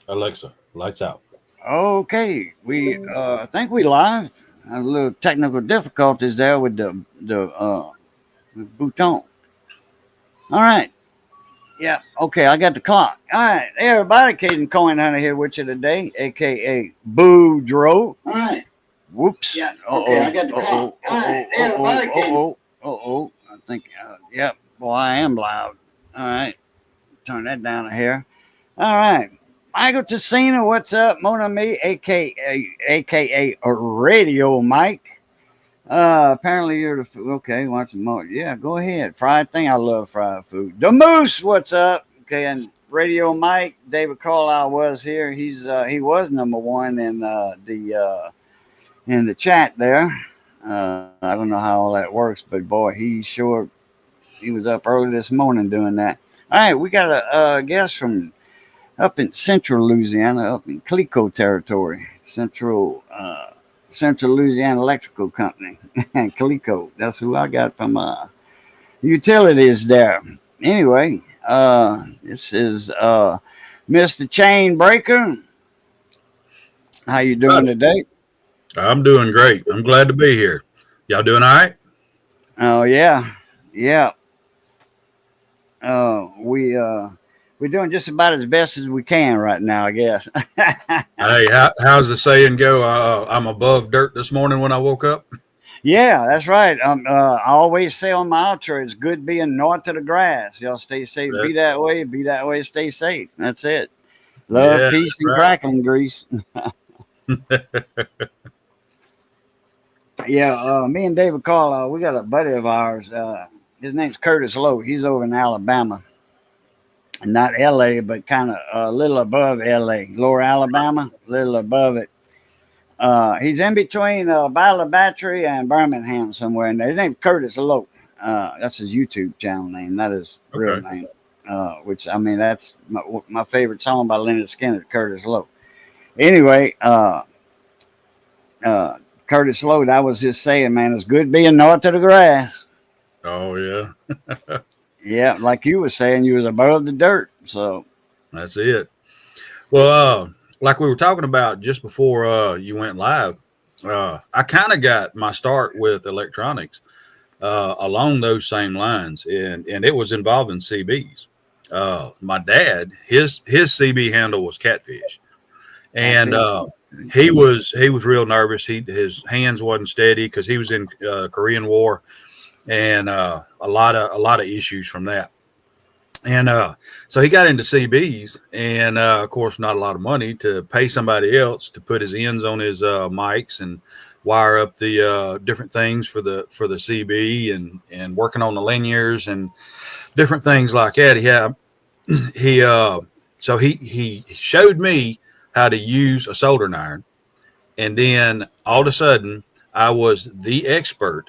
Alexa, lights out. Okay, we I think we live. Had a little technical difficulties there with the bouton. All right. Yeah. Okay. I got the clock. All right. Hey, everybody, Caden Coin Hunter here with you today, aka Boudreaux. All right. Whoops. Yeah. Okay. I got the clock. All right. Hey, everybody, Caden. I think. Yep. Boy, I am loud. All right. Turn that down here. All right. Michael Tessina, what's up? Mona Me, aka Radio Mike. Apparently you're the food. Okay, want some more? Yeah, go ahead. Fried thing. I love fried food. The Moose, what's up? Okay, and Radio Mike, David Carlisle was here. He was number one in the chat there. I don't know how all that works, but boy, he was up early this morning doing that. All right, we got a guest from up in central Louisiana, up in Clico territory, Central Louisiana Electrical Company, Clico. That's who I got from utilities there. Anyway, this is Mr. Chain Breaker. How you doing today? I'm doing great. I'm glad to be here. Y'all doing all right? Oh yeah, yeah. We're doing just about as best as we can right now, I guess. Hey, how's the saying go? I'm above dirt this morning when I woke up. Yeah, that's right. I always say on my outro, it's good being north of the grass. Y'all stay safe. Yeah, Be that way, stay safe. That's it. Love, yeah, peace, and right. crackling grease. Yeah, me and David Carlisle, we got a buddy of ours. His name's Curtis Lowe. He's over in Alabama. Not LA, but kind of a little above LA. Lower Alabama, a little above it. He's in between Battle Battery and Birmingham somewhere in there. His name's Curtis Lowe. That's his YouTube channel name, not his real Okay. name. Which I mean, that's my favorite song by Leonard Skinner, Curtis Lowe. Anyway, Curtis Lowe, I was just saying, man, it's good being north of the grass. Oh yeah, Yeah, like you were saying, you was above the dirt. So that's it. Well, like we were talking about just before you went live, I kind of got my start with electronics along those same lines, and it was involving CBs. My dad, his CB handle was Catfish, and catfish. he was real nervous. His hands wasn't steady because he was in Korean War, and a lot of issues from that. And so he got into CBs, and of course, not a lot of money to pay somebody else to put his ends on his mics and wire up the different things for the CB and working on the linears and different things like that. He so he showed me how to use a soldering iron, and then all of a sudden, I was the expert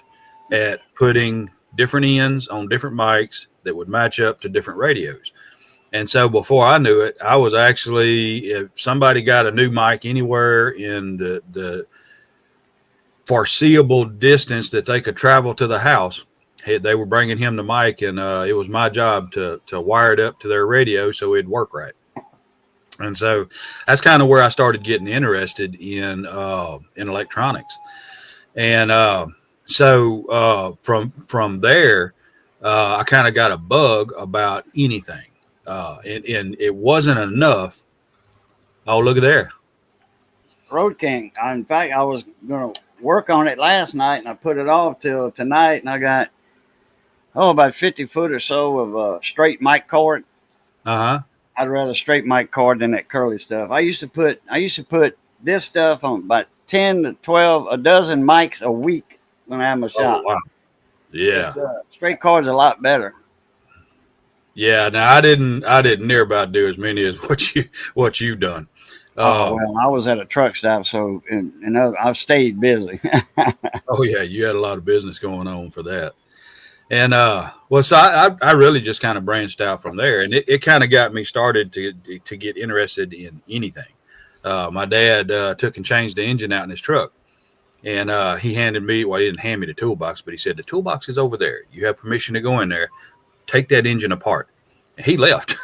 at putting different ends on different mics that would match up to different radios. And so before I knew it, I was actually, if somebody got a new mic anywhere in the foreseeable distance that they could travel to the house, they were bringing him the mic, and it was my job to wire it up to their radio so it'd work right. And so that's kind of where I started getting interested in electronics. And from there, I kind of got a bug about anything, and it wasn't enough. Oh, look at there! Road King. In fact, I was gonna work on it last night, and I put it off till tonight. And I got about 50 foot or so of straight mic cord. Uh huh. I'd rather straight mic cord than that curly stuff. I used to put this stuff on about 10 to 12, a dozen mics a week when I have my Oh shop. wow! Yeah, It's straight cord's a lot better. yeah. Now I didn't near about do as many as what you've done. Oh Uh, well, I was at a truck stop, so I've stayed busy. oh yeah, you had a lot of business going on for that. And well, so I really just kind of branched out from there, and it kind of got me started to get interested in anything. My dad took and changed the engine out in his truck, and he handed me. Well, he didn't hand me the toolbox, but he said the toolbox is over there. You have permission to go in there, take that engine apart. And he left.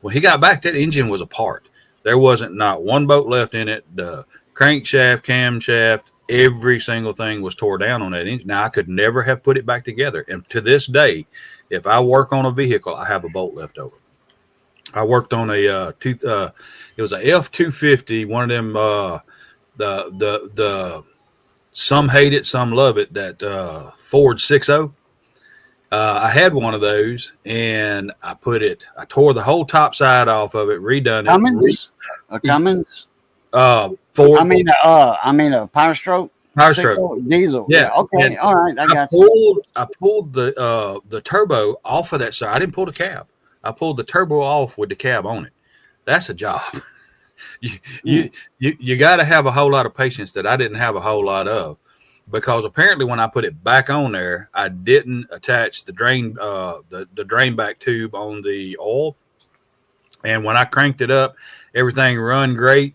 When he got back, that engine was apart. There wasn't not one bolt left in it. The crankshaft, camshaft, every single thing was tore down on that engine. Now I could never have put it back together. And to this day, if I work on a vehicle, I have a bolt left over. I worked on it was a F-250, one of them. The some hate it, some love it. That Ford 60. I had one of those, and I tore the whole top side off of it, redone it. Cummins, a Cummins. Ford. I mean a Power Stroke. Power Stroke. Diesel. Yeah. Okay. And All right. I got you. I pulled the turbo off of that side. I didn't pull the cab. I pulled the turbo off with the cab on it. That's a job. you, you got to have a whole lot of patience that I didn't have a whole lot of, because apparently when I put it back on there, I didn't attach the drain back tube on the oil. And when I cranked it up, everything run great.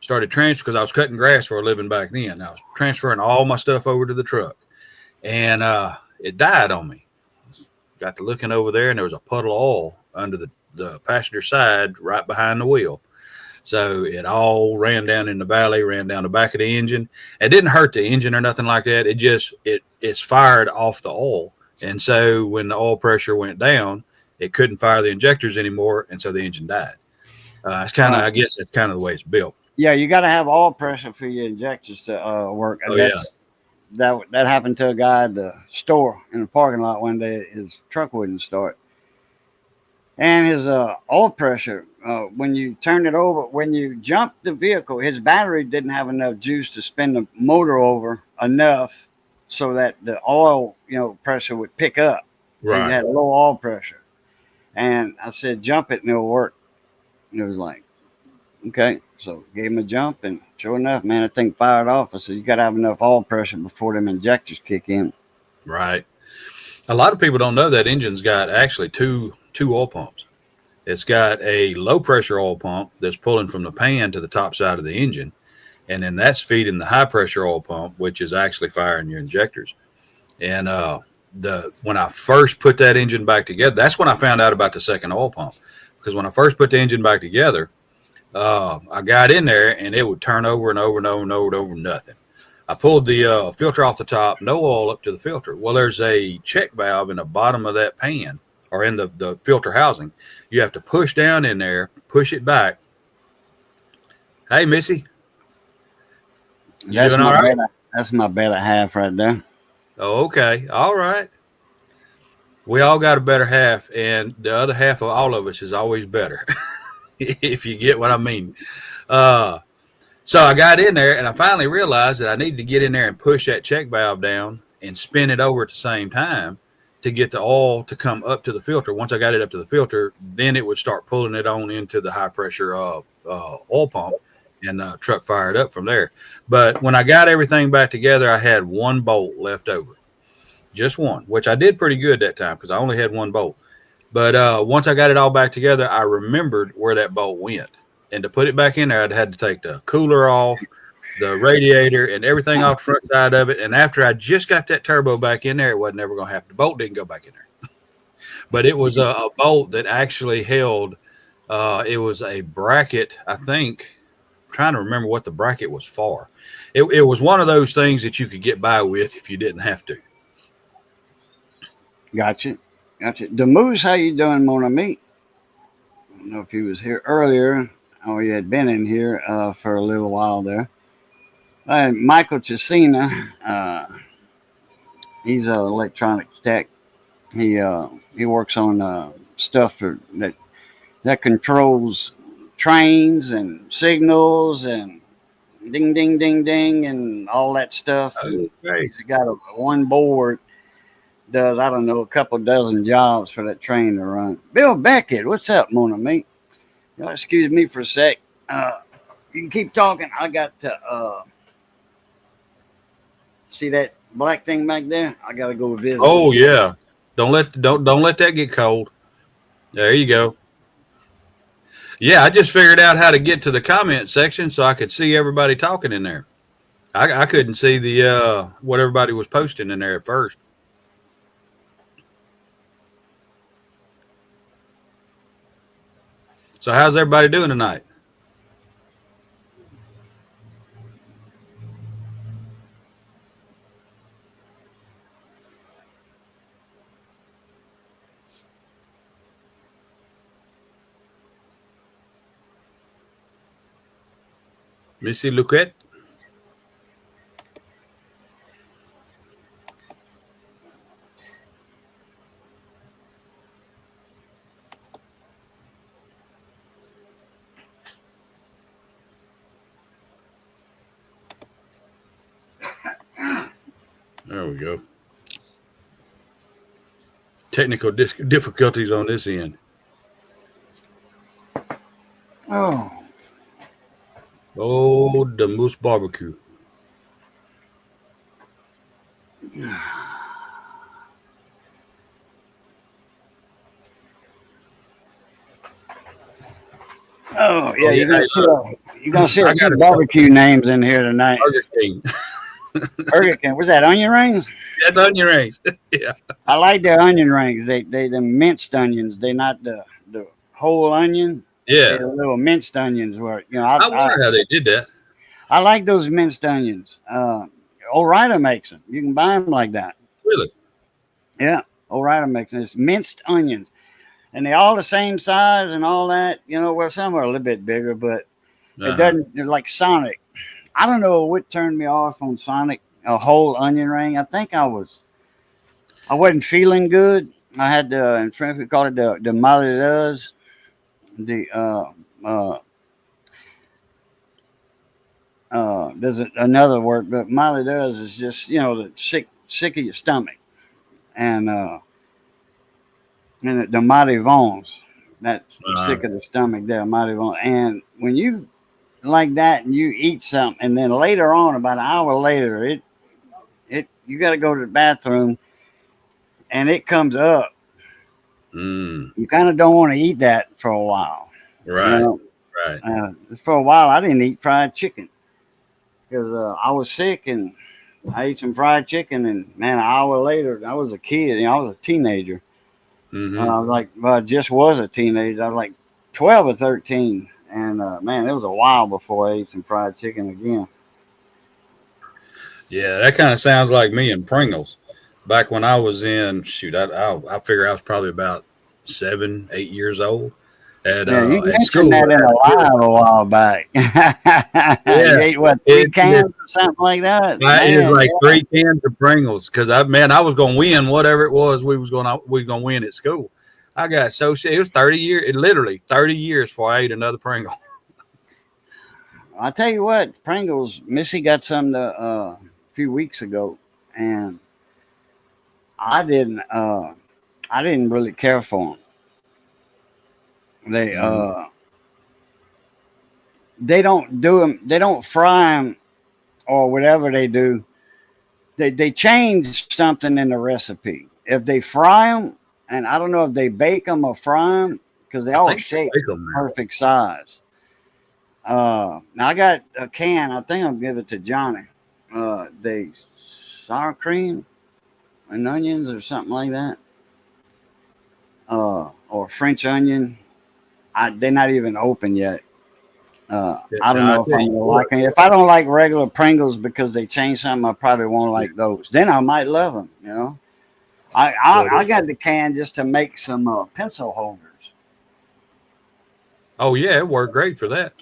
Started transferring, because I was cutting grass for a living back then. I was transferring all my stuff over to the truck, and it died on me. Got to looking over there, and there was a puddle of oil under the passenger side right behind the wheel. So it all ran down in the valley, ran down the back of the engine. It didn't hurt the engine or nothing like that. It's fired off the oil. And so when the oil pressure went down, it couldn't fire the injectors anymore, and so the engine died. I guess that's kind of the way it's built. Yeah, you got to have oil pressure for your injectors to work. Oh, yeah. That happened to a guy at the store in the parking lot one day. His truck wouldn't start, and his oil pressure, when you turned it over, when you jumped the vehicle, his battery didn't have enough juice to spin the motor over enough so that the oil pressure would pick up. Right. He had low oil pressure, and I said, jump it and it'll work. And it was like, okay. So gave him a jump, and sure enough, man, that thing fired off. I said, you got to have enough oil pressure before them injectors kick in. Right. A lot of people don't know that engine's got actually two oil pumps. It's got a low pressure oil pump that's pulling from the pan to the top side of the engine, and then that's feeding the high pressure oil pump, which is actually firing your injectors. And when I first put that engine back together, that's when I found out about the second oil pump, because when I first put the engine back together, I got in there and it would turn over and over and over and over and over, nothing. I pulled the filter off the top, no oil up to the filter. Well, there's a check valve in the bottom of that pan, or in the filter housing. You have to push down in there, push it back. Hey, Missy. You doing all right? That's my better half right there. Oh, okay. All right. We all got a better half, and the other half of all of us is always better. If you get what I mean. So I got in there, and I finally realized that I needed to get in there and push that check valve down and spin it over at the same time to get the oil to come up to the filter. Once I got it up to the filter, then it would start pulling it on into the high pressure oil pump, and the truck fired up from there. But when I got everything back together, I had one bolt left over, just one, which I did pretty good that time because I only had one bolt. But once I got it all back together, I remembered where that bolt went. And to put it back in there, I'd had to take the cooler off, the radiator, and everything off the front side of it. And after I just got that turbo back in there, it wasn't ever going to happen. The bolt didn't go back in there. But it was a bolt that actually held, it was a bracket, I think. I'm trying to remember what the bracket was for. It was one of those things that you could get by with if you didn't have to. Gotcha. The Moose, how you doing, Mon Ami? I don't know if he was here earlier or he had been in here for a little while there. Michael Chesina, he's an electronics tech. He works on stuff that controls trains and signals and ding, ding, ding, ding, and all that stuff. Okay. He's got one board. Does, I don't know, a couple dozen jobs for that train to run. Bill Beckett, what's up, Mona, mate? Y'all excuse me for a sec. You can keep talking. I got to see that black thing back there. I got to go visit. Oh yeah, don't let that get cold. There you go. Yeah, I just figured out how to get to the comment section so I could see everybody talking in there. I couldn't see the what everybody was posting in there at first. So how's everybody doing tonight? Missy Luquette. There we go. Technical difficulties on this end. Oh, Oh, the Moose Barbecue. oh yeah. Oh yeah, hey, look, You're gonna see I a few got to say, barbecue names in here tonight. Burger King. Burger King. Was that onion rings? That's onion rings. Yeah, I like their onion rings. They the minced onions. They not the whole onion. They're yeah. the little minced onions. Where I wonder how they did that. I like those minced onions. O'Reilly makes them. You can buy them like that. Really? Yeah, O'Reilly makes them. It's minced onions, and they all the same size and all that. Well, some are a little bit bigger, but it Uh-huh. doesn't. They're like Sonic. I don't know what turned me off on Sonic. A whole onion ring. I think I wasn't feeling good. I had in French we call it the malheureuse. The uh, there's another word, but malheureuse is just the sick of your stomach, and the mighty Vons. That's Uh-huh. sick of the stomach there, mighty Vons. And when you like that and you eat something, and then later on, about an hour later, it you got to go to the bathroom, and it comes up. Mm. You kind of don't want to eat that for a while. You Right. know, Right. for a while, I didn't eat fried chicken because I was sick and I ate some fried chicken. And man, an hour later, I was a kid. I was a teenager. Mm-hmm. I was like, well, I just was a teenager. I was like 12 or 13. And man, it was a while before I ate some fried chicken again. Yeah, that kind of sounds like me and Pringles. Back when I was in, shoot, I figure I was probably about 7, 8 years old. Yeah, you At mentioned school, that I in had a a kid. live a while back. Yeah, You ate what, three it cans or something like that? I ate Man, like 3 cans of Pringles because I was gonna win whatever it was we was gonna win at school. I got so sick. It was 30 years. It literally 30 years before I ate another Pringle. I'll tell you what, Pringles, Missy got some a few weeks ago, and I didn't. I didn't really care for them. Mm-hmm. They don't do them. They don't fry them or whatever they do. They change something in the recipe. If they fry them, and I don't know if they bake them or fry them because they I all think they shape bake them now. perfect size. Now I got a can. I think I'll give it to Johnny. They sour cream and onions or something like that. Or French onion. They're not even open yet. Yeah, I don't I know if tell I'm you gonna what. like them. If I don't like regular Pringles because they changed something, I probably won't like those. Then I might love them. I got the can just to make some pencil holders. Oh yeah, it worked great for that.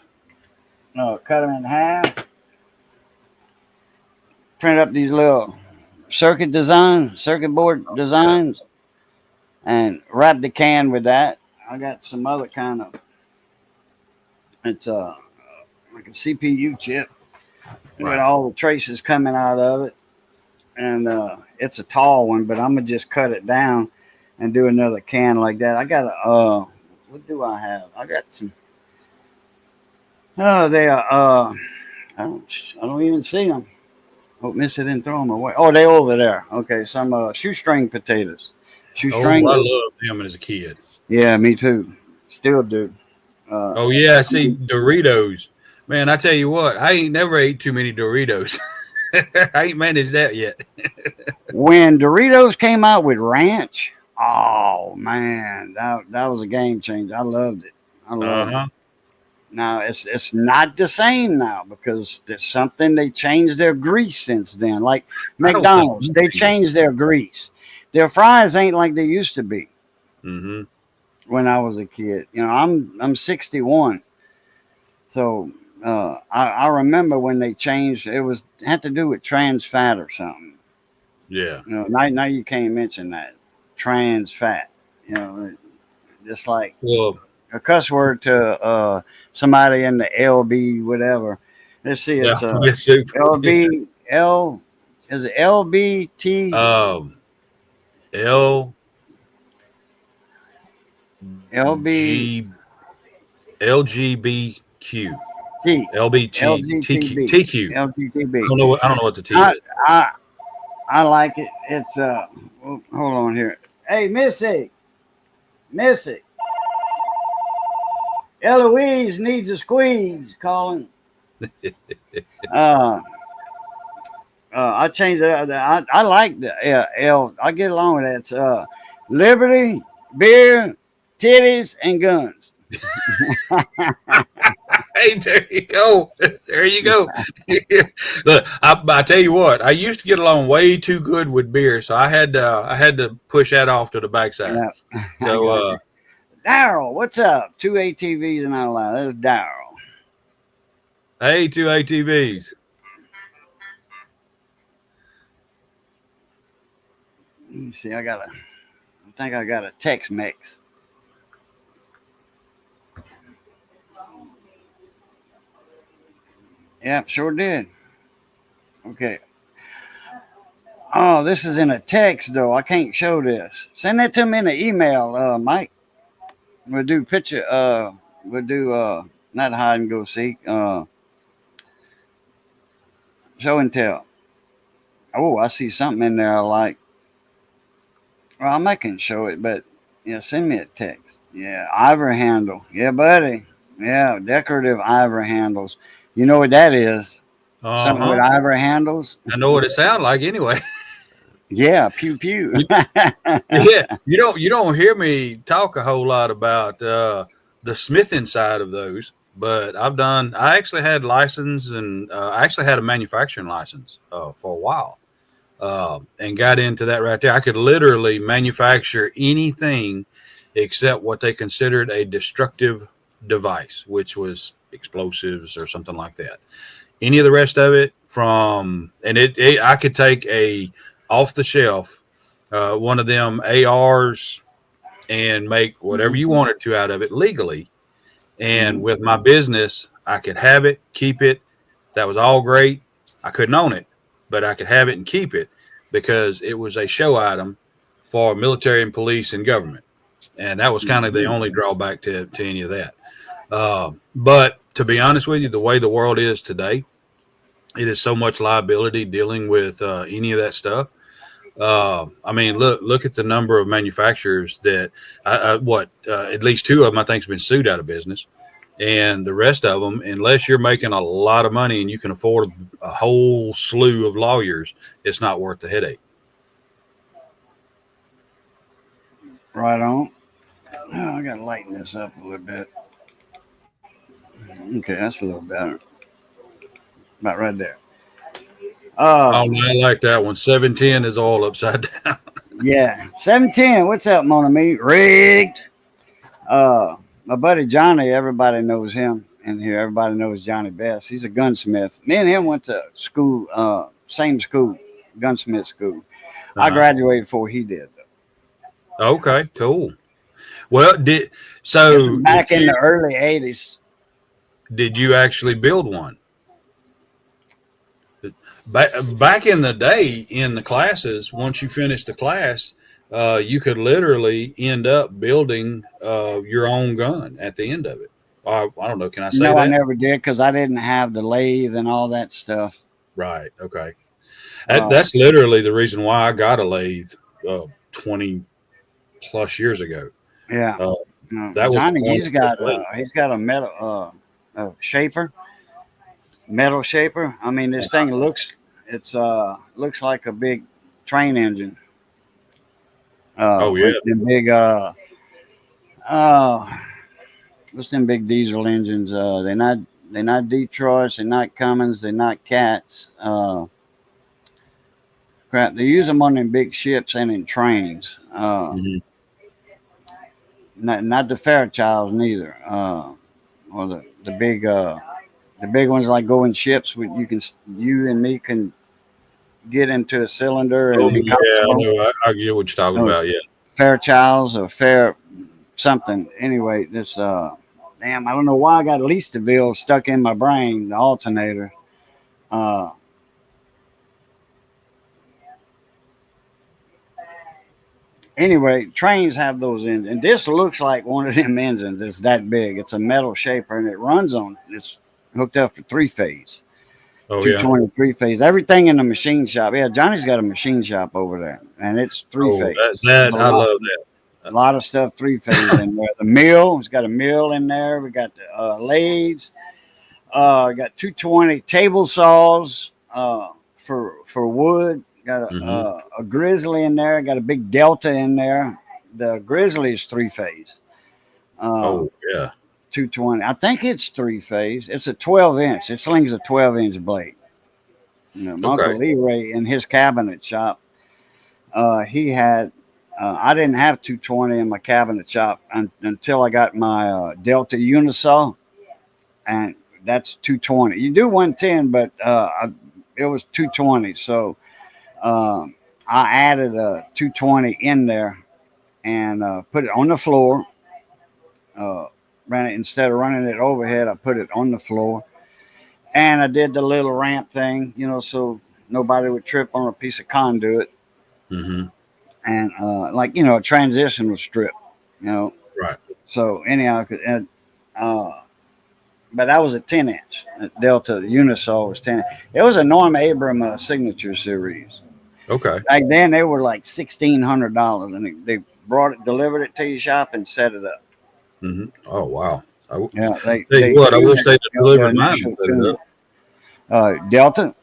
Cut them in half, print up these little circuit board Yeah. designs, and wrap the can with that. I got some other kind of. It's like a CPU chip with Right. all the traces coming out of it, and it's a tall one, but I'm gonna just cut it down and do another can like that. I got a what do I have? I got some. Oh, they are. I don't even see them. Oh, Missy didn't throw them away. Oh, they over there. Okay, some shoestring potatoes. Oh, Shoestring. I loved them as a kid. Yeah, me too. Still do. Uh, Oh yeah, see Doritos. Man, I tell you what, I ain't never ate too many Doritos. I ain't managed that yet. when Doritos came out with ranch, oh man, that was a game changer. I loved it. I loved it. Uh-huh. Now it's not the same now because there's something they changed their grease since then. Like I don't think McDonald's, they anything is. changed their grease. Their fries ain't like they used to be Mm-hmm. when I was a kid. I'm 61, so I remember when they changed. It was had to do with trans fat or something. Yeah. Now you can't mention that trans fat. You know, just like Well, a cuss word to somebody in the LB whatever. Let's see, yeah, it's forget soup. Yeah. LB L is it LBT Um, L LB G LGBQ T LBGTQ LGTB TQ. LGTB. I don't know what the T I is. I I like it. It's hold on here. Hey Missy, Eloise needs a squeeze. Calling. Uh, I changed it. I like the L. I get along with that. It's liberty, beer, titties, and guns. Hey, there you go. There you go. Look, I tell you what, I used to get along way too good with beer, so I had to push that off to the backside. Yeah, I So, got you. Daryl, what's up? Two ATVs and not allowed. There's Daryl. hey, two ATVs. Let me see. I think I got a Tex Mex. Yep, sure did. Okay. Oh, this is in a text though. I can't show this. Send that to me in an email, Mike. We'll do picture. We'll do not hide and go seek. Show and tell. Oh, I see something in there I like. Well, I can show it, but yeah, send me a text. Yeah, ivory handle. Yeah, buddy. Yeah, decorative ivory handles. You know what that is? Uh Something with huh. ivory handles. I know what it sounds like anyway. Yeah, pew pew. You, yeah, you don't hear me talk a whole lot about the smithing side of those, but I've done. I actually had license, and I actually had a manufacturing license for a while, and got into that right there. I could literally manufacture anything except what they considered a destructive device, which was explosives or something like that. Any of the rest of it from, and it I could take a off the shelf one of them ARs and make whatever you wanted to out of it legally. And Mhm. with my business, I could have it, keep it. That was all great. I couldn't own it, but I could have it and keep it because it was a show item for military and police and government. And that was kind of the Mhm. only drawback to any of that. But to be honest with you, the way the world is today, it is so much liability dealing with any of that stuff. I mean, look at the number of manufacturers that at least two of them I think have been sued out of business, and the rest of them, unless you're making a lot of money and you can afford a whole slew of lawyers, it's not worth the headache. Right on. Oh, I gotta lighten this up a little bit. Okay, that's a little better. About right there. Oh, Uh, I like that one. 710 is all upside down. yeah. 710. What's up, Mona Me? Rigged. My buddy Johnny, everybody knows him in here. Everybody knows Johnny Best. He's a gunsmith. Me and him went to school, same school, gunsmith school. I Uh-huh. graduated before he did. Okay, cool. Well, This was back in the early 80s. did you actually build one? Back in the day, in the classes, once you finished the class, you could literally end up building your own gun at the end of it. I don't know. Can I say No, I that? never did because I didn't have the lathe and all that stuff. Right. Okay. Uh, That's literally the reason why I got a lathe 20 plus years ago. yeah. Uh, that was the Johnny, point of the lathe. he's got a metal shaper, metal shaper. I mean, this thing looks like a big train engine. Oh yeah. With them big uh, what's them big diesel engines? They're not Detroits, they're not Cummins, they're not Cats. Crap, they use them on them big ships and in trains. Hmm. Not the Fairchilds neither. Or the big The big ones like go in ships. You and me can get into a cylinder Oh and be yeah, I comfortable. know. I get what you're talking Oh, about. Yeah. Fairchilds or Fair something. Anyway, this damn, I don't know why I got Leasterville stuck in my brain. The alternator. Uh, anyway, trains have those engines, and this looks like one of them engines. It's that big. It's a metal shaper, and it runs on. It's hooked up for three phase. Oh Two yeah. twenty three phase. Everything in the machine shop. Yeah, Johnny's got a machine shop over there, and it's three Oh, phase. There's that I love that. a lot of stuff three phase in there. The mill, it's got a mill in there. We got the lathes. Got 220 table saws for wood. Got Hmm. a grizzly in there. Got a big delta in there. The grizzly is three phase. Uh, Oh yeah. 220. I think it's three phase. It's a 12 inch. It slings a 12-inch blade. You know, my Okay. Uncle Leroy in his cabinet shop, he had. I didn't have 220 in my cabinet shop until I got my Delta Unisaw, and that's 220. You do 110, but it was 220. So um, I added a 220 in there and put it on the floor. Uh, Ran it instead of running it overhead. I put it on the floor, and I did the little ramp thing, so nobody would trip on a piece of conduit, Hmm. and like a transition was stripped, you know. Right. So anyhow, uh, but that was a 10 inch. Delta Unisaw was 10. It was a Norm Abram signature series. Okay. Back then they were like $1,600, and they brought it, delivered it to your shop, and set it up. Oh wow. Yeah, Tell you they what, I wish tuned they'd have the delivered mine and initial set it tune. up. Delta.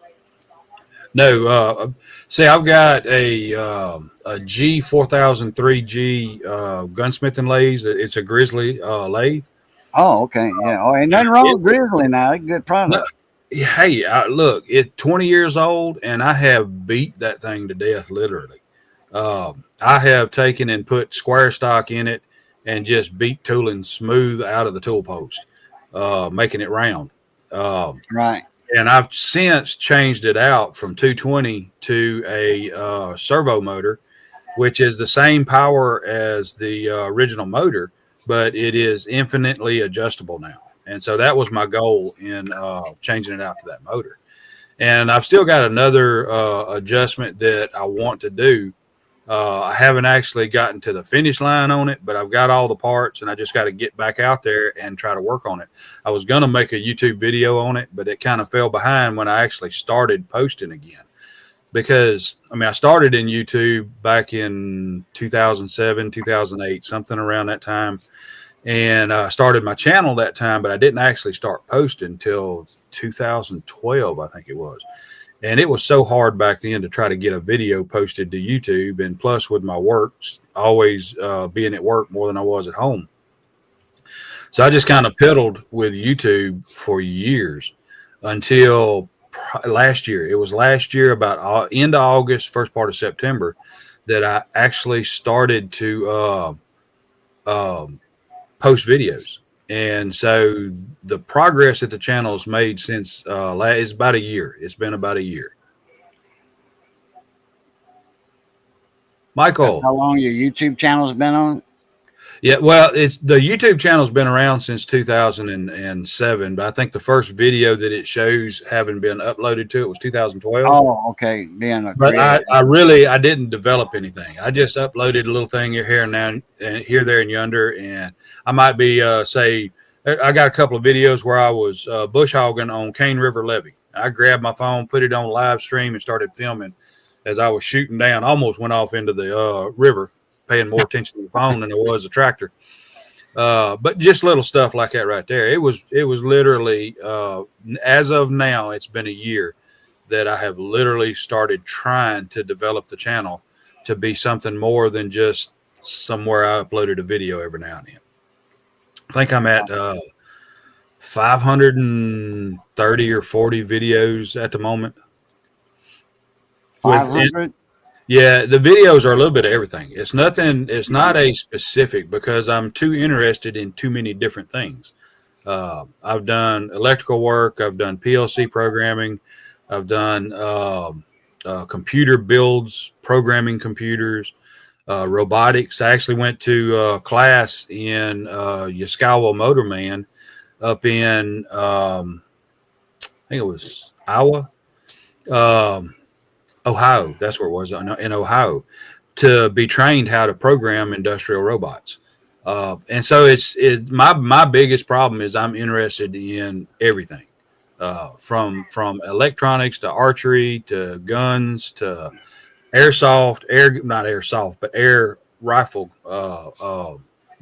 No, see, I've got a G 4003 G gunsmithing lathe. It's a Grizzly lathe. Oh, okay, yeah. Oh, ain't nothing wrong It, with Grizzly now. It's a good no, product. hey, look, it's 20 years old, and I have beat that thing to death, literally. I have taken and put square stock in it and just beat tooling smooth out of the tool post, making it round. Um, Right. and I've since changed it out from 220 to a servo motor, which is the same power as the original motor, but it is infinitely adjustable now. And so that was my goal in changing it out to that motor. And I've still got another adjustment that I want to do. I haven't actually gotten to the finish line on it, but I've got all the parts, and I just got to get back out there and try to work on it. I was going to make a YouTube video on it, but it kind of fell behind when I actually started posting again. Because, I mean, I started in YouTube back in 2007, 2008, something around that time. And I started my channel that time, but I didn't actually start posting until 2012, I think it was. And it was so hard back then to try to get a video posted to YouTube. And plus, with my work, always being at work more than I was at home. So I just kind of piddled with YouTube for years until last year. It was last year, about end of August, first part of September, that I actually started to post videos. And so the progress that the channel has made since is about a year. It's been about a year. That's Michael. how long your YouTube channel's been on. Yeah, well, it's the YouTube channel's been around since 2007, but I think the first video that it shows having been uploaded to it was 2012. Oh, okay. Being a But creator. I didn't develop anything. I just uploaded a little thing here and now, and here, there, and yonder, and I might be say I got a couple of videos where I was bush hogging on Cane River Levee. I grabbed my phone, put it on live stream, and started filming as I was shooting down. Almost went off into the river, paying more attention to the phone than I was the tractor. But just little stuff like that right there. It was literally as of now, it's been a year that I have literally started trying to develop the channel to be something more than just somewhere I uploaded a video every now and then. I think I'm at 530 or 40 videos at the moment. Five With hundred. Yeah, the videos are a little bit of everything. It's nothing. It's not a specific because I'm too interested in too many different things. I've done electrical work. I've done PLC programming. I've done computer builds, programming computers, robotics. I actually went to class in Yaskawa Motorman up in I think it was Iowa, um, Ohio. That's where it was in Ohio to be trained how to program industrial robots. And so it's my biggest problem is I'm interested in everything, from electronics to archery to guns to airsoft, air not airsoft, but air rifle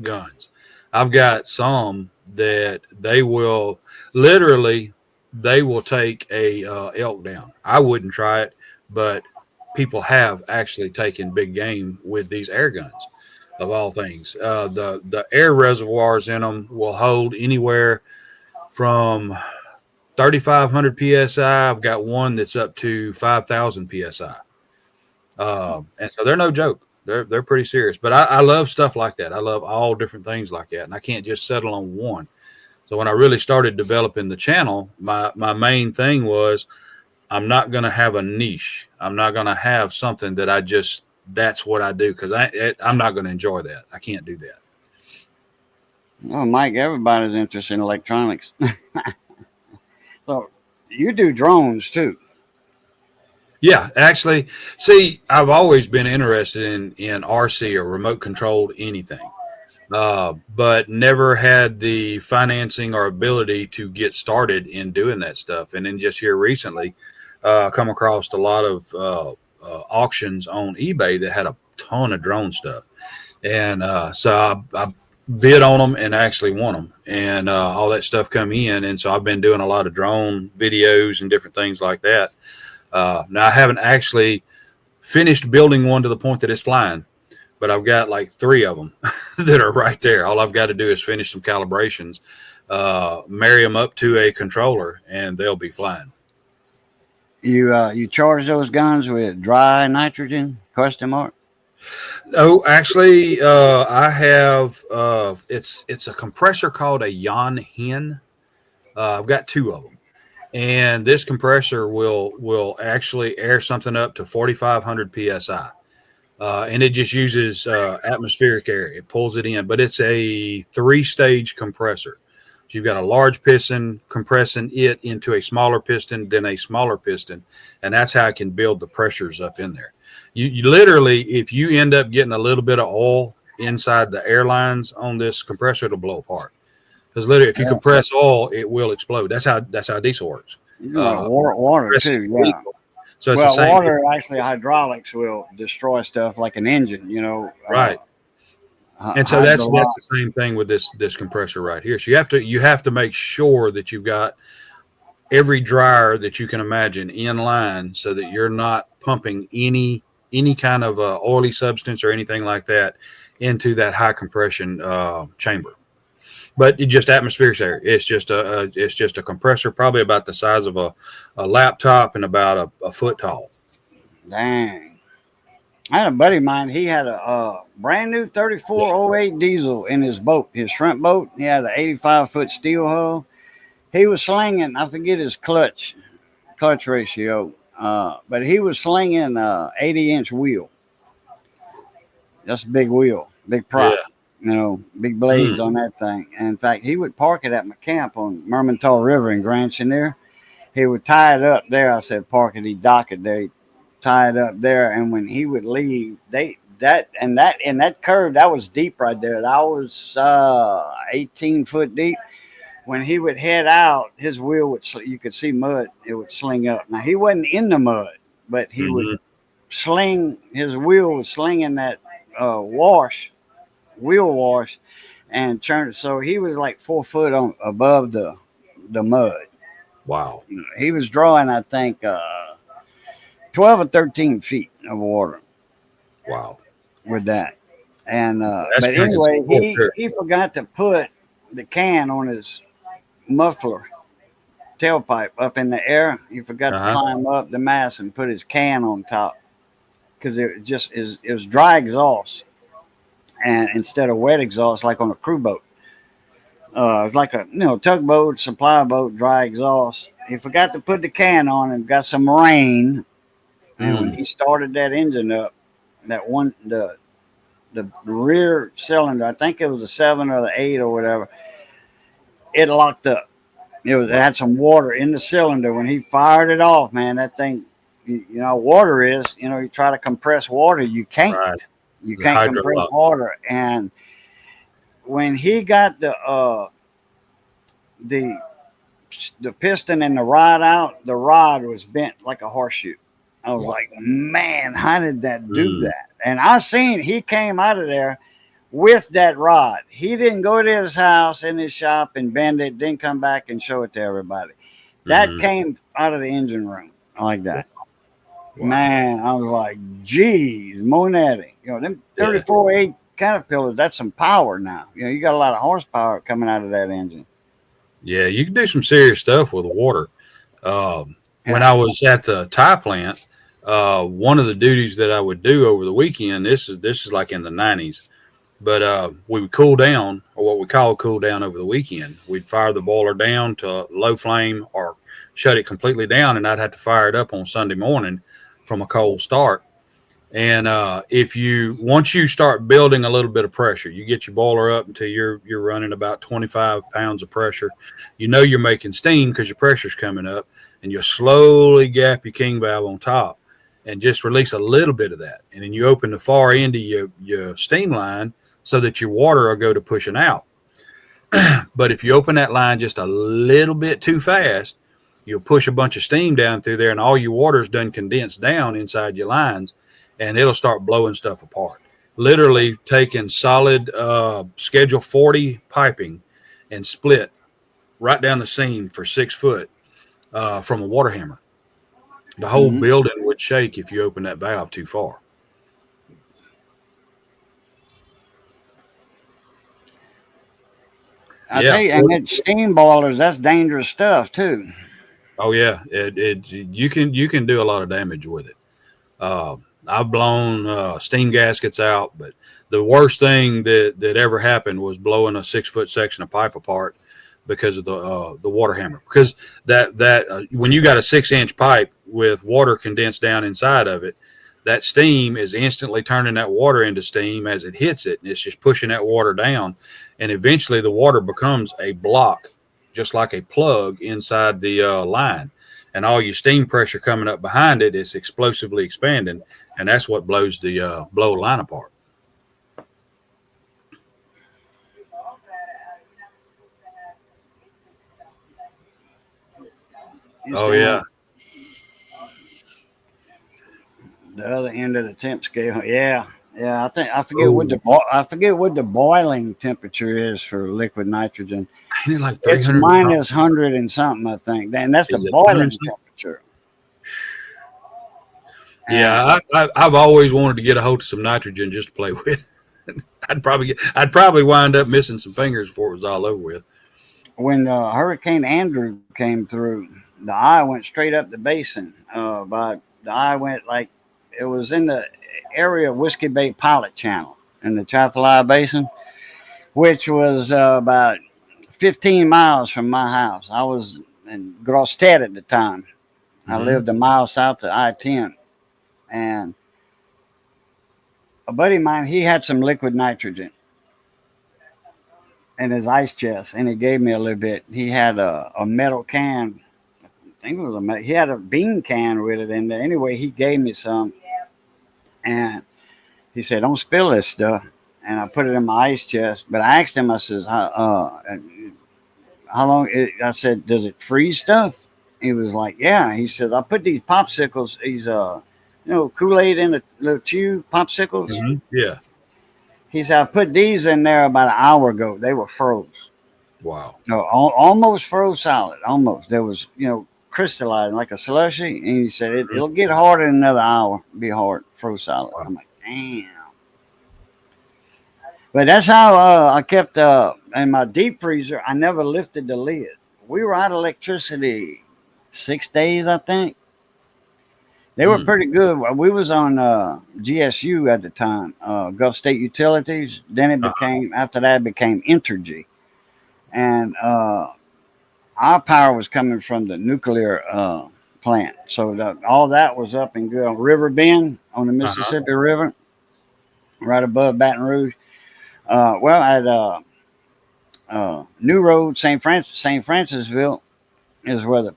guns. I've got some that they will literally they will take a elk down. I wouldn't try it, but people have actually taken big game with these air guns. Of all things, the air reservoirs in them will hold anywhere from 3,500 psi. I've got one that's up to 5,000 psi. And so they're no joke. They're pretty serious. But I love stuff like that. I love all different things like that, and I can't just settle on one. So when I really started developing the channel, my main thing was I'm not going to have a niche. I'm not going to have something that I just that's what I do because I'm not going to enjoy that. I can't do that. Well, Mike, everybody's interested in electronics. So you do drones too. Yeah, actually, see, I've always been interested in RC or remote controlled anything. But never had the financing or ability to get started in doing that stuff. And then just here recently, come across a lot of auctions on eBay that had a ton of drone stuff, and so I bid on them and actually won them, and all that stuff come in, and so I've been doing a lot of drone videos and different things like that. Now I haven't actually finished building one to the point that it's flying, but I've got like three of them that are right there. All I've got to do is finish some calibrations, marry them up to a controller, and they'll be flying. You charge those guns with dry nitrogen, question mark? No, actually, I have. It's a compressor called a Yon Hen. I've got two of them, and this compressor will actually air something up to 4,500 psi. And it just uses atmospheric air. It pulls it in, but it's a three-stage compressor. So you've got a large piston compressing it into a smaller piston, then a smaller piston, and that's how it can build the pressures up in there. You literally, if you end up getting a little bit of oil inside the airlines on this compressor, it'll blow apart. Because literally, if you Yeah. compress oil, it will explode. That's how diesel works. You do like Uh, water too, yeah. so it's the Well, same. water actually hydraulics will destroy stuff like an engine, Right. And so that's hydraulic. the same thing with this compressor right here. So you have to make sure that you've got every dryer that you can imagine in line, so that you're not pumping any kind of oily substance or anything like that into that high compression chamber. But it just atmospheric air. It's just a compressor, probably about the size of a laptop and about a foot tall. Dang. I had a buddy of mine. He had a brand new 3408 diesel in his boat, his shrimp boat. He had an 85-foot steel hull. He was slinging, I forget his clutch ratio, but he was slinging a 80-inch wheel. That's a big wheel, big Yeah. prop, big blades Mm. on that thing. And in fact, he would park it at my camp on Mermentau River in Grand Chenier. He would tie it up there. I said, park it. He'd dock it there. He'd tie it up there. And when he would leave, that curve, that was deep right there. That was 18 foot deep. When he would head out, his wheel you could see mud. It would sling up. Now he wasn't in the mud, but he would Hmm. sling. His wheel was slinging that wheel wash, and turned it. So he was like 4 foot on above the mud. Wow. He was drawing, I think, 12 or 13 feet of water Wow. with that. And That's but drinking some anyway, cold beer. he forgot to put the can on his muffler tailpipe up in the air. He forgot to Uh-huh. climb up the mast and put his can on top because it was dry exhaust and instead of wet exhaust like on a crew boat. It's like a tugboat, supply boat, dry exhaust. He forgot to put the can on and got some rain. And when Mm, he started that engine up, that one the rear cylinder, I think it was the 7 or the 8 or whatever, it locked up. It wow. had some water in the cylinder. When he fired it off, man, that thing, water is, you try to compress water, you can't. Right. You The can't compress hydrolock. water. And when he got the the piston and the rod out, the rod was bent like a horseshoe. I was Wow. like, man, how did that do Mm, that? And I seen he came out of there with that rod. He didn't go to his house in his shop and bend it, then come back and show it to everybody. That mm, came out of the engine room like that. wow. Man, I was like, geez, Monetti. Them Yeah. 34.8 Caterpillars, that's some power now. You got a lot of horsepower coming out of that engine. Yeah. You can do some serious stuff with water. When Yeah. I was at the tie plant, one of the duties that I would do over the weekend, this is like in the 90s, but we would cool down, or what we call cool down over the weekend. We'd fire the boiler down to low flame or shut it completely down, and I'd have to fire it up on Sunday morning from a cold start. And if you once you start building a little bit of pressure, you get your boiler up until you're running about 25 pounds of pressure. You know you're making steam because your pressure's coming up, and you slowly gap your king valve on top, and just release a little bit of that, and then you open the far end of your steam line so that your water will go to pushing out. But if you open that line just a little bit too fast, you'll push a bunch of steam down through there, and all your water's done condensed down inside your lines, and it'll start blowing stuff apart. Literally taking solid Schedule 40 piping and split right down the seam for 6 foot from a water hammer. The whole Hmm. building would shake if you open that valve too far. I Yeah, tell you, and 40. that steam boilers, that's dangerous stuff too. Oh yeah, it you can do a lot of damage with it. Uh, I've blown steam gaskets out, but the worst thing that ever happened was blowing a 6 foot section of pipe apart because of the water hammer. Because that when you got a 6 inch pipe with water condensed down inside of it, that steam is instantly turning that water into steam as it hits it, and it's just pushing that water down, and eventually the water becomes a block, just like a plug inside the line, and all your steam pressure coming up behind it is explosively expanding, and that's what blows the blow line apart. It's Oh down yeah, the other end of the temp scale. Yeah, yeah. oh, I forget what the boiling temperature is for liquid nitrogen. ain't it like It's 300 minus 100 and something, I think. And that's the is it 100 boiling something? temperature. And Yeah, I've always wanted to get a hold of some nitrogen just to play with. I'd probably wind up missing some fingers before it was all over with. when Hurricane Andrew came through, the eye went straight up the basin. But the eye went like it was in the area of Whiskey Bay Pilot Channel in the Chaffalaya Basin, which was about 15 miles from my house. I was in Grosstead at the time. I Hmm. lived a mile south of I-10, and a buddy of mine, he had some liquid nitrogen in his ice chest, and he gave me a little bit. He had a metal can. I think it was he had a bean can with it in there. Anyway, he gave me some, and he said, "Don't spill this stuff." And I put it in my ice chest. But I asked him, I says, "How long?" I said, "Does it freeze stuff?" He was like, "Yeah." He says, "I put these popsicles, these Kool-Aid in the little tube popsicles." Hmm. Yeah. He said, "I put these in there about an hour ago. They were froze. Wow. No, almost froze solid. Almost. There was, crystallizing like a slushy." And he said, Hmm. it'll get hard in another hour. Be hard, froze solid. Wow. I'm like, damn. But that's how I kept in my deep freezer. I never lifted the lid. We were out of electricity 6 days, I think. They were Mm. pretty good. We was on GSU at the time, Gulf State Utilities. Then it Uh-huh. became after that it became Entergy, and our power was coming from the nuclear plant. So all that was up in good River Bend on the Uh-huh. Mississippi River, right above Baton Rouge. Well, at New Road, St. Francisville is where the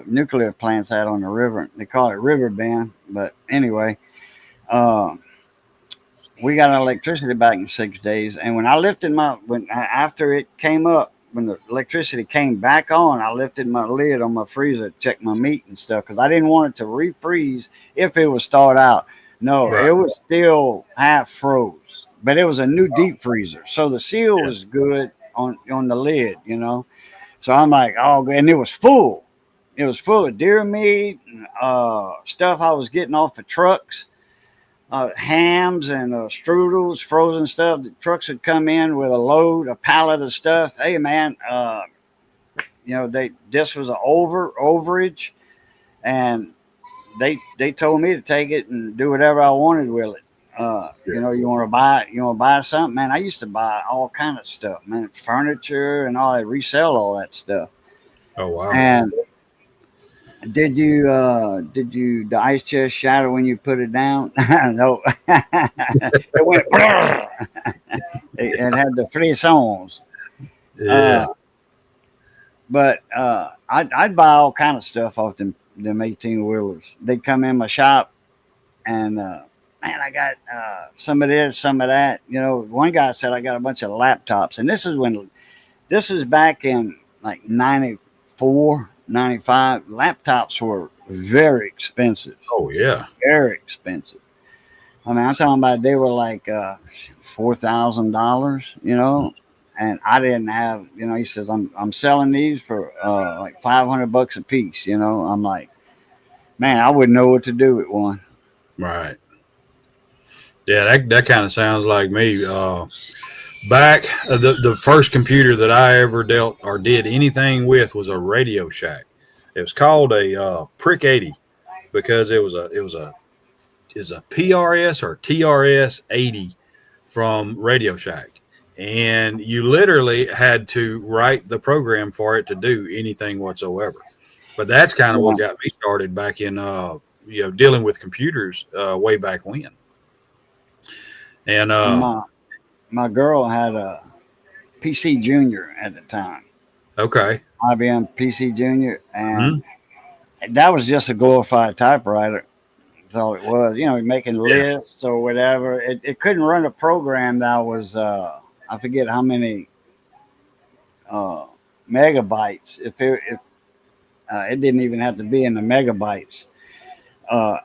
nuclear plant's at on the river. They call it River Bend, but anyway, uh, we got our electricity back in 6 days. And when I lifted when after it came up, when the electricity came back on, I lifted my lid on my freezer to check my meat and stuff because I didn't want it to refreeze if it was thawed out. No, Right. it was still half froze, but it was a new deep freezer, so the seal Yeah. was good on the lid, you know. So I'm like, oh, good. And it was full. It was full of deer meat and stuff I was getting off the trucks, hams and strudels, frozen stuff. The trucks would come in with a load, a pallet of stuff. Hey, man, this was an overage, and they told me to take it and do whatever I wanted with it. Yeah. You want to buy something, man. I used to buy all kind of stuff, man, furniture and all that, resell all that stuff. Oh wow. And did you the ice chest shatter when you put it down? No, it went. It had the frissons. Yeah. Uh, but I'd buy all kind of stuff off them 18 wheelers. They'd come in my shop and man, I got some of this, some of that. You know, one guy said I got a bunch of laptops, and this was back in like 94, 95. Laptops were very expensive, Oh yeah. very expensive. I mean, I'm talking about they were like $4,000, you know, and I didn't have, you know. He says I'm selling these for like $500 a piece, you know. I'm like, man, I wouldn't know what to do with one. Right. Yeah, that kind of sounds like me. Back the first computer that I ever dealt or did anything with was a Radio Shack. It was called a Prick 80 because it was a PRS or TRS 80 from Radio Shack, and you literally had to write the program for it to do anything whatsoever. But that's kind of Yeah. what got me started back in dealing with computers way back when. And And my girl had a PC Junior at the time, okay. IBM PC Junior, Hmm. and that was just a glorified typewriter. That's all it was. You know, making Yeah. lists or whatever. It couldn't run a program that was I forget how many uh, megabytes. If it didn't even have to be in the megabytes,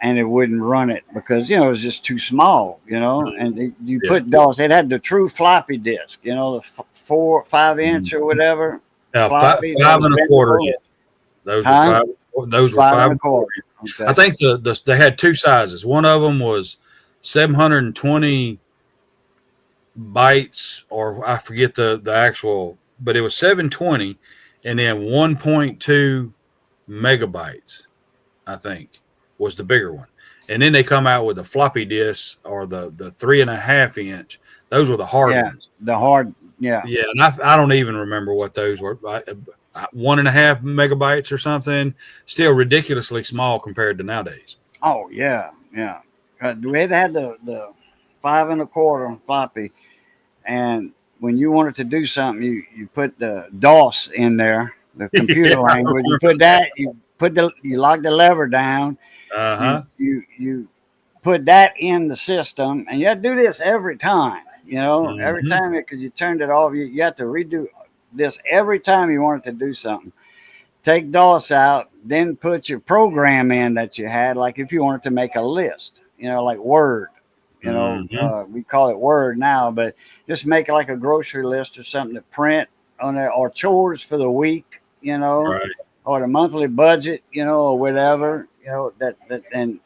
and it wouldn't run it because it was just too small. You know, and you Yeah. put DOS. It had the true floppy disk. You know, the 4 5 inch or whatever Five, floppy that five was and a quarter bendable. inch. Those were Huh? five. Those were Five five and a and a quarter quarter. inch. I Okay. think they had two sizes. One of them was 720 bytes, or I forget the actual, but it was 720, and then 1.2 megabytes. I think was the bigger one, and then they come out with the floppy disk or the 3.5 inch. Those were the hard Yeah. ones. The hard. Yeah. Yeah, and I don't even remember what those were. 1.5 megabytes or something. Still ridiculously small compared to nowadays. Oh yeah. Yeah. We had the five and a quarter floppy, and when you wanted to do something, you put the DOS in there, the Yeah, computer I language. You remember put that. that. You lock the lever down. Uh You huh. you put that in the system, and you have to do this every time. Every Hmm. time because you turned it off, you have to redo this every time you wanted to do something. Take DOS out, then put your program in that you had, like if you wanted to make a list, like Word. Hmm. We call it Word now, but just make it like a grocery list or something to print on there, or chores for the week, Right. or the monthly budget, or whatever, and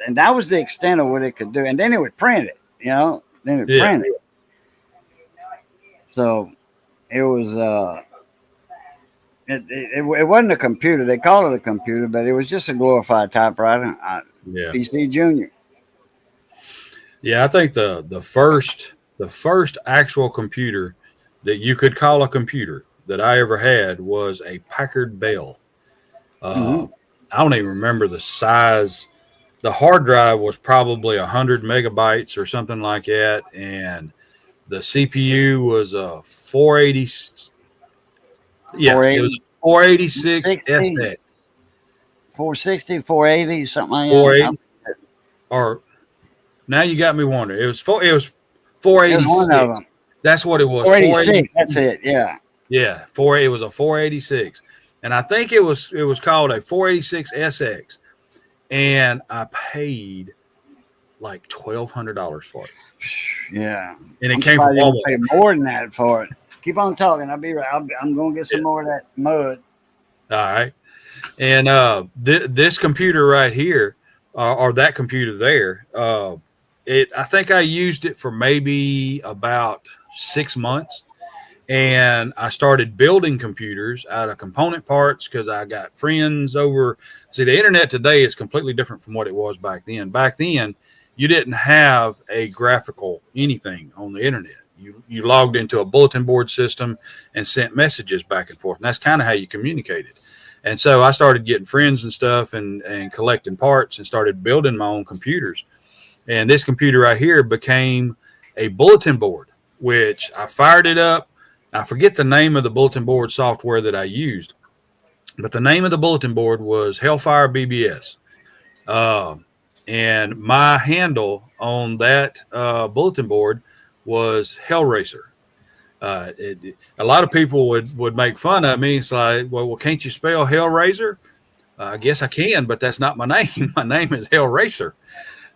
that was the extent of what it could do. And then it would print it, then it Yeah. print it. So it was it wasn't a computer. They called it a computer, but it was just a glorified typewriter. Yeah. PC Junior. Yeah. I think the first actual computer that you could call a computer that I ever had was a Packard Bell. Uh, Mm-hmm. I don't even remember the size. The hard drive was probably 100 megabytes or something like that, and the CPU was a 480. Yeah, it was 480, a 486 460, SX. 460, 480, something like that. 480 or now you got me wondering. It was It was one of 486. them. That's what it was. 486. That's 486. it. Yeah. Yeah, it was a 486. And I think it was called a 486 SX. And I paid like $1,200 for it. Yeah. And it I'm came from surprised you don't Walmart. pay more than that for it. Keep on talking. I'll be right. I'm going to get Yeah. some more of that mud. All right. And this computer right here, or that computer there, I think I used it for maybe about 6 months, and I started building computers out of component parts because I got friends over. See, the internet today is completely different from what it was back then. Back then, you didn't have a graphical anything on the internet. You logged into a bulletin board system and sent messages back and forth, and that's kind of how you communicated. And so I started getting friends and stuff and collecting parts and started building my own computers. And this computer right here became a bulletin board, which I fired it up. I forget the name of the bulletin board software that I used, but the name of the bulletin board was Hellfire BBS. Uh, and my handle on that bulletin board was Hellraiser. A lot of people would make fun of me. It's like, well, can't you spell Hellraiser? I guess I can, but that's not my name. My name is Hellraiser.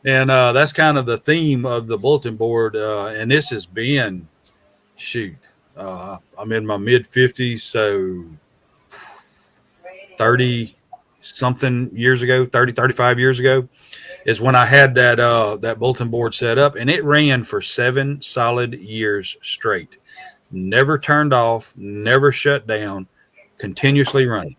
And that's kind of the theme of the bulletin board. And this has been, shoot, I'm in my mid 50s, so 30 something years ago, 35 years ago, is when I had that bulletin board set up, and it ran for 7 solid years straight. Never turned off, never shut down, continuously running.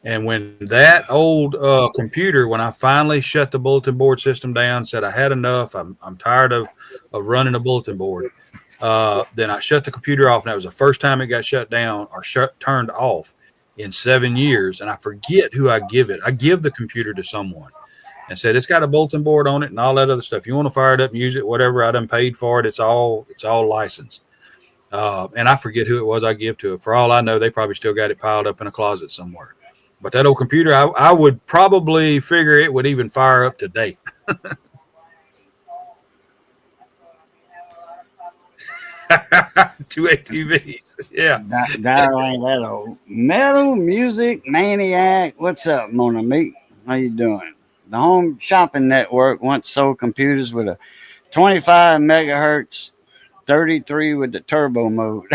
And when that old computer, when I finally shut the bulletin board system down, said I had enough, I'm tired of running a bulletin board, then I shut the computer off. And that was the first time it got shut down or turned off in 7 years. And I forget who I give it. I give the computer to someone and said, it's got a bulletin board on it and all that other stuff. You want to fire it up and use it, whatever. I done paid for it. It's all licensed. And I forget who it was I give to it. For all I know, they probably still got it piled up in a closet somewhere. But that old computer, I would probably figure it would even fire up today. Two ATVs. Yeah. Dial ain't that old. Metal Music Maniac. What's up, Mona Meek? How you doing? The Home Shopping Network once sold computers with a 25 megahertz 33 with the turbo mode.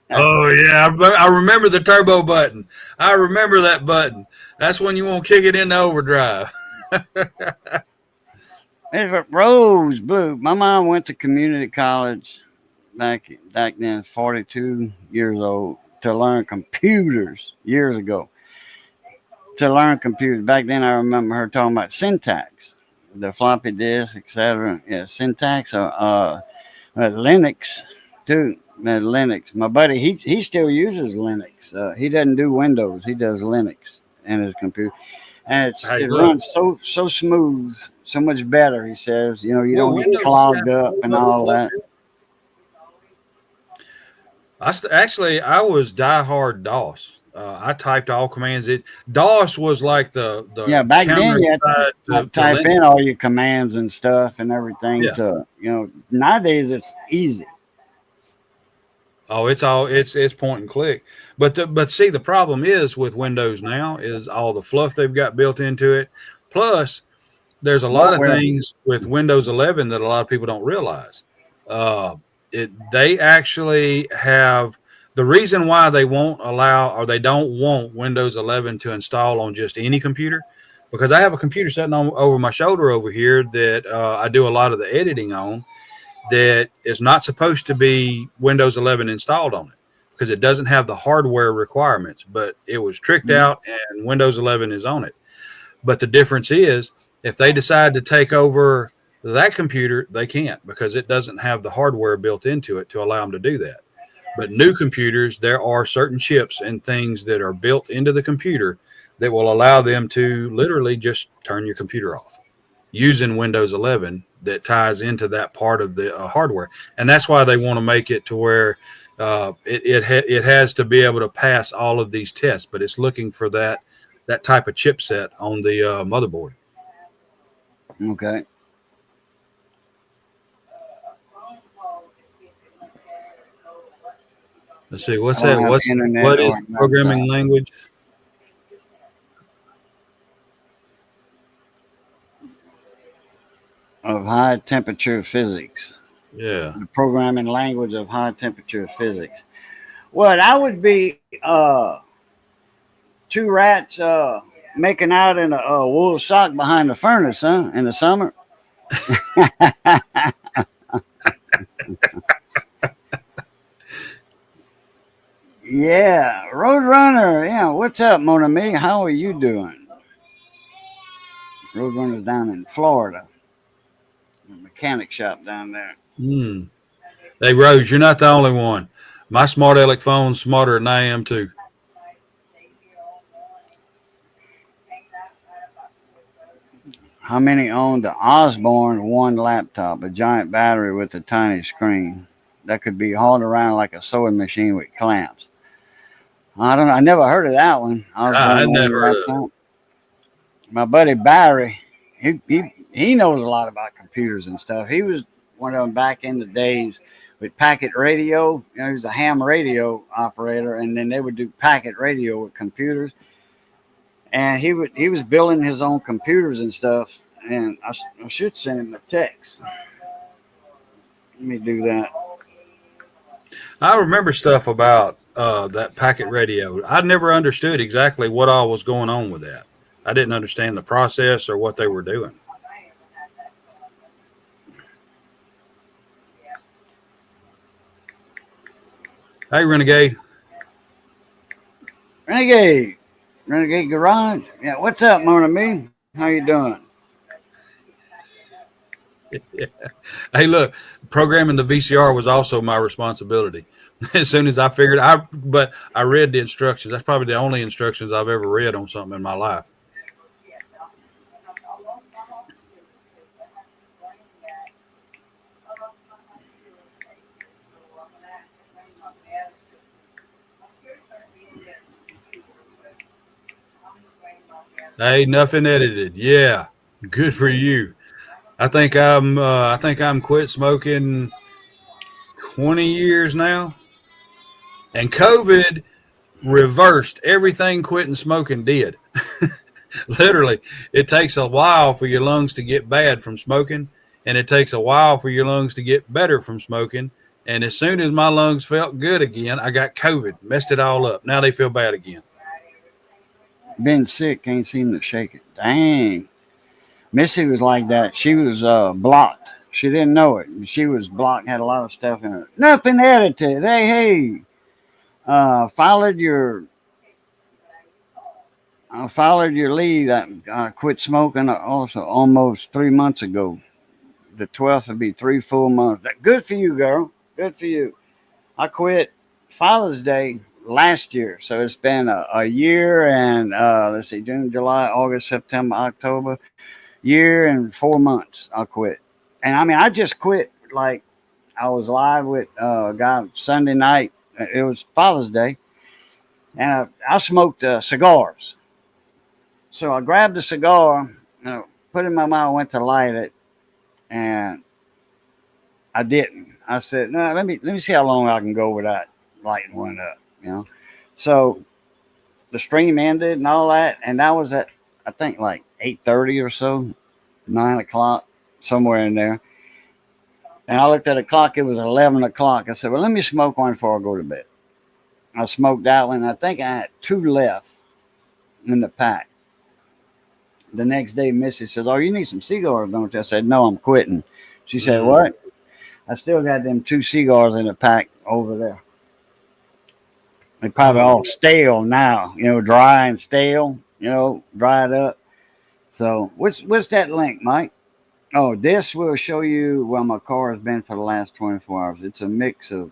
Oh, yeah. I remember the turbo button. I remember that button. That's when you want to kick it into overdrive. It's rose blue. My mom went to community college back then, 42 years old, to learn computers years ago. To learn computers. Back then, I remember her talking about syntax, the floppy disk, etc. Yeah, syntax or Linux too. Linux. My buddy, he still uses Linux. He doesn't do Windows. He does Linux in his computer, and Hey, it look. runs so smooth, so much better. He says, you know, you Well, don't get Windows is clogged kind of up cool, and though. all that. Actually, I was diehard DOS. I typed all commands. DOS was like the Yeah, back then counter you had side to to type Linux. in all your commands and stuff and everything Yeah. to, you know, nowadays it's easy. Oh, it's point and click. But see, the problem is with Windows now is all the fluff they've got built into it. Plus, there's a lot of Bloatware. things with Windows 11 that a lot of people don't realize. They actually have the reason why they won't allow or they don't want Windows 11 to install on just any computer, because I have a computer sitting over my shoulder over here that I do a lot of the editing on, that is not supposed to be Windows 11 installed on it because it doesn't have the hardware requirements, but it was tricked Mhm. out and Windows 11 is on it. But the difference is if they decide to take over that computer, they can't because it doesn't have the hardware built into it to allow them to do that. But new computers, there are certain chips and things that are built into the computer that will allow them to literally just turn your computer off using Windows 11 that ties into that part of the hardware. And that's why they want to make it to where it has to be able to pass all of these tests, but it's looking for that type of chipset on the motherboard. Okay. Let's see, I what's don't that? have internet What is or a programming laptop. language? Of high temperature physics. Yeah. The programming language of high temperature physics. Well, that would be two rats making out in a wool sock behind the furnace, huh? In the summer. Yeah, Roadrunner. Yeah, what's up, Mon ami? How are you doing? Roadrunner's down in Florida, a mechanic shop down there. Hmm. Hey, Rose, you're not the only one. My smart aleck phone's smarter than I am too. How many own the Osborne One laptop, a giant battery with a tiny screen that could be hauled around like a sewing machine with clamps? I don't know. I never heard of that one. I Osborne never One heard of laptop. My buddy Barry, he knows a lot about computers and stuff. He was one of them back in the days with packet radio. You know, he was a ham radio operator, and then they would do packet radio with computers. And he was building his own computers and stuff. And I should send him a text. Let me do that. it. I remember stuff about that packet radio. I never understood exactly what all was going on with that. I didn't understand the process or what they were doing. Hey, Renegade. Renegade, Renegade Garage. Yeah, what's up, Mon ami? How you doing? Hey, look, programming the VCR was also my responsibility. As soon as I figured, but I read the instructions. That's probably the only instructions I've ever read on something in my life. Hey, nothing edited. Yeah, good for you. I think I'm quit smoking 20 years now, and COVID reversed everything quitting smoking did. Literally, it takes a while for your lungs to get bad from smoking, and it takes a while for your lungs to get better from smoking. And as soon as my lungs felt good again, I got COVID, messed it all up. Now they feel bad again. Been sick, can't seem to shake it. Dang. Missy was like that. She was blocked. She didn't know it. She was blocked, had a lot of stuff in her. Nothing edited. Hey, hey. Followed your followed your lead. I quit smoking also almost 3 months ago. The 12th would be 3 full months. Good for you, girl. Good for you. I quit Father's Day last year, so it's been a year and let's see, June, July, August, September, October, year and 4 months. I quit, and I mean I just quit like I was live with a guy Sunday night. It was Father's Day, and I smoked cigars. So I grabbed a cigar, put it in my mouth, went to light it, and I didn't. I said, no, let me see how long I can go without lighting one up. You know, so the stream ended and all that, and that was at I think like 8:30 or so, 9 o'clock, somewhere in there. And I looked at the clock; it was 11 o'clock. I said, well, let me smoke one before I go to bed. I smoked that one. I think I had two left in the pack. The next day, Missy says, "Oh, you need some cigars, don't you?" I said, "No, I'm quitting." She said, Mm. "What?" I still got them two cigars in the pack over there. They probably Oh, all stale now, dry and stale, dried up. So what's that link, Mike? Oh, this will show you where my car has been for the last 24 hours. It's a mix of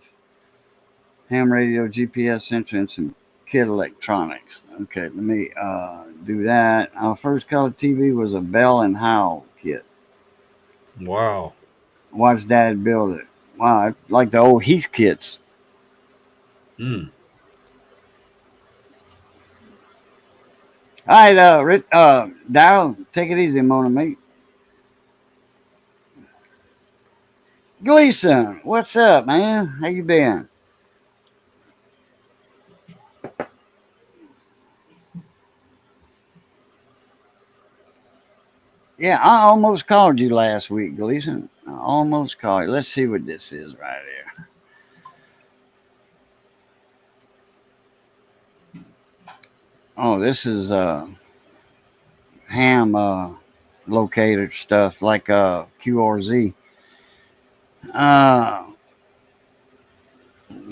Ham radio, GPS sensor, and some kit electronics. Okay, let me do that. Our first color TV was a Bell and Howell kit. Wow. Watched Dad build it. Wow, like the old Heath kits. Hmm. All right, Darryl, take it easy, Mona, mate. Gleason, what's up, man? How you been? Yeah, I almost called you last week, Gleason. I almost called you. Let's see what this is right here. Oh, this is ham locator stuff like QRZ. Uh,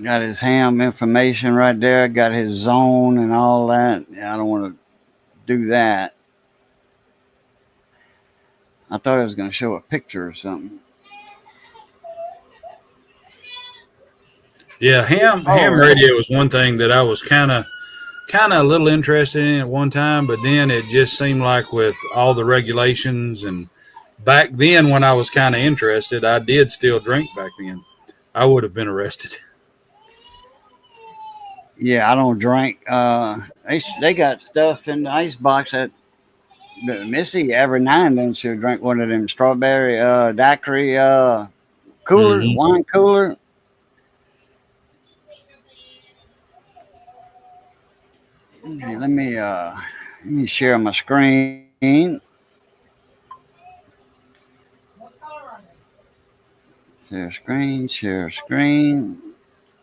got his ham information right there. Got his zone and all that. Yeah, I don't want to do that. I thought it was going to show a picture or something. Yeah, ham Oh, radio was one thing that I was kind of a little interested in at one time, but then it just seemed like with all the regulations and back then when I was kind of interested, I did still drink back then. I would have been arrested. yeah, I don't drink. They got stuff in the ice box that Missy every now and then she'll drink one of them strawberry daiquiri cooler, Hmm. wine cooler. Okay, let me share my screen. Share screen, share screen.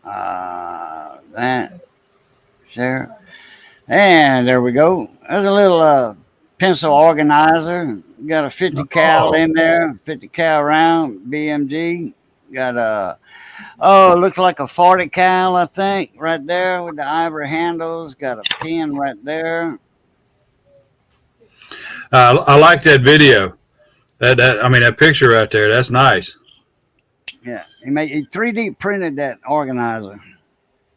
That share. And there we go. There's a little pencil organizer. Got a 50 cal Oh, in there, 50 cal round BMG. Got a Oh, it looks like a 40 cal, I think, right there with the ivory handles. Got a pin right there. I like that video. That I mean that picture right there. That's nice. Yeah, he 3D printed that organizer.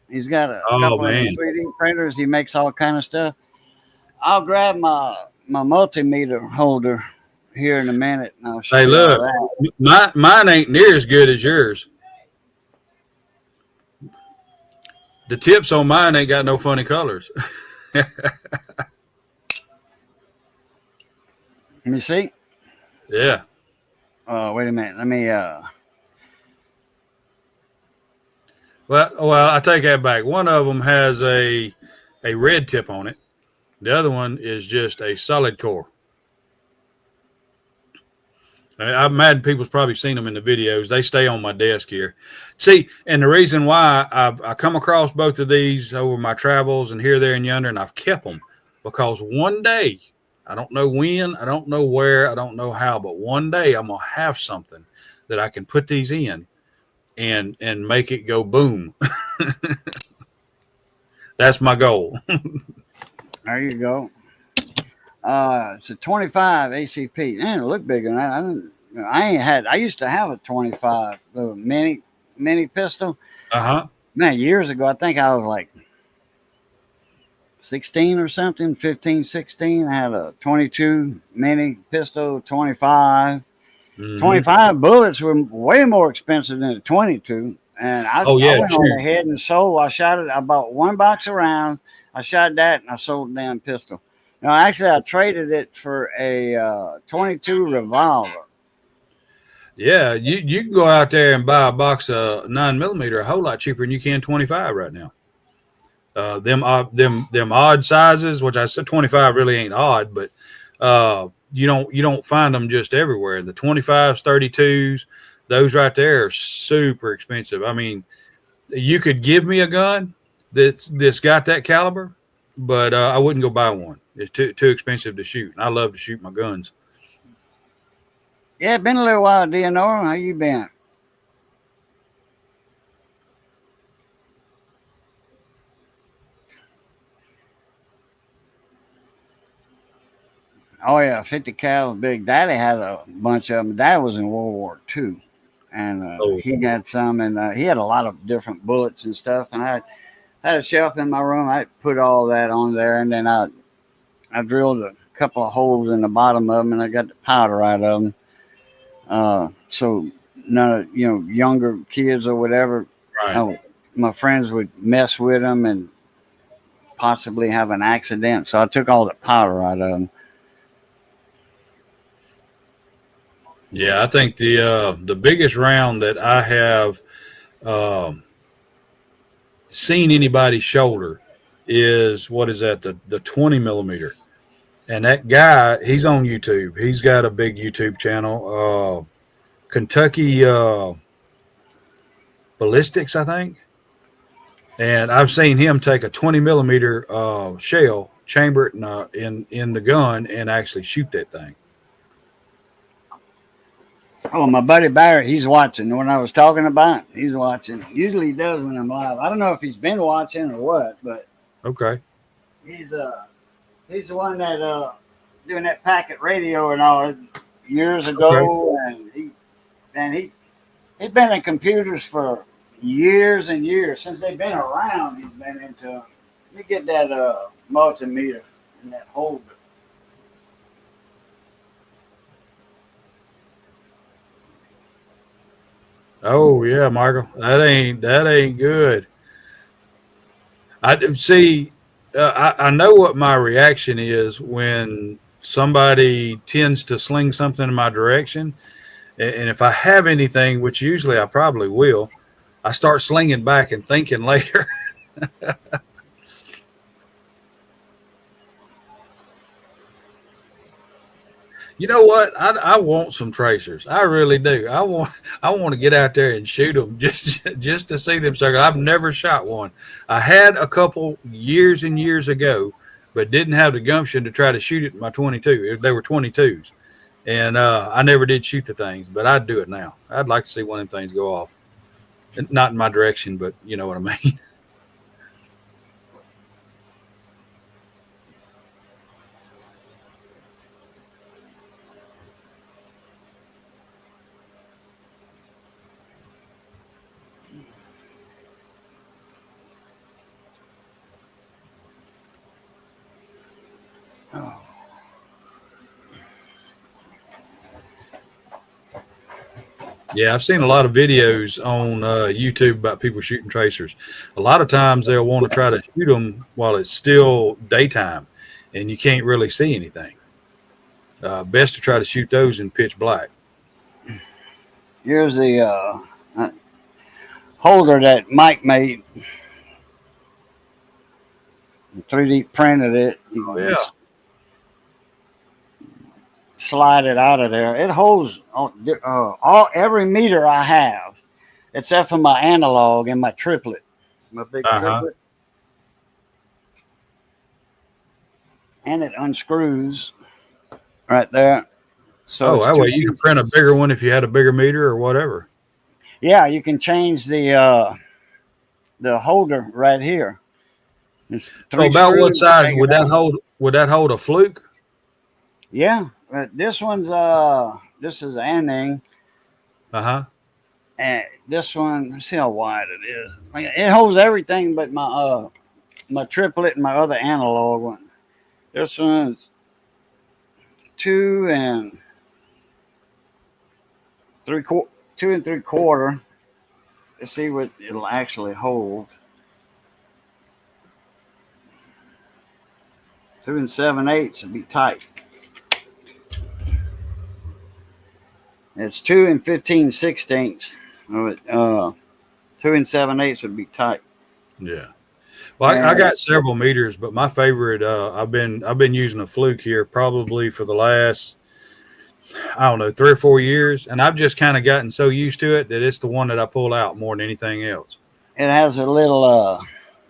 He's got a Oh couple of them man. 3D printers. He makes all kind of stuff. I'll grab my multimeter holder here in a minute, and I'll show Hey, y'all look, that. mine ain't near as good as yours. The tips on mine ain't got no funny colors. Let me see. Yeah. Wait a minute. Let me. Well, I take that back. One of them has a red tip on it. The other one is just a solid core. I'm mad people's probably seen them in the videos. They stay on my desk here. See, and the reason why I come across both of these over my travels and here, there, and yonder, and I've kept them because one day, I don't know when, I don't know where, I don't know how, but one day I'm gonna have something that I can put these in and make it go boom. That's my goal. There you go. It's a 25 ACP. Man, it look bigger than that. I ain't had. I used to have a 25 little mini pistol. Uh huh. Man, years ago, I think I was like 16 or something, 15, 16. I had a 22 mini pistol, 25. Mm-hmm. 25 bullets were way more expensive than a 22. And Oh I yeah, went on true. ahead and sold. I shot it. I bought one box of rounds. I shot that and I sold the damn pistol. No, actually, I traded it for a 22 revolver. Yeah, you can go out there and buy a box of 9 millimeter a whole lot cheaper than you can 25 right now. Them odd sizes, which I said 25 really ain't odd, but you don't find them just everywhere. The 25s, 32s, those right there are super expensive. I mean, you could give me a gun that's got that caliber, but I wouldn't go buy one. It's too expensive to shoot. And I love to shoot my guns. Yeah, been a little while, DNR. How you been? Oh yeah, 50 cal big. Daddy had a bunch of them. Dad was in World War II. and Oh, he got some, and he had a lot of different bullets and stuff. And I had a shelf in my room. I put all that on there, and then I drilled a couple of holes in the bottom of them, and I got the powder out of them. So none of younger kids or whatever, right. uh, my friends would mess with them and possibly have an accident. So I took all the powder out of them. Yeah, I think the biggest round that I have um, seen anybody shoulder is what is that the 20 millimeter, and that guy he's on YouTube. He's got a big YouTube channel, Kentucky Ballistics, I think. And I've seen him take a 20 millimeter shell, chamber it in the gun, and actually shoot that thing. Oh, my buddy Barrett, he's watching. When I was talking about, he's watching. Usually he does when I'm live. I don't know if he's been watching or what, but Okay. he's he's the one that doing that packet radio and all years Okay. ago, and he's been in computers for years and years since they've been around. He's been into them. Let me get that multimeter and that holder. Oh yeah, Michael, that ain't good. I see. I know what my reaction is when somebody tends to sling something in my direction, and if I have anything, which usually I probably will, I start slinging back and thinking later. You know what? I want some tracers. I really do. I want to get out there and shoot them just to see them circle. I've never shot one. I had a couple years and years ago, but didn't have the gumption to try to shoot it in my 22. They were 22s, and I never did shoot the things. But I'd do it now. I'd like to see one of them things go off. Not in my direction, but you know what I mean. Oh. Yeah, I've seen a lot of videos on YouTube about people shooting tracers. A lot of times they'll want to try to shoot them while it's still daytime, and you can't really see anything. Best to try to shoot those in pitch black. Here's the holder that Mike made. 3D printed it. You Oh can yeah. just slide it out of there. It holds all every meter I have, except for my analog and my triplet, my big Uh huh. triplet, and it unscrews right there. So Oh, it's that two way you could print a pieces. bigger one if you had a bigger meter or whatever. Yeah, you can change the holder right here. There's So three about what screws to size take it would that out. hold? Would that hold a fluke? Yeah, this one's this is Anning, Uh huh. and this one. Let's see how wide it is. Like, it holds everything but my triplet and my other analog one. This one's two and three quarter, 2 3/4. Let's see what it'll actually hold. 2 7/8 would be tight. It's 2 15/16. Uh, 2 7/8 would be tight. Yeah. Well, I And got several meters, but my favorite I've been using a fluke here probably for the last I don't know 3 or 4 years, and I've just kind of gotten so used to it that it's the one that I pull out more than anything else. it has a little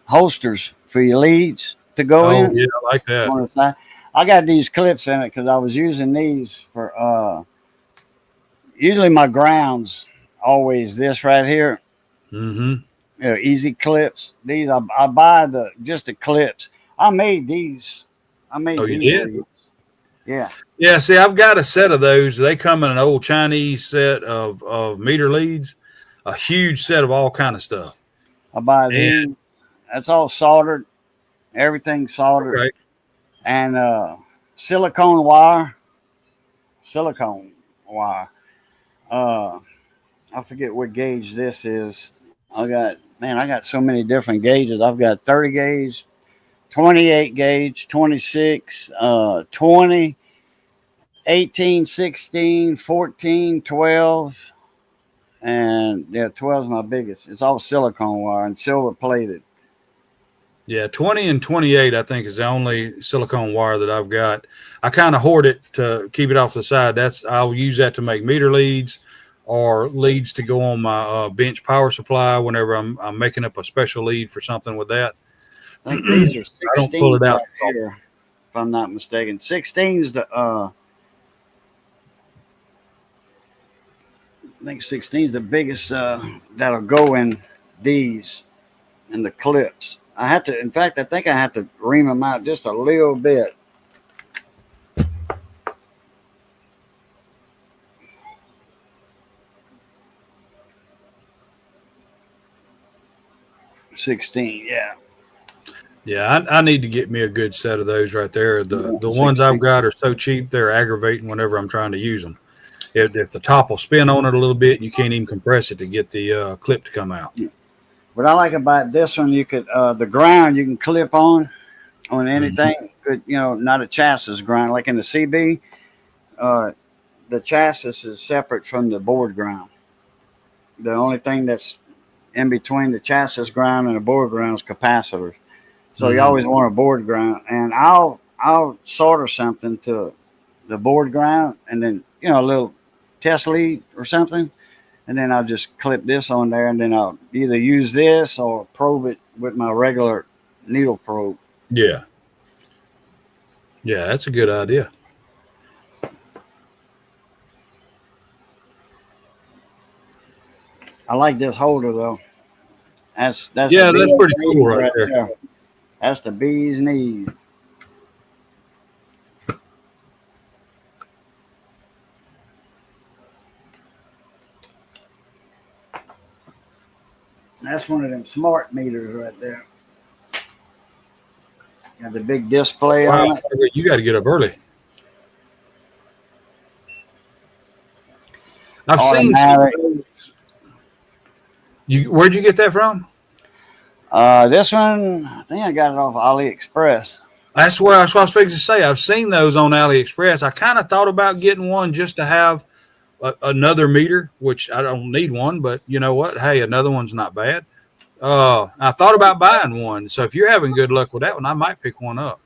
holsters for your leads to go Oh in yeah, I like that. on the side. I got these clips in it because I was using these for usually my grounds always this right here, Mm-hmm. easy clips. These I buy the just the clips. I made these. I Oh, made you these did? leads. Yeah, Yeah, see, I've got a set of those. They come in an old Chinese set of meter leads, a huge set of all kind of stuff. I buy And these. That's all soldered. Everything soldered okay, and silicone wire. Silicone wire. Uh, I forget what gauge this is. I got so many different gauges. I've got 30 gauge, 28 gauge, 26, 20, 18, 16, 14, 12, and yeah, 12 is my biggest. It's all silicone wire and silver plated. yeah, 20 and 28, I think, is the only silicone wire that I've got. I kind of hoard it to keep it off the side. I'll use that to make meter leads or leads to go on my bench power supply whenever I'm making up a special lead for something with that. I think these are I don't pull 16 it out. right here, if I'm not mistaken. 16 is the I think 16 is the biggest that'll go in these and the clips. I have to, in fact, I think I have to ream them out just a little bit. Yeah. Yeah, I need to get me a good set of those right there. The Yeah, ones I've 16. got are so cheap they're aggravating whenever I'm trying to use them. If the top will spin on it a little bit, you can't even compress it to get the clip to come out. Yeah. What I like about this one, you could the ground you can clip on Mhm. anything. Good, not a chassis ground like in the CB. Uh, the chassis is separate from the board ground. The only thing that's in between the chassis ground and the board ground is capacitors. So you Mhm. always want a board ground, and I'll solder something to the board ground, and then a little test lead or something, and then I'll just clip this on there, and then I'll either use this or probe it with my regular needle probe. Yeah, yeah, that's a good idea. I like this holder though. That's the Yeah, that's bee's pretty cool knees right right there. there. That's the bee's knees. That's one of them smart meters right there. Got the big display Wow, on it. you got to get up early. I've seen some of Automatic. those. Where'd you get that from? This one, I think I got it off AliExpress. That's what I was fixing to say. I've seen those on AliExpress. I kind of thought about getting one just to have another meter, which I don't need one, but you know what? Hey, another one's not bad. I thought about buying one. So if you're having good luck with that one, I might pick one up.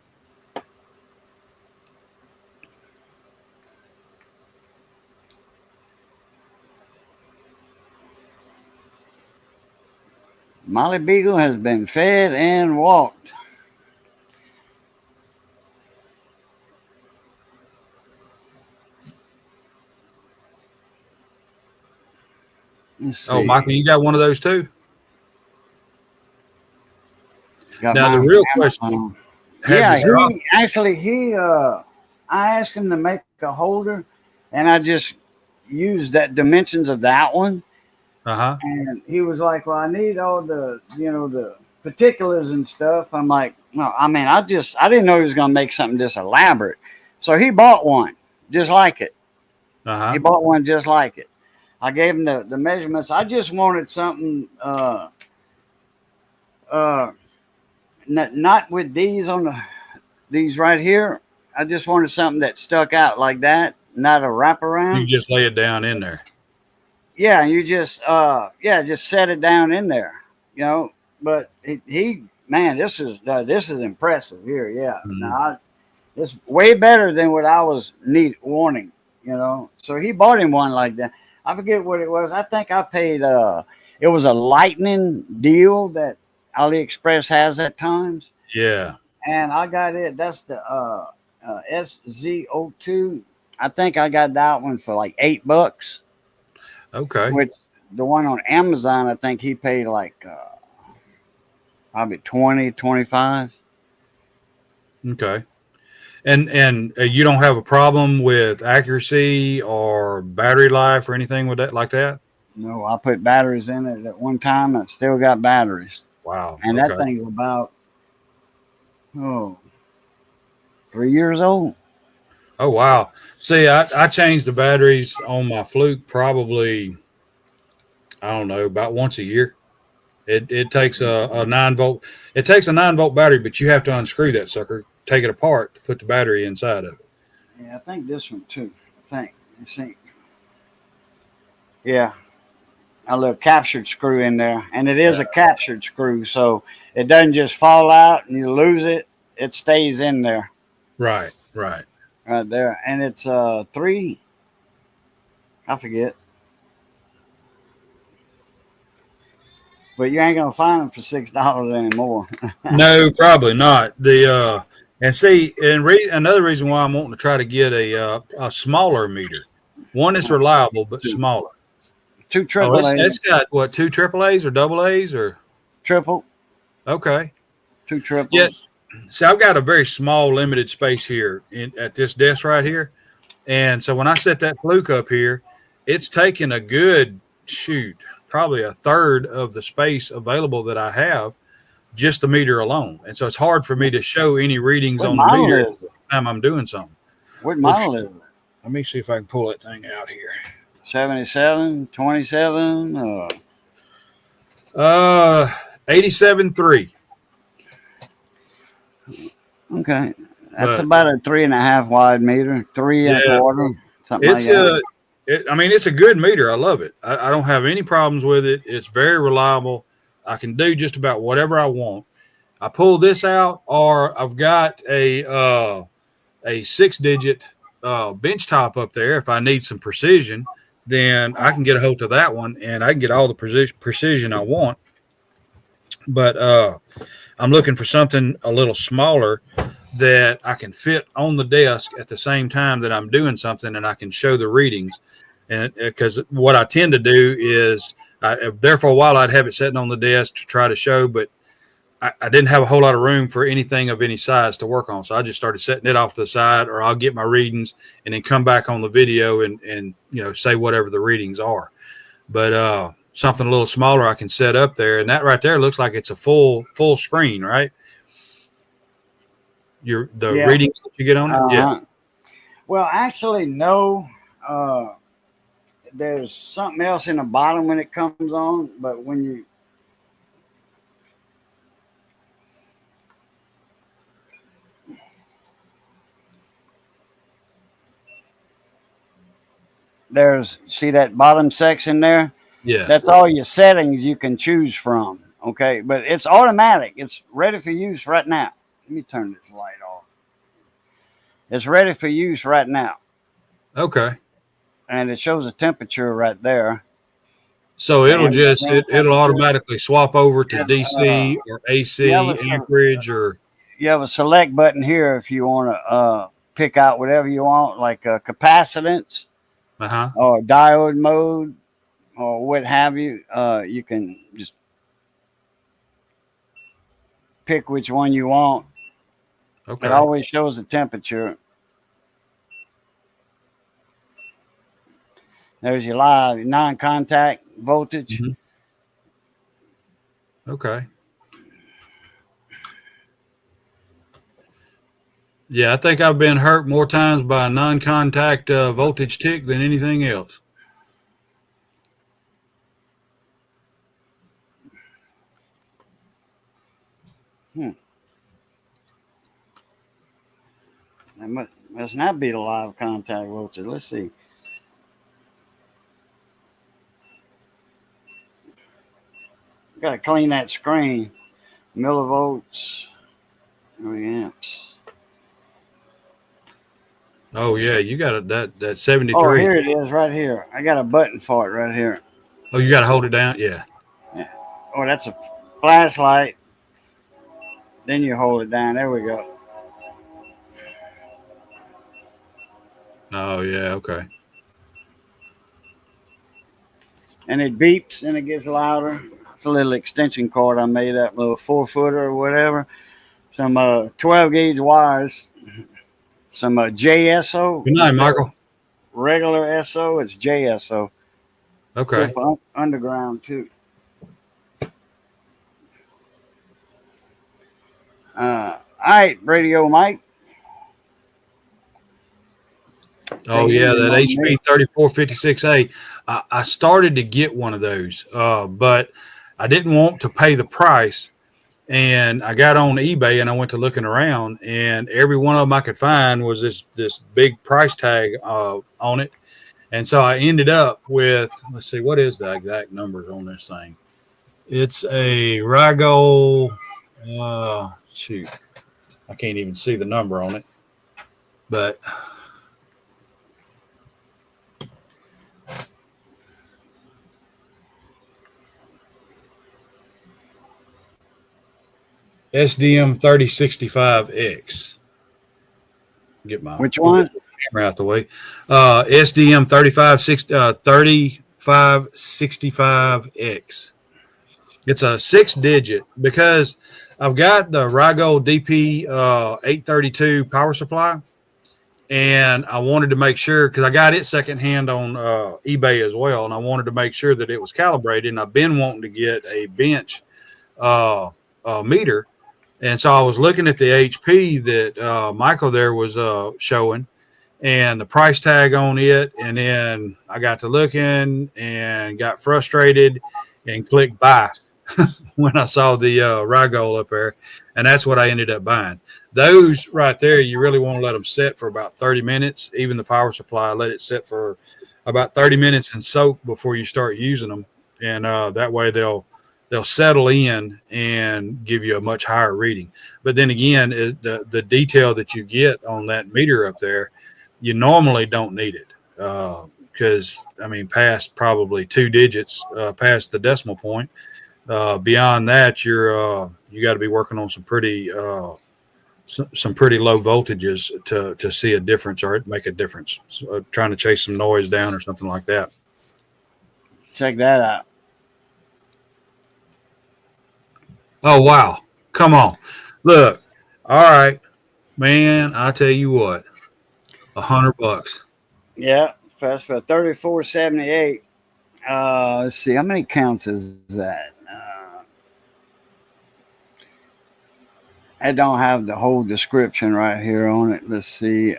Molly Beagle has been fed and walked. Let's Oh, see. Michael, you got one of those too? Got Now, the mine real from question, Amazon. have you Yeah, dropped? I asked him to make a holder, and I just used that dimensions of that one, Uh-huh. and he was like, "Well, I need all the particulars and stuff." I'm like, "No, I mean, I didn't know he was gonna make something this elaborate." So he bought one just like it. He Uh-huh. bought one just like it. I gave him the measurements. I just wanted something uh not with these on these right here. I just wanted something that stuck out like that, not a You wraparound. just lay it down in there. Yeah, you just just set it down in there, you know. But he man, this is impressive here. Yeah, Mhm. now it's way better than what I was wanting, you know. So he bought him one like that. I forget what it was. I think I paid it was a lightning deal that AliExpress has at times, Yeah. and I got it. That's the SZ02. I think I got that one for like $8, Okay. which the one on Amazon, I think he paid like probably 20, 25. Okay. And you don't have a problem with accuracy or battery life or anything with that like that? No, I put batteries in it at one time. I still got batteries, Wow. and that Okay. thing's about oh 3 years old. Oh wow. See, I changed the batteries on my Fluke probably, I don't know, about once a year. It takes a 9 volt. It takes a 9 volt battery, but you have to unscrew that sucker, take it apart to put the battery inside of it. Yeah, I think this one too. I think. You see, yeah, a little captured screw in there, and it is Yeah. a captured screw, so it doesn't just fall out and you lose it. It stays in there, Right. Right. right there, and it's three. I forget, but you ain't gonna find them for $6 anymore. No, probably not. The and see, another reason why I'm wanting to try to get a smaller meter. One is reliable but two, smaller. two Oh, triple A, it's got what, two triple A's or double A's or triple, okay. two Yeah. triples. See, I've got a very small, limited space here at this desk right here, and so when I set that Fluke up here, it's taking a good shoot, probably a third of the space available that I have, just the meter alone, and so it's hard for me to show any readings What on the model meter is it? time I'm doing something. What Which model is it? let me see if I can pull that thing out here. 77, 27. Uh, 87.3. Okay. That's But about a 3.5 wide meter, three and a yeah, quarter, something like it's that. I mean, it's a good meter. I love it. I don't have any problems with it. It's very reliable. I can do just about whatever I want. I pull this out, or I've got a 6 digit bench top up there. If I need some precision, then I can get a hold of that one, and I can get all the precision I want. But I'm looking for something a little smaller that I can fit on the desk at the same time that I'm doing something, and I can show the readings. And because what I tend to do is, there for a while I'd have it sitting on the desk to try to show, but I didn't have a whole lot of room for anything of any size to work on. So I just started setting it off to the side, or I'll get my readings and then come back on the video and say whatever the readings are. But something a little smaller I can set up there, and that right there looks like it's a full screen, right? The Yeah. readings that you get on it, yeah, Uh-huh. Well, actually, no. Uh, there's something else in the bottom when it comes on, but when you there's see that bottom section there. yeah. That's all your settings you can choose from. Okay, but it's automatic. It's ready for use right now. Let me turn this light off. It's ready for use right now, Okay. and it shows the temperature right there. So The it'll just ambient it'll temperature. automatically swap over to And, DC or you have a AC amperage or you have a select button here if you want to pick out whatever you want, like capacitance uh-huh. or diode mode or what have you. You can just pick which one you want. It Okay. always shows the temperature. There's your live non-contact voltage. Mhm. Okay. Yeah, I think I've been hurt more times by a non-contact voltage tick than anything else. Hmm. That must not be the live contact voltage. Let's see. Got to clean that screen. Millivolts, milliamps. Oh yeah, you got that Oh, 73. here it is, right here. I got a button for it right here. Oh, you got to hold it down. Yeah. Yeah. Oh, that's a flashlight. Then you hold it down. There we go. Oh yeah. Okay. And it beeps and it gets louder. It's a little extension cord I made up, a little 4 footer or whatever. Some 12 gauge wires. some JSO. Good night, Michael. Regular SO, it's JSO. Okay. Good for underground too. All right, Radio Mike. Oh yeah, that HP 3456A. I started to get one of those, but I didn't want to pay the price. And I got on eBay and I went to looking around, and every one of them I could find was this big price tag on it. And so I ended up with, let's see, what is the exact numbers on this thing? It's a Rigo. Shoot, I can't even see the number on it, but SDM 3065X. Get my Which one? Camera out the way. SDM 3565X. It's a 6-digit because I've got the Rigo DP 832 power supply, and I wanted to make sure because I got it secondhand on eBay as well, and I wanted to make sure that it was calibrated. And I've been wanting to get a bench meter. And so I was looking at the HP that Michael there was showing and the price tag on it. And then I got to looking and got frustrated and clicked buy when I saw the Rigo up there. And that's what I ended up buying. Those right there, you really want to let them set for about 30 minutes. Even the power supply, let it set for about 30 minutes and soak before you start using them. And that way they'll settle in and give you a much higher reading. But then again, the detail that you get on that meter up there, you normally don't need it because, past probably 2 digits, past the decimal point. Beyond that, you got to be working on some pretty low voltages to see a difference or make a difference. So, trying to chase some noise down or something like that. Check that out. Oh, wow. Come on. Look. All right, man. I tell you what, $100. Yeah, that's for 3478. Let's see, how many counts is that? I don't have the whole description right here on it. Let's see.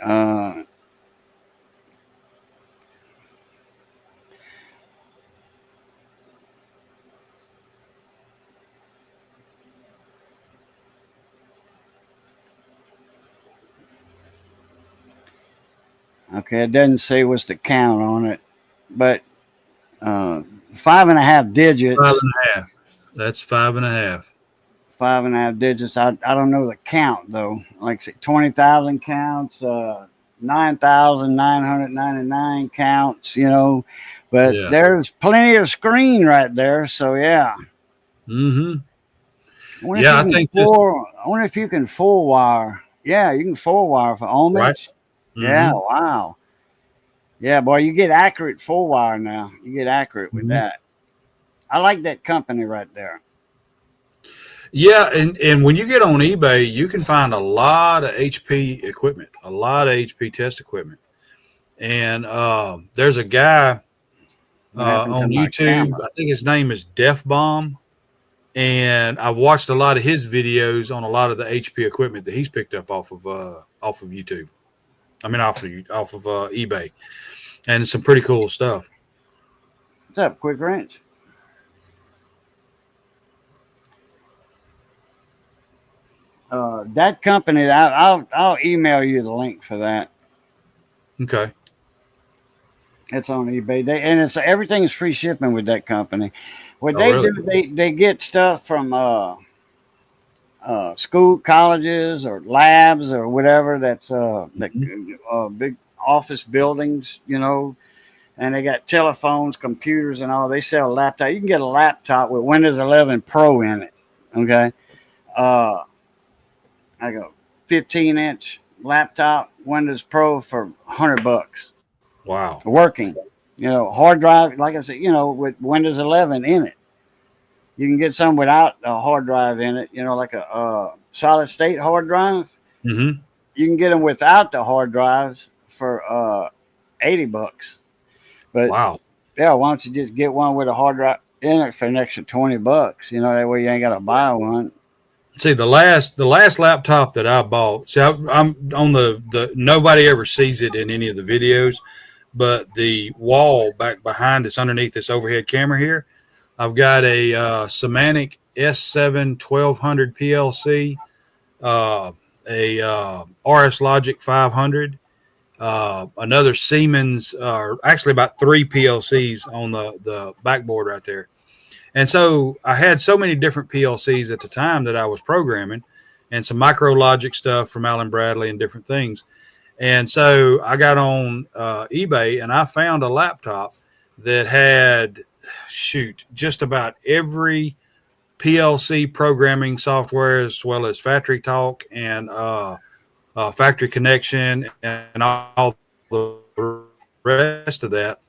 Okay, it doesn't say what's the count on it, but 5.5 digits. 5.5. That's 5.5. 5.5 digits. I don't know the count though. Like say 20,000 counts, 9,999 counts. But Yeah. there's plenty of screen right there. So yeah. Mm-hmm. I wonder if you can full wire. Yeah, you can full wire for ohmage. Right. Mm-hmm. Yeah. Wow. Yeah, boy, you get accurate full wire now. You get accurate with that. I like that company right there. Yeah, and when you get on eBay, you can find a lot of HP equipment, a lot of HP test equipment. And there's a guy on YouTube. I think his name is Def Bomb, and I've watched a lot of his videos on a lot of the HP equipment that he's picked up off of YouTube. Off of eBay, and some pretty cool stuff. What's up, Quick Wrench? That company, I'll email you the link for that. Okay. It's on eBay. Everything's free shipping with that company. What really? do, they get stuff from school, colleges, or labs, or whatever. That's big office buildings, and they got telephones, computers, and all. They sell a laptop. You can get a laptop with Windows 11 Pro in it. Okay. I go 15-inch laptop, Windows Pro for $100. Wow. Working, hard drive, like I said, with Windows 11 in it. You can get some without a hard drive in it, like a solid state hard drive. Mm-hmm. you can get them without the hard drives for $80. But Wow. yeah, why don't you just get one with a hard drive in it for an extra $20? You know, that way you ain't got to buy one. See, the last laptop that I bought. See, I'm on the nobody ever sees it in any of the videos, but the wall back behind that's underneath this overhead camera here, I've got a Symantec S7 1200 PLC, a RS Logic 500, another Siemens, actually about three PLCs on the backboard right there. And so I had so many different PLCs at the time that I was programming, and some micro logic stuff from Allen Bradley and different things. And so I got on eBay and I found a laptop that had, shoot, just about every PLC programming software, as well as Factory Talk and Factory Connection and all the rest of that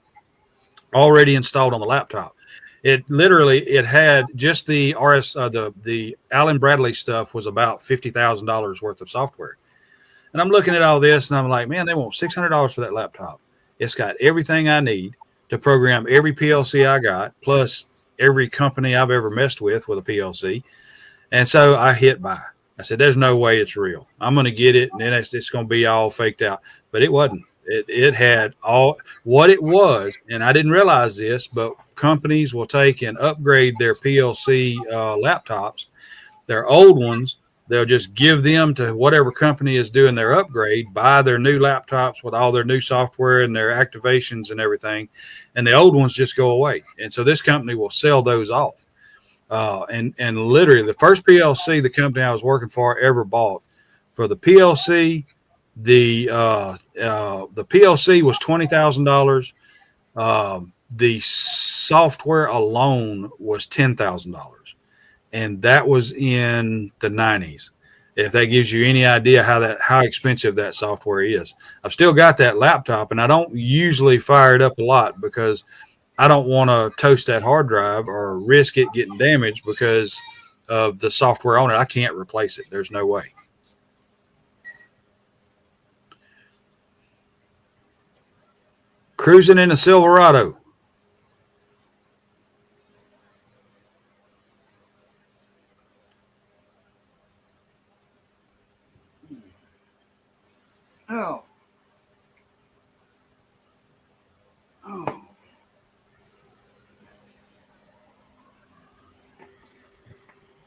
already installed on the laptop. It had just the RS the Allen Bradley stuff was about $50,000 worth of software. And I'm looking at all this and I'm like, man, they want $600 for that laptop. It's got everything I need to program every PLC I got, plus every company I've ever messed with a PLC. And so I hit buy. I said, there's no way it's real. I'm going to get it, and then it's going to be all faked out. But it wasn't. It had all what it was, and I didn't realize this, but companies will take and upgrade their PLC laptops, their old ones. They'll just give them to whatever company is doing their upgrade, buy their new laptops with all their new software and their activations and everything, and the old ones just go away. And so this company will sell those off. And literally the first PLC the company I was working for ever bought, for the PLC, the PLC was $20,000. The software alone was $10,000, and that was in the 90s. If that gives you any idea how expensive that software is. I've still got that laptop, and I don't usually fire it up a lot because I don't want to toast that hard drive or risk it getting damaged because of the software on it. I can't replace it. There's no way. Cruising in a Silverado. Oh. Oh.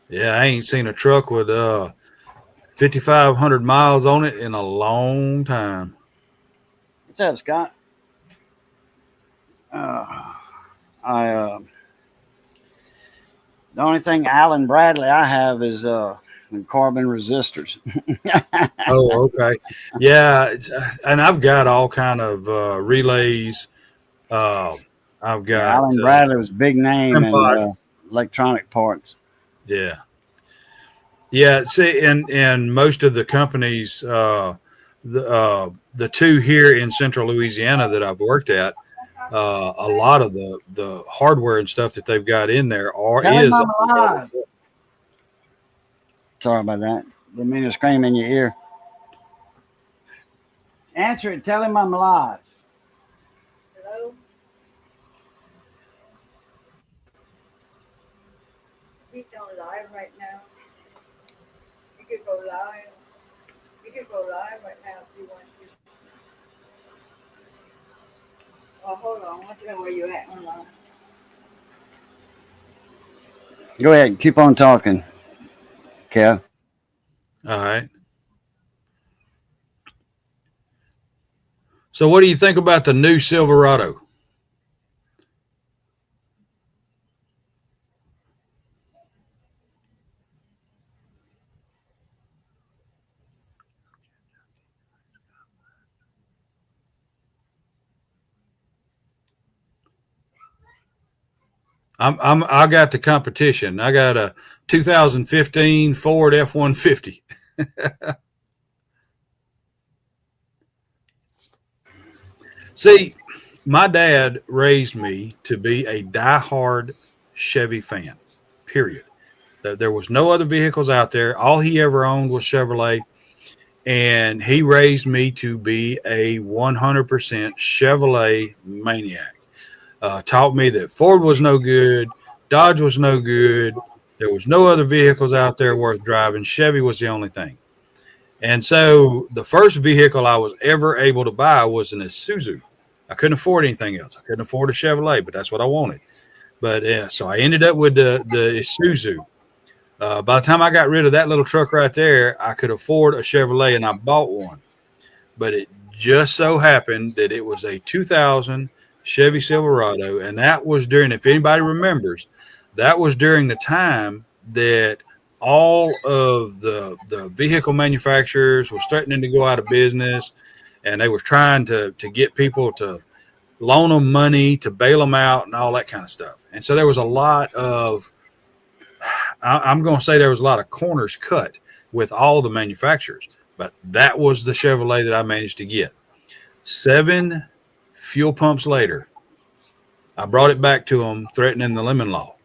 Yeah, I ain't seen a truck with 5,500 miles on it in a long time. What's up, Scott? Uh, I the only thing Allen Bradley I have is carbon resistors. Oh, okay. Yeah, and I've got all kind of relays. Uh, I've Yeah, got Allen Bradley was a big name in Empire. electronic parts. Yeah. Yeah, see, and most of the companies, the two here in Central Louisiana that I've worked at, a lot of the hardware and stuff that they've got in there Tell him is. I'm alive. Sorry about that. Didn't mean to scream in your ear. Answer it. Tell him I'm alive. Hello? He's on live right now. You could go live. You could go live right now if you want to. Oh, hold on. What's where you at? Hold on. Go ahead. Keep on talking, Kev. All right. So, what do you think about the new Silverado? I got the competition. I got a 2015 Ford F-150. See, my dad raised me to be a diehard Chevy fan. Period. There was no other vehicles out there. All he ever owned was Chevrolet. and he raised me to be a 100% Chevrolet maniac. Taught me that Ford was no good, Dodge was no good, there was no other vehicles out there worth driving. Chevy was the only thing. And so the first vehicle I was ever able to buy was an Isuzu. I couldn't afford anything else. I couldn't afford a Chevrolet, but that's what I wanted. But so I ended up with the Isuzu. By the time I got rid of that little truck right there, I could afford a Chevrolet, and I bought one. But it just so happened that it was a 2000 Chevy Silverado, and that was during, if anybody remembers, that was during the time that all of the vehicle manufacturers were threatening to go out of business, and they were trying to get people to loan them money to bail them out and all that kind of stuff. And so there was a lot of, I'm going to say there was a lot of corners cut with all the manufacturers, but that was the Chevrolet that I managed to get. 7 fuel pumps later, I brought it back to them, threatening the lemon law,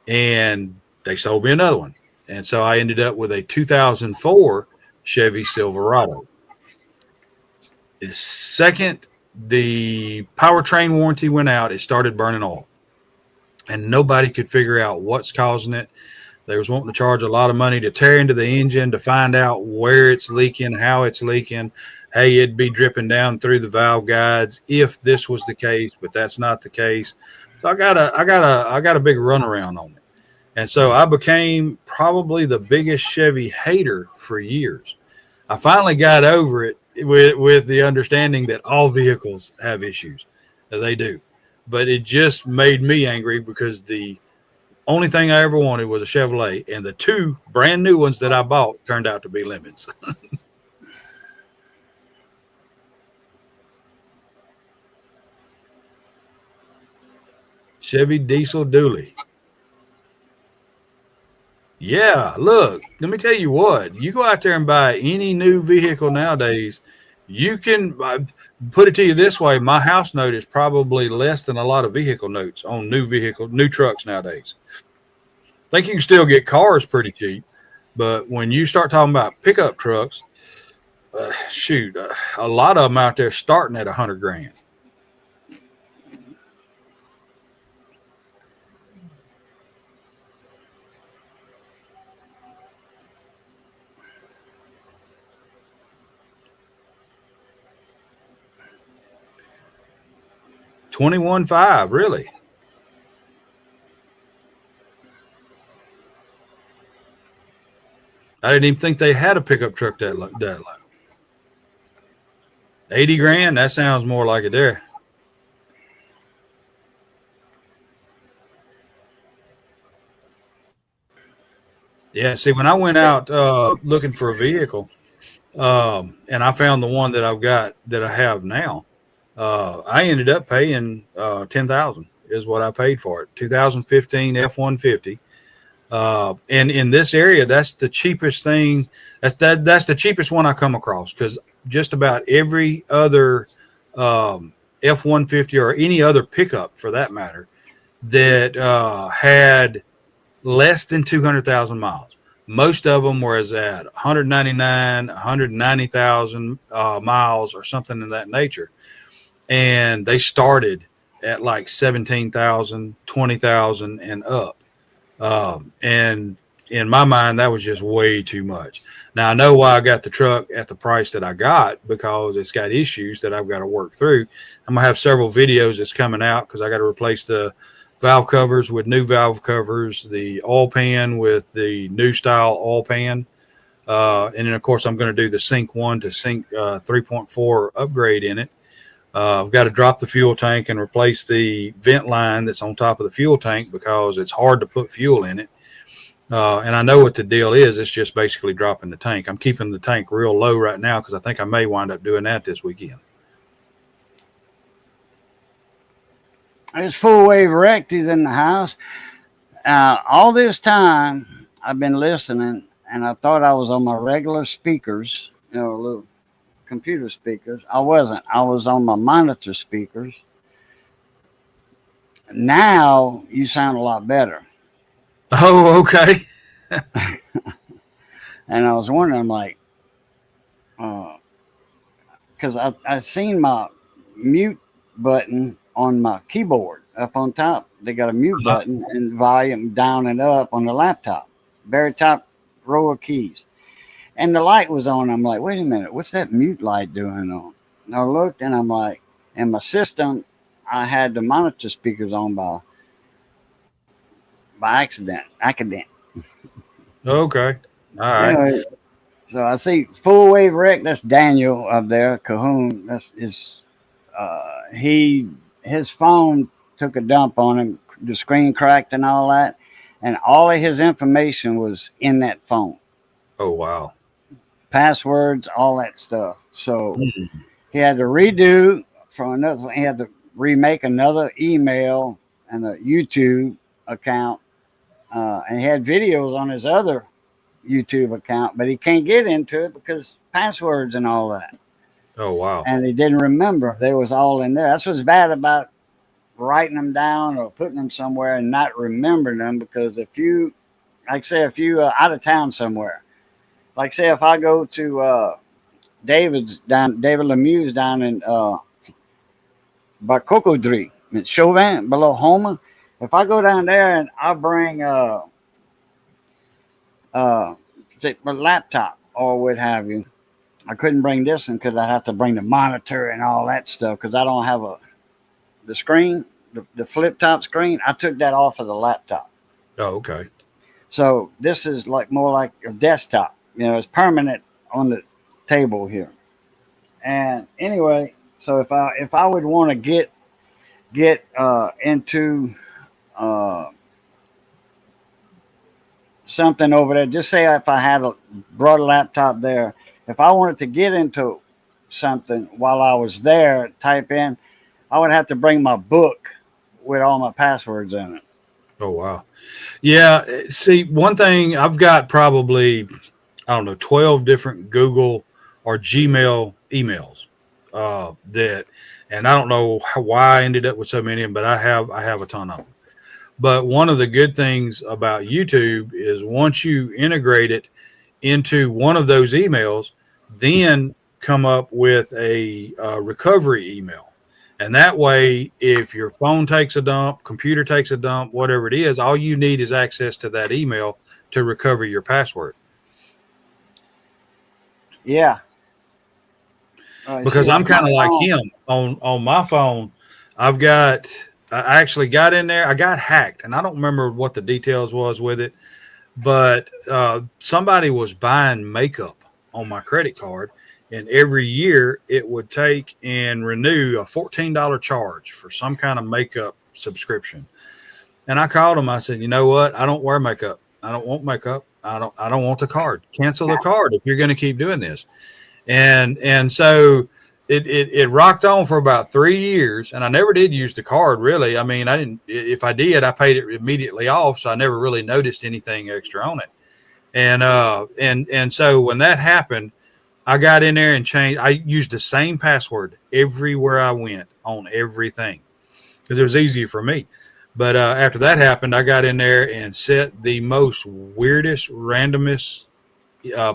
and they sold me another one. And so I ended up with a 2004 Chevy Silverado. The second the powertrain warranty went out, it started burning oil, and nobody could figure out what's causing it. They was wanting to charge a lot of money to tear into the engine to find out where it's leaking, how it's leaking. Hey, it'd be dripping down through the valve guides if this was the case, but that's not the case. So I got a big runaround on it. And so I became probably the biggest Chevy hater for years. I finally got over it with the understanding that all vehicles have issues. They do. But it just made me angry because the only thing I ever wanted was a Chevrolet, and the 2 brand new ones that I bought turned out to be lemons. Chevy diesel dually. Yeah, look, let me tell you what. You go out there and buy any new vehicle nowadays, you can put it to you this way. My house note is probably less than a lot of vehicle notes on new trucks nowadays. I think you can still get cars pretty cheap, but when you start talking about pickup trucks, a lot of them out there starting at $100,000. $21,500, really? I didn't even think they had a pickup truck that low. 80,000. That sounds more like it there. Yeah. See, when I went out looking for a vehicle, and I found the one that I've got that I have now, I ended up paying $10,000 is what I paid for it. 2015 F-150. And in this area, that's the cheapest thing. That's the cheapest one I come across, because just about every other F-150 or any other pickup for that matter that had less than 200,000 miles. Most of them were at 199, 190,000 miles or something in that nature. And they started at like 17,000, 20,000 and up. And in my mind, that was just way too much. Now, I know why I got the truck at the price that I got, because it's got issues that I've got to work through. I'm going to have several videos that's coming out because I got to replace the valve covers with new valve covers, the oil pan with the new style oil pan. And then, of course, I'm going to do the Sync 1 to Sync 3.4 upgrade in it. I've got to drop the fuel tank and replace the vent line that's on top of the fuel tank because it's hard to put fuel in it. And I know what the deal is. It's just basically dropping the tank. I'm keeping the tank real low right now because I think I may wind up doing that this weekend. There's full wave recties in the house. All this time I've been listening, and I thought I was on my regular speakers, little computer speakers. I wasn't. I was on my monitor speakers. Now you sound a lot better. Oh, okay. And I was wondering, I'm like, because I seen my mute button on my keyboard up on top. They got a mute Uh-huh. button and volume down and up on the laptop, very top row of keys. And the light was on. I'm like, wait a minute, what's that mute light doing on? And I looked and I'm like, in my system, I had the monitor speakers on by accident. Okay. All right. Anyway, so I see full wave wreck. That's Daniel up there, Cahoon. That's he his phone took a dump on him. The screen cracked and all that, and all of his information was in that phone. Oh wow. Passwords, all that stuff. So Hmm. he had to redo from another. He had to remake another email and a YouTube account, and he had videos on his other YouTube account, but he can't get into it because passwords and all that. Oh wow. And he didn't remember they was all in there. That's what's bad about writing them down or putting them somewhere and not remembering them. Because if you, like, say, if you out of town somewhere, like say if I go to David Lemieux's down in by Cocodrie in Chauvin below Houma. If I go down there and I bring uh, say, my laptop or what have you, I couldn't bring this in because I have to bring the monitor and all that stuff because I don't have the screen, the flip top screen. I took that off of the laptop. Oh okay. So this is like more like a desktop. You know, it's permanent on the table here. And anyway, so if I would want to get into uh, something over there, just say if I had brought a laptop there, if I wanted to get into something while I was there, type in, I would have to bring my book with all my passwords in it. Oh wow. Yeah. See, one thing I've got probably I don't know 12 different Google or Gmail emails that, and I don't know why I ended up with so many, but I have a ton of them. But one of the good things about YouTube is once you integrate it into one of those emails, then come up with a recovery email. And that way, if your phone takes a dump, computer takes a dump, whatever it is, all you need is access to that email to recover your password. Yeah. Because See, I'm on my kind of like phone. him on my phone. I've got I actually got in there. I got hacked, and I don't remember what the details was with it, but somebody was buying makeup on my credit card, and every year it would take and renew a $14 charge for some kind of makeup subscription. And I called them. I said, you know what? I don't wear makeup. I don't want makeup. I don't want the card. Cancel the card if you're going to keep doing this. And so it rocked on for about 3 years, and I never did use the card really. I mean, I didn't. If I did, I paid it immediately off, so I never really noticed anything extra on it. And so when that happened, I got in there and changed. I used the same password everywhere I went on everything because it was easier for me. But after that happened, I got in there and set the most weirdest, randomest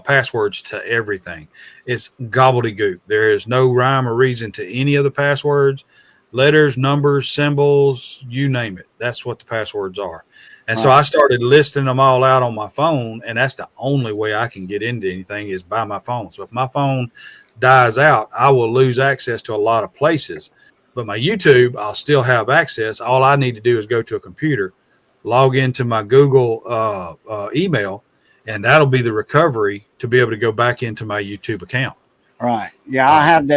passwords to everything. It's gobbledygook. There is no rhyme or reason to any of the passwords. Letters, numbers, symbols, you name it. That's what the passwords are. And so Right. I started listing them all out on my phone, and that's the only way I can get into anything is by my phone. So if my phone dies out, I will lose access to a lot of places. But my YouTube, I'll still have access. All I need to do is go to a computer, log into my Google email, and that'll be the recovery to be able to go back into my YouTube account. Right. Yeah, I Uh, have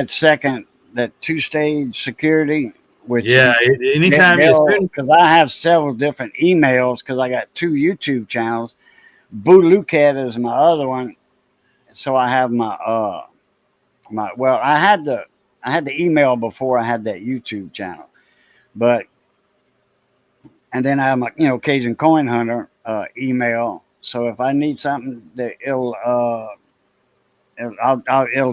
that two-stage security, which yeah, anytime as they'll soon because I have several different emails because I got two YouTube channels. Boo Lucat is my other one, so I have my well, I had the email before I had that YouTube channel, but and then I have my Cajun Coin Hunter email. So if I need something, that it'll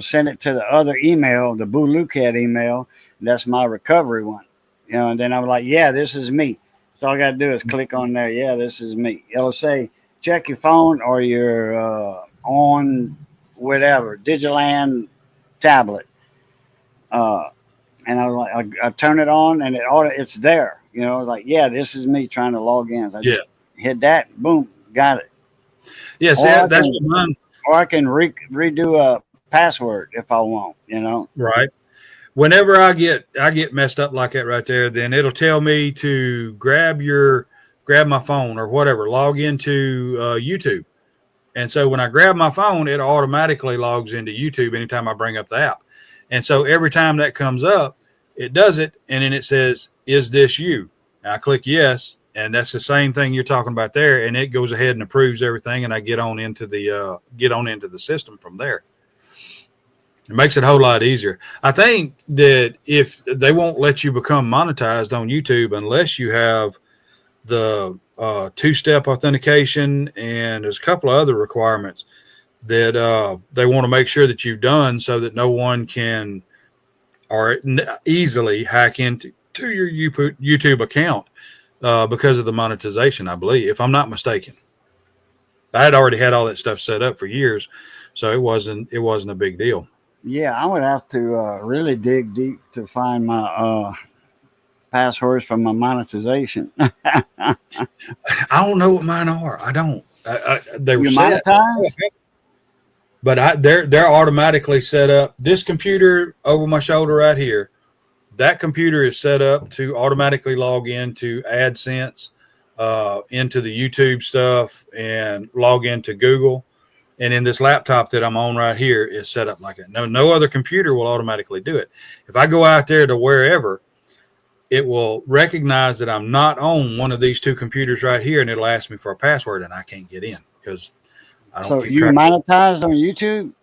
send it to the other email, the Boo Lucat email. That's my recovery one. And then I'm like, yeah, this is me. So all I got to do is click on there. Yeah, this is me. It'll say check your phone or your on. whatever Digiland tablet. Uh, and I was like, I turn it on, and it's there. You know, like, yeah, this is me trying to log in. I Yeah. just hit that, boom, got it. Yeah. See, Or I that's can, what mine. or I can redo a password if I want. You know. Right. Whenever I get messed up like that right there, then it'll tell me to grab my phone or whatever, log into YouTube. And so when I grab my phone, it automatically logs into YouTube anytime I bring up the app. And so every time that comes up, it does it, and then it says, "Is this you?" And I click yes, and that's the same thing you're talking about there, and it goes ahead and approves everything, and I get on into the system from there. It makes it a whole lot easier. I think that if they won't let you become monetized on YouTube unless you have the two-step authentication, and there's a couple of other requirements that they want to make sure that you've done so that no one can or easily hack into your YouTube account because of the monetization, I believe, if I'm not mistaken. I had already had all that stuff set up for years, so it wasn't a big deal. Yeah, I would have to really dig deep to find my passwords for my monetization. I don't know what mine are. I don't. They were You set, monetize? but they're automatically set up. This computer over my shoulder right here, that computer is set up to automatically log into AdSense, into the YouTube stuff, and log into Google. And in this laptop that I'm on right here is set up like that. No other computer will automatically do it. If I go out there to wherever, it will recognize that I'm not on one of these two computers right here, and it'll ask me for a password, and I can't get in because I don't So keep you track. monetized on YouTube?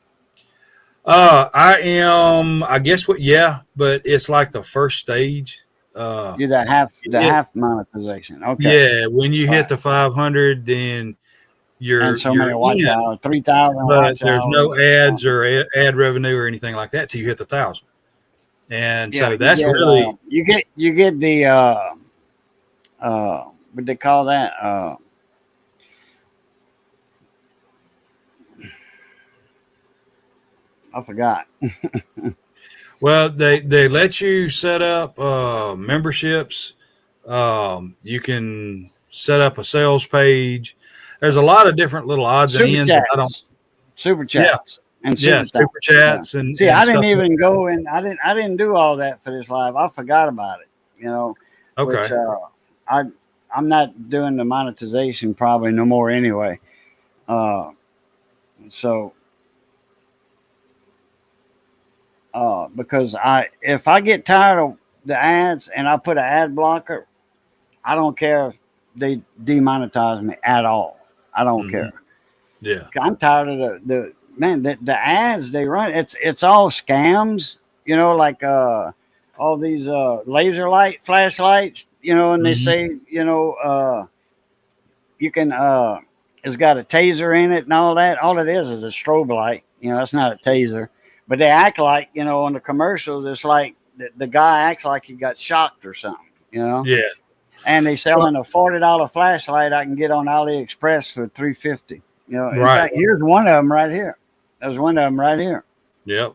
I am. I guess what? Yeah, but it's like the first stage. You're the half It, monetization. Okay. yeah, when you All hit right. the 500, then And so you're many watch in, hours, 3,000 but watch there's hours no or ads something. or ad revenue or anything like that till you hit the 1,000. And Yeah, so that's really you get the what they call that? I forgot. well. They let you set up memberships. You can set up a sales page. There's a lot of different little odds and Super ends that I don't. chats. Super Yeah, chats and yeah, super super thanks. Yeah. chats and See, I and didn't stuff like even that. go and I didn't do all that for this live. I forgot about it. You know, which Okay. I I'm not doing the monetization probably no more anyway. Uh, so because I if I get tired of the ads and I put an ad blocker, I don't care if they demonetize me at all. I don't Hmm. care. Yeah. I'm tired of the man the ads they run. It's all scams. You know, like all these laser light flashlights. You know, and they Hmm. say you can it's got a taser in it and all that. All it is a strobe light. You know, it's not a taser, but they act like on the commercials. It's like the guy acts like he got shocked or something. You know, Yeah. and they selling a $40 flashlight I can get on AliExpress for 350. You know, in Right. fact, here's one of them right here. There's one of them right here. Yep.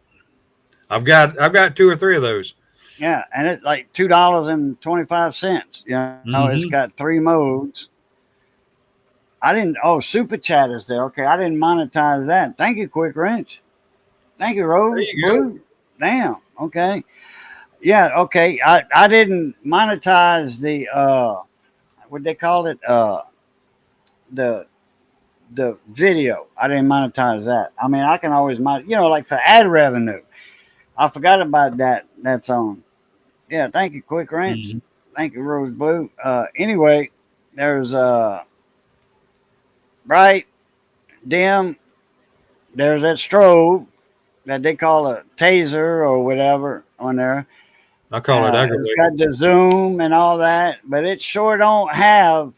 I've got two or three of those. Yeah, and it's like $2.25. You know, it's got Hmm. 3 modes. I didn't. Oh, Super Chat is there. Okay, I didn't monetize that. Thank you, Quick Wrench. Thank you, There Rose you go. Blue. Damn. Okay. Yeah. Okay. I didn't monetize the what they call it the video. I didn't monetize that. I mean, I can always like for ad revenue. I forgot about that. That's on. Yeah. Thank you, Quick Wrench. Hmm. Thank you, Rose Blue. Anyway, there's bright, dim. There's that strobe that they call a taser or whatever on there. I call it It's aggravator. got the zoom and all that, but it sure don't have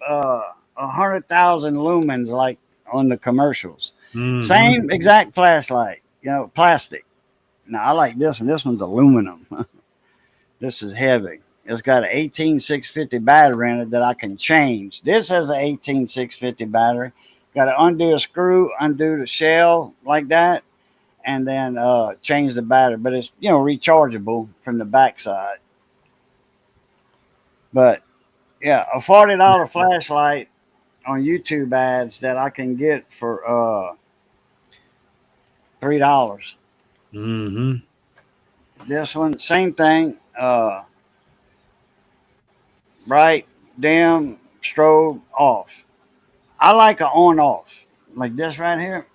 100,000 lumens like on the commercials. Hmm. Same exact flashlight, plastic. Now I like this one. This one's aluminum. This is heavy. It's got an 18650 battery in it that I can change. This has an 18650 battery. Got to undo a screw, undo the shell like that. and then change the battery. But it's rechargeable from the backside. But yeah, a $40 flashlight on YouTube ads that I can get for $3. Mm-hmm. This one, same thing. Bright, dim, strobe, off. I like a on off. Like this right here.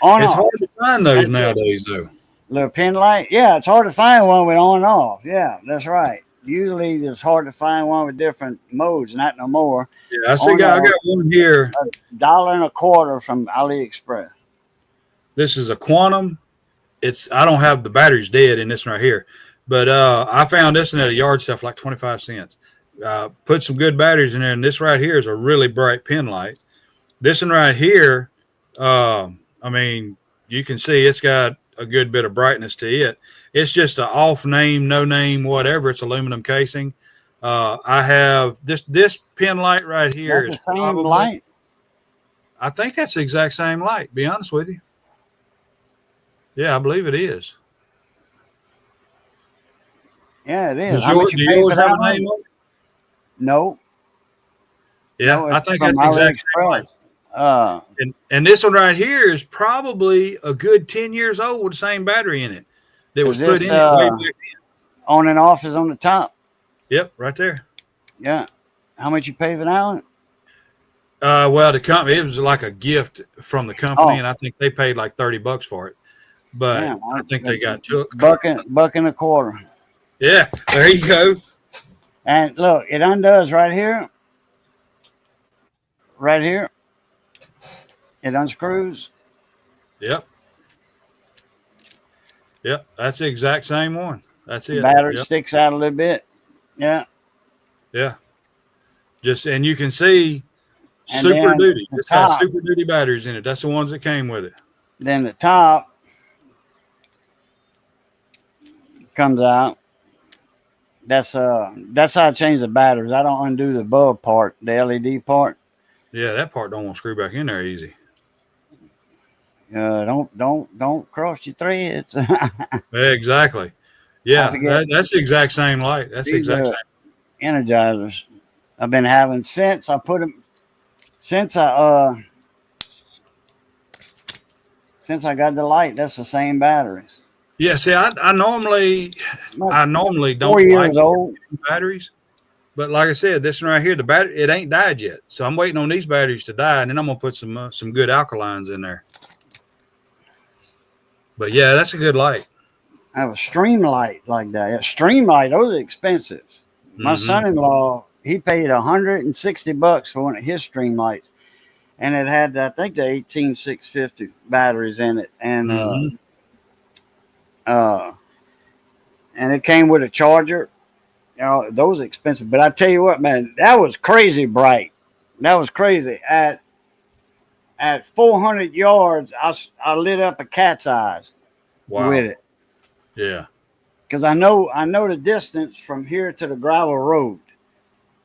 On It's off. hard to find those That's it. nowadays, though. Little pin light. Yeah, it's hard to find one with on off. Yeah, that's right. Usually it's hard to find one with different modes, not no more. Yeah, On I off, got one here. $1.25 from AliExpress. This is a Quantum. I don't have the batteries dead in this one right here, but I found this one at a yard sale for like 25 cents. Put some good batteries in there, and this right here is a really bright pin light. This one right here, I mean, you can see it's got a good bit of brightness to it. It's just an off name, no name, whatever. It's aluminum casing. I have this pin light right here That's is the same probably, light. I think that's the exact same light, to be honest with you. Yeah, I believe it is. Yeah, it is. Does How much do you pay for yours have that a one? name on it? No. Yeah, No, I it's think from that's the exact same AliExpress. light. Uh, And this one right here is probably a good 10 years old with the same battery in it that was is put this in it way back then. on and off is on the top? Yep, right there. Yeah. How much you pay for that one? Well, the company, it was like a gift from the company, Oh, and I think they paid like $30 for it. But damn. I think they got took. Buck and a quarter. Yeah, there you go. And look, it undoes right here. Right here. It unscrews. Yep. Yep. That's the exact same one. That's The it. battery Yep. sticks out a little bit. Yeah. Yeah. And you can see And Super then Duty. the It's got top. Super Duty batteries in it. That's the ones that came with it. Then the top comes out. That's how I change the batteries. I don't undo the bulb part, the LED part. Yeah, that part don't want to screw back in there easy. Don't cross your threads. Yeah, exactly. Yeah, that's the exact same light. That's the These exact same. energizers I've been having since I put them since I got the light. That's the same batteries. Yeah, see, I normally don't 4 years like old. batteries, but like I said, this one right here, the battery it ain't died yet, so I'm waiting on these batteries to die, and then I'm gonna put some good alkalines in there. But yeah, that's a good light. I have a stream light like that. Yeah, stream light, those are expensive. My Mm-hmm. son-in-law, he paid $160 for one of his stream lights, and it had I think the 18650 batteries in it, Mm-hmm. And it came with a charger. Those are expensive. But I tell you what, man, that was crazy bright. That was crazy. At 400 yards, I lit up a cat's eyes Wow. with it. Yeah. Because I know the distance from here to the gravel road.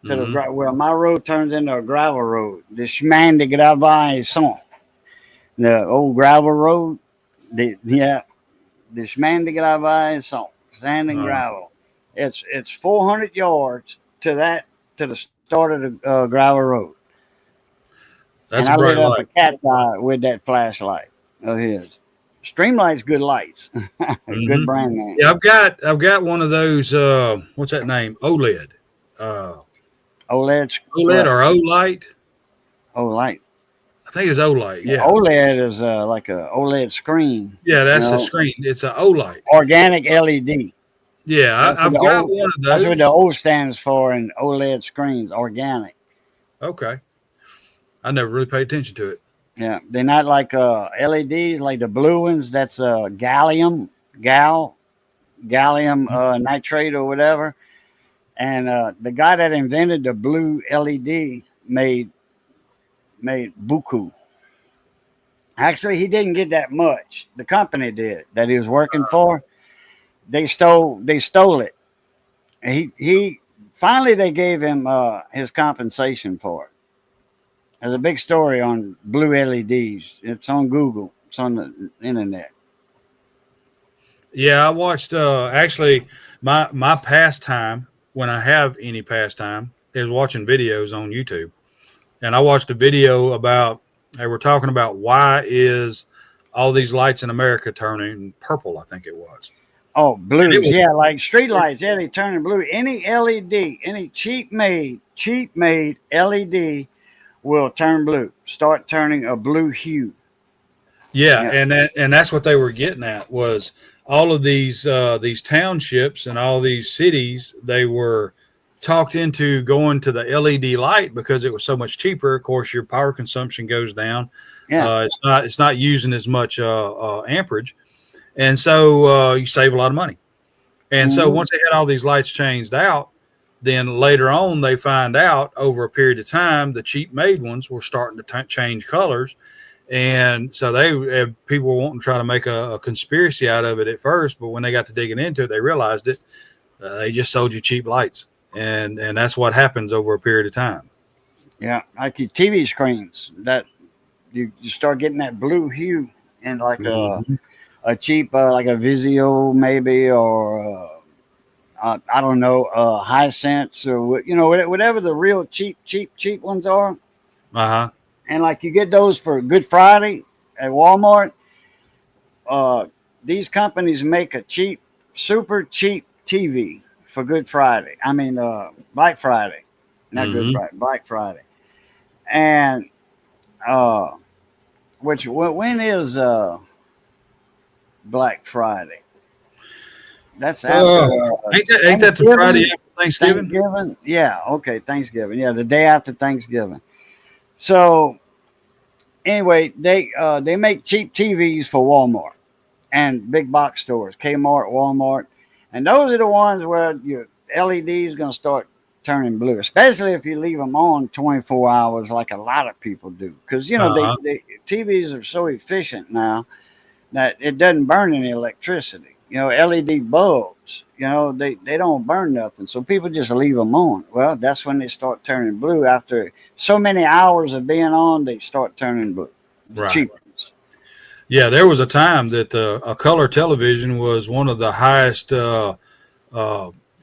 Mm-hmm. Well, my road turns into a gravel road. The chemin de Gravaison. The old gravel road. The chemin de Gravaison. Sand and gravel. It's 400 yards to the start of the gravel road. That's And a I lit bright up light. a cat's eye with that flashlight of his. Streamlight's good lights. Mm-hmm. Good brand name. Yeah, I've got one of those. What's that name? OLED. OLED. OLED or OLight? OLED. I think it's OLight. Yeah. OLED is like a OLED screen. Yeah, that's the screen. It's an OLight. Organic LED. Yeah, I've got one of those. That's what the O stands for in OLED screens. Organic. Okay. I never really paid attention to it. Yeah, they're not like LEDs, like the blue ones. That's gallium nitrate or whatever. And the guy that invented the blue LED made buku. Actually, he didn't get that much. The company did that he was working for. They stole it. And he finally they gave him his compensation for it. There's a big story on blue LEDs. It's on Google. It's on the internet. Yeah, I watched actually my pastime when I have any pastime is watching videos on YouTube. And I watched a video about they were talking about why is all these lights in America turning purple, I think it was. Oh, And it blues. was Yeah, like street lights. Yeah, they turning blue. Any LED, any cheap made LED will turn blue. Start turning a blue hue. yeah, Yeah. and that's what they were getting at was all of these townships and all these cities they were talked into going to the LED light because it was so much cheaper. Of course, your power consumption goes down. Yeah. It's not using as much amperage, and so you save a lot of money. And so Hmm. once they had all these lights changed out, then later on they find out over a period of time the cheap made ones were starting to change colors, and so people were wanting to try to make a conspiracy out of it at first, but when they got to digging into it, they realized it. They just sold you cheap lights, and that's what happens over a period of time. Yeah. Like your TV screens, that you start getting that blue hue in like Mm-hmm. a cheap like a Vizio maybe or I don't know Hisense or whatever the real cheap ones are. Uh huh. And like you get those for Good Friday at Walmart. Uh, these companies make a super cheap TV for Good Friday. I mean, Black Friday, not Good Mm-hmm. Friday, Black Friday. And uh, when is Black Friday? That's after Ain't that the Friday Thanksgiving. after Thanksgiving? Thanksgiving, yeah, okay, Thanksgiving, yeah, the day after Thanksgiving. So anyway, they make cheap TVs for Walmart and big box stores, Kmart, Walmart, and those are the ones where your LED is going to start turning blue, especially if you leave them on 24 hours, like a lot of people do, because Uh huh. they TVs are so efficient now that it doesn't burn any electricity. LED bulbs, they don't burn nothing, so people just leave them on. Well, that's when they start turning blue. After so many hours of being on, they start turning blue. The Right. cheap ones. Yeah, there was a time that a color television was one of the highest uh,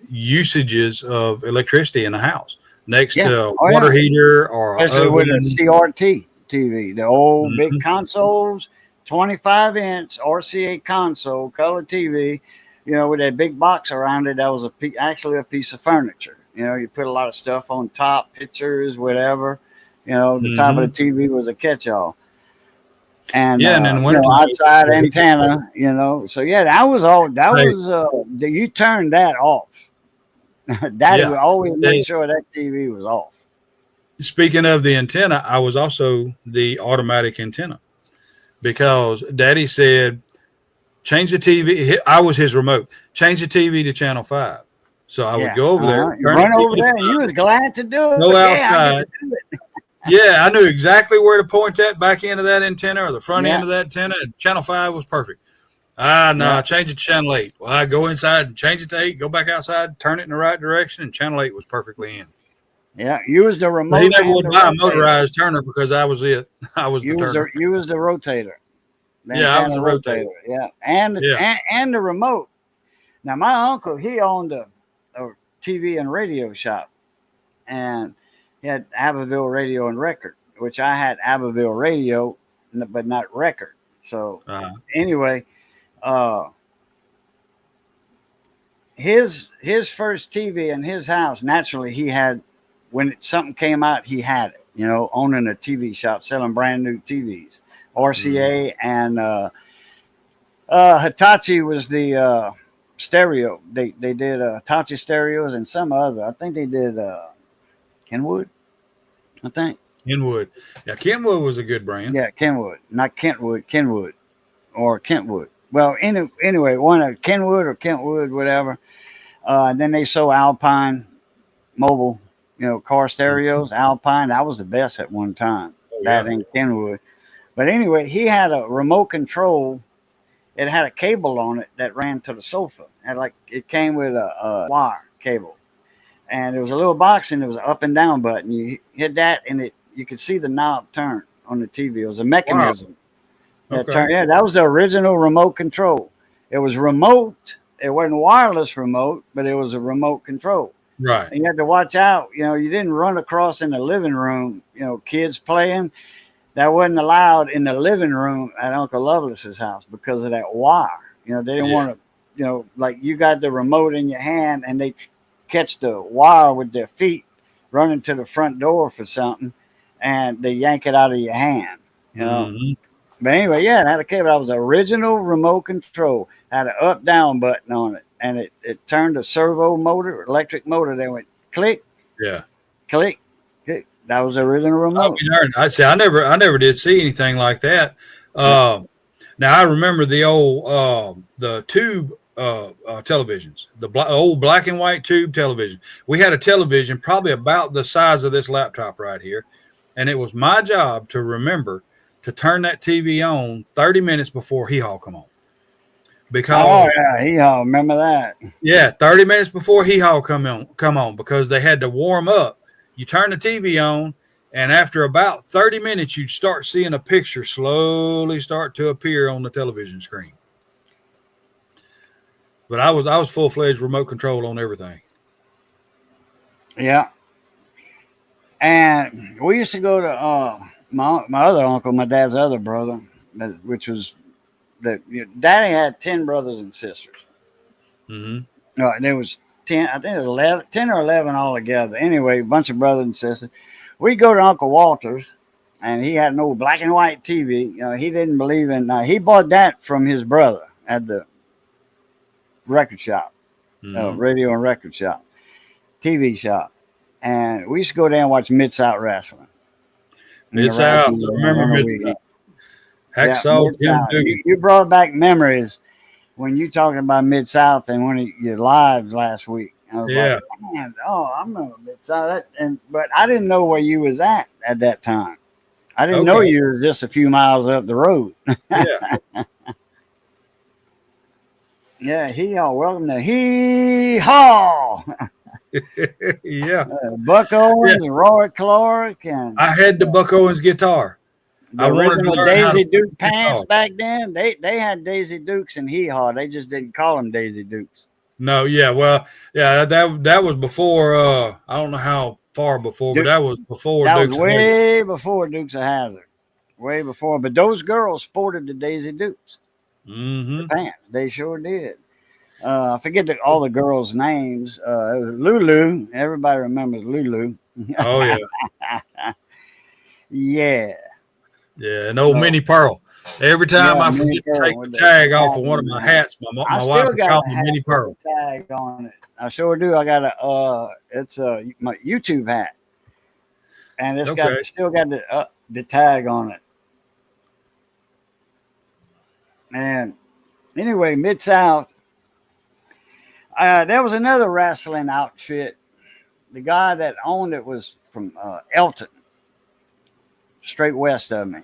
usages of electricity in the house, next Yeah. to a Oh water yeah. heater or an Especially with a oven. CRT TV, the old big Mhm. consoles, 25-inch RCA console, color TV, with that big box around it. That was actually a piece of furniture. You put a lot of stuff on top, pictures, whatever. The top of the Mhm. TV was a catch-all. And Yeah, and in the wintertime, outside the heat. antenna. So yeah, that was all. That Hey, was you turned that off. Daddy yeah. would always make They, sure that TV was off. speaking of the antenna, I was also the automatic antenna because Daddy said change the TV. I was his remote. Change the TV to channel 5. So I would Yeah. go over there, You turn the run over TV to there and you 5, was glad to do it. go Yeah, I get to outside. do it. Yeah, I knew exactly where to point that back end of that antenna or the front Yeah. end of that antenna. And channel 5 was perfect. Ah, no, Yeah. change it to channel 8. Well, I go inside and change it to 8, go back outside, turn it in the right direction, and channel 8 was perfectly in. Yeah. You was the But he remote never and would the buy a rotator. motorized turner because I was it. I was the turner. You was the rotator. The Yeah, I was antenna the rotator. rotator. Yeah. And Yeah. and the remote. Now my uncle, he owned a TV and radio shop, and he had Abbeville Radio and Record, which I had Abbeville Radio, but not Record. So Uh, anyway, uh, his first TV in his house. Naturally, he had when something came out, he had it. Owning a TV shop, selling brand new TVs, mm, RCA and Hitachi was the stereo. They did Hitachi stereos and some other. I think they did Kenwood. I think. Kenwood. Yeah, Kenwood was a good brand. Yeah, Kenwood, not Kentwood. Kenwood or Kentwood. Well, anyway, one of Kenwood or Kentwood, whatever. And then they sold Alpine mobile, car Mhm. stereos. Alpine, that was the best at one time. Oh, That yeah. in Kenwood. But anyway, he had a remote control. It had a cable on it that ran to the sofa. And like it came with a wire cable. And there was a little box and there was an up and down button. You hit that and you could see the knob turn on the TV. It was a Wow. mechanism that Okay. turned. Yeah, that was the original remote control. It was remote. It wasn't wireless remote, but it was a remote control. Right. And you had to watch out. You didn't run across in the living room. Kids playing. That wasn't allowed in the living room at Uncle Lovelace's house because of that wire. They didn't Yeah. want to. Like you got the remote in your hand and they catch the wire with their feet running to the front door for something, and they yank it out of your hand. You know. Hmm. But anyway, yeah, it had a cable. That was the original remote control. Had an up down button on it, and it turned a servo motor, electric motor. That went click, Yeah. click, click. That was the original I'll remote. be darned. I say I never did see anything like that. Uh, Now I remember the old the tube televisions, the old black and white tube television. We had a television probably about the size of this laptop right here, and it was my job to remember to turn that TV on 30 minutes before Hee Haw come on. Oh Because yeah, remember that? yeah, 30 minutes before Hee Haw come on because they had to warm up. You turn the TV on, and after about 30 minutes, you'd start seeing a picture slowly start to appear on the television screen. But I was full fledged remote control on everything. Yeah. And we used to go to my other uncle, my dad's other brother, which was that Daddy had 10 brothers and sisters. Hmm. No, there was 10. I think it was 11, 10 or 11 altogether. Anyway, a bunch of brothers and sisters. We go to Uncle Walter's, and he had an old black and white TV. He didn't believe in. He bought that from his brother at the record shop, Hmm. radio and record shop, TV shop, and we used to go down and watch Mid-South wrestling. It's out. I remember Mid-South. Yeah, Hacksaw Jim Mid-South. Duggan. You brought back memories when you talking about Mid-South and one of your lives last week. I was Yeah. like, man, I remember Mid-South. But I didn't know where you was at that time. I didn't know Okay. you were just a few miles up the road. Yeah. Yeah, hee-haw. Welcome to hee-haw. Yeah. Buck Owens and Roy Clark and I had the Buck Owens guitar. the I wanted to original learn how to Daisy play Duke the pants guitar. back then. They had Daisy Dukes and hee-haw. They just didn't call them Daisy Dukes. No, yeah, well, yeah, that was before. I don't know how far before, but Duke, that was before that was Dukes of Hazzard. way before Dukes of Hazzard. Way before. But those girls sported the Daisy Dukes, the Hmm. pants. They sure did. I forget all the girls' names. It was Lulu. Everybody remembers Lulu. Oh yeah, Yeah. yeah, and old So, Minnie Pearl. Every time yeah, I Minnie forget to Pearl take the with the tag off hat of one of and my hats, I my wife still would got call a me hat Minnie with Pearl. the tag on it. I sure do. I got it's my YouTube hat, and it's Okay, still got the tag on it. And anyway, Mid South. There was another wrestling outfit. The guy that owned it was from Elton, straight west of me.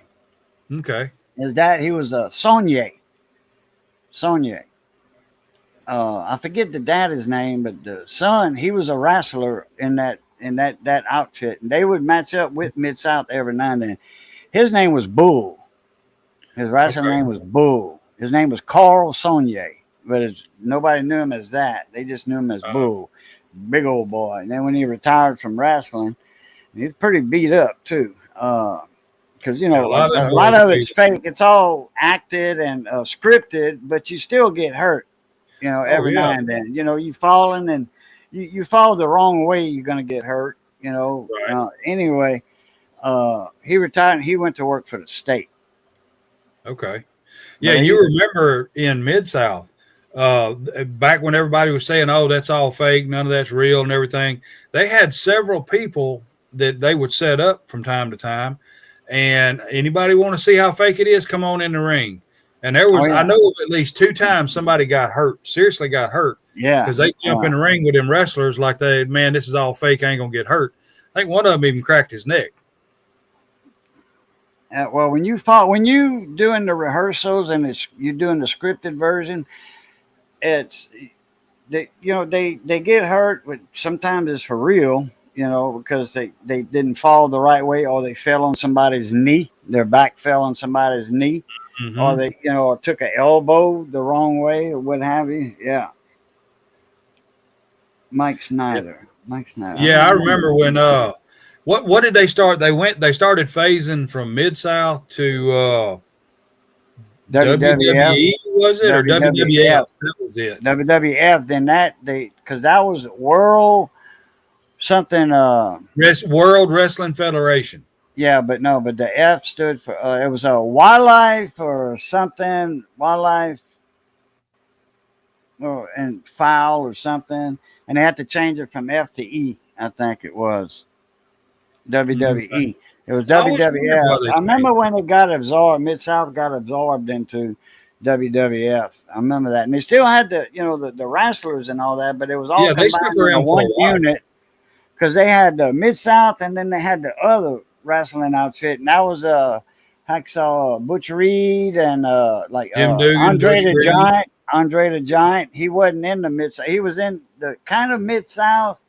okay, His dad, he was Sonye. Sonye. I forget the dad's name, but the son, he was a wrestler in that outfit, and they would match up with Mid South every now and then. His name was Bull. His wrestling okay. name was Bull. His name was Carl Sonye, but nobody knew him as that. They just knew him as Uh, Bull, big old boy. And then when he retired from wrestling, he was pretty beat up too. Because yeah, a lot of them a lot boys of be. it's fake. It's all acted and scripted, but you still get hurt. Oh Every now yeah, and then. You falling and you fall the wrong way, you're gonna get hurt. right. Anyway, he retired and he went to work for the state. Okay. Yeah, But you he, remember in Mid South, back when everybody was saying, "Oh, that's all fake, none of that's real," and everything. They had several people that they would set up from time to time, and anybody want to see how fake it is, come on in the ring. And there oh was, I yeah, know of at least two times somebody got hurt, seriously got hurt, yeah. because they jump in the ring with them wrestlers like man, this is all fake, I ain't gonna get hurt. I think one of them even cracked his neck. Well, when you doing the rehearsals and you're doing the scripted version, it's they get hurt, but sometimes it's for real. because they didn't fall the right way, or they fell on somebody's knee. Their back fell on somebody's knee, or Hmm. they, or took an elbow the wrong way, or what have you. Yeah, Mike Snyder. Mike Snyder. I Yeah, don't I remember remember when him. what did they start? They started phasing from Mid South to WWF, WWE, was it, or WWF? WWF, That was it. WWF. Then because that was World something. World Wrestling Federation. Yeah, but no, but the F stood for it was a wildlife or something, wildlife and foul or something, and they had to change it from F to E. I think it was Okay. WWE. It was I always wondered why WWF. they I remember changed. when it got absorbed. Mid South got absorbed into WWF. I remember that, and they still had the wrestlers and all that, but it was all Yeah, they stuck combined into around for a one while. unit because they had the Mid South and then they had the other wrestling outfit, and that was Hacksaw Butch Reed and like Jim Dugan, Andre Butch the Reed. Giant. Andre the Giant. He wasn't in the Mid South. He was in the kind of Mid South.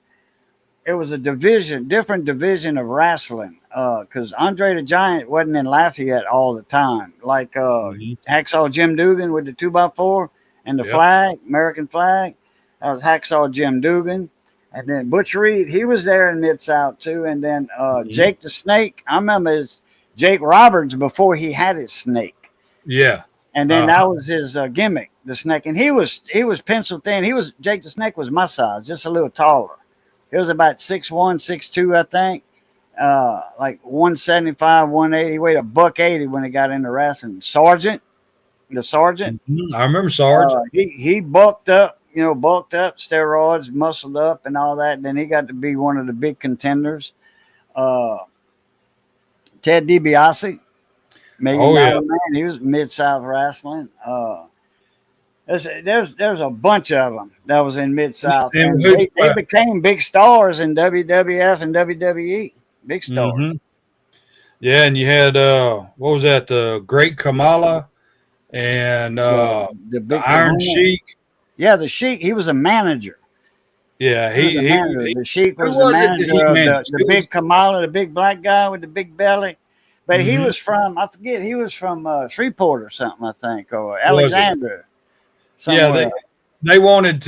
It was a division, different division of wrestling. Because Andre the Giant wasn't in Lafayette all the time, like Hmm. Hacksaw Jim Dugan with the 2x4 and the Yep. flag, American flag. That was Hacksaw Jim Dugan. And then Butch Reed, he was there in Mid South too. And then Hmm. Jake the Snake, I remember Jake Roberts before he had his snake. Yeah. And then Uh, that was his gimmick, the snake. And he was pencil thin. Jake the Snake was my size, just a little taller. He was about 6'1", 6'2", I think. Like 175, 180. He weighed a buck 80 when he got into wrestling. The Sergeant. I remember Sarge. He bulked up, bulked up, steroids, muscled up, and all that. And then he got to be one of the big contenders. Uh, Ted DiBiase, Million Oh yeah. Dollar Man. He was Mid South wrestling. There's a bunch of them that was in Mid South, And and who? they became big stars in WWF and WWE. Big stars. Hmm. Yeah, and you had what was that? The Great Kamala and The the big Iron Kahuna. Sheik. Yeah, the Sheik. He was a manager. Yeah, He was a manager. The Sheik who was the was it that he manager of the managed? the It was big Kamala, the big black guy with the big belly. But he hmm was from I forget. He was from Shreveport or something, I think, or was it? Alexandria Yeah, somewhere. they wanted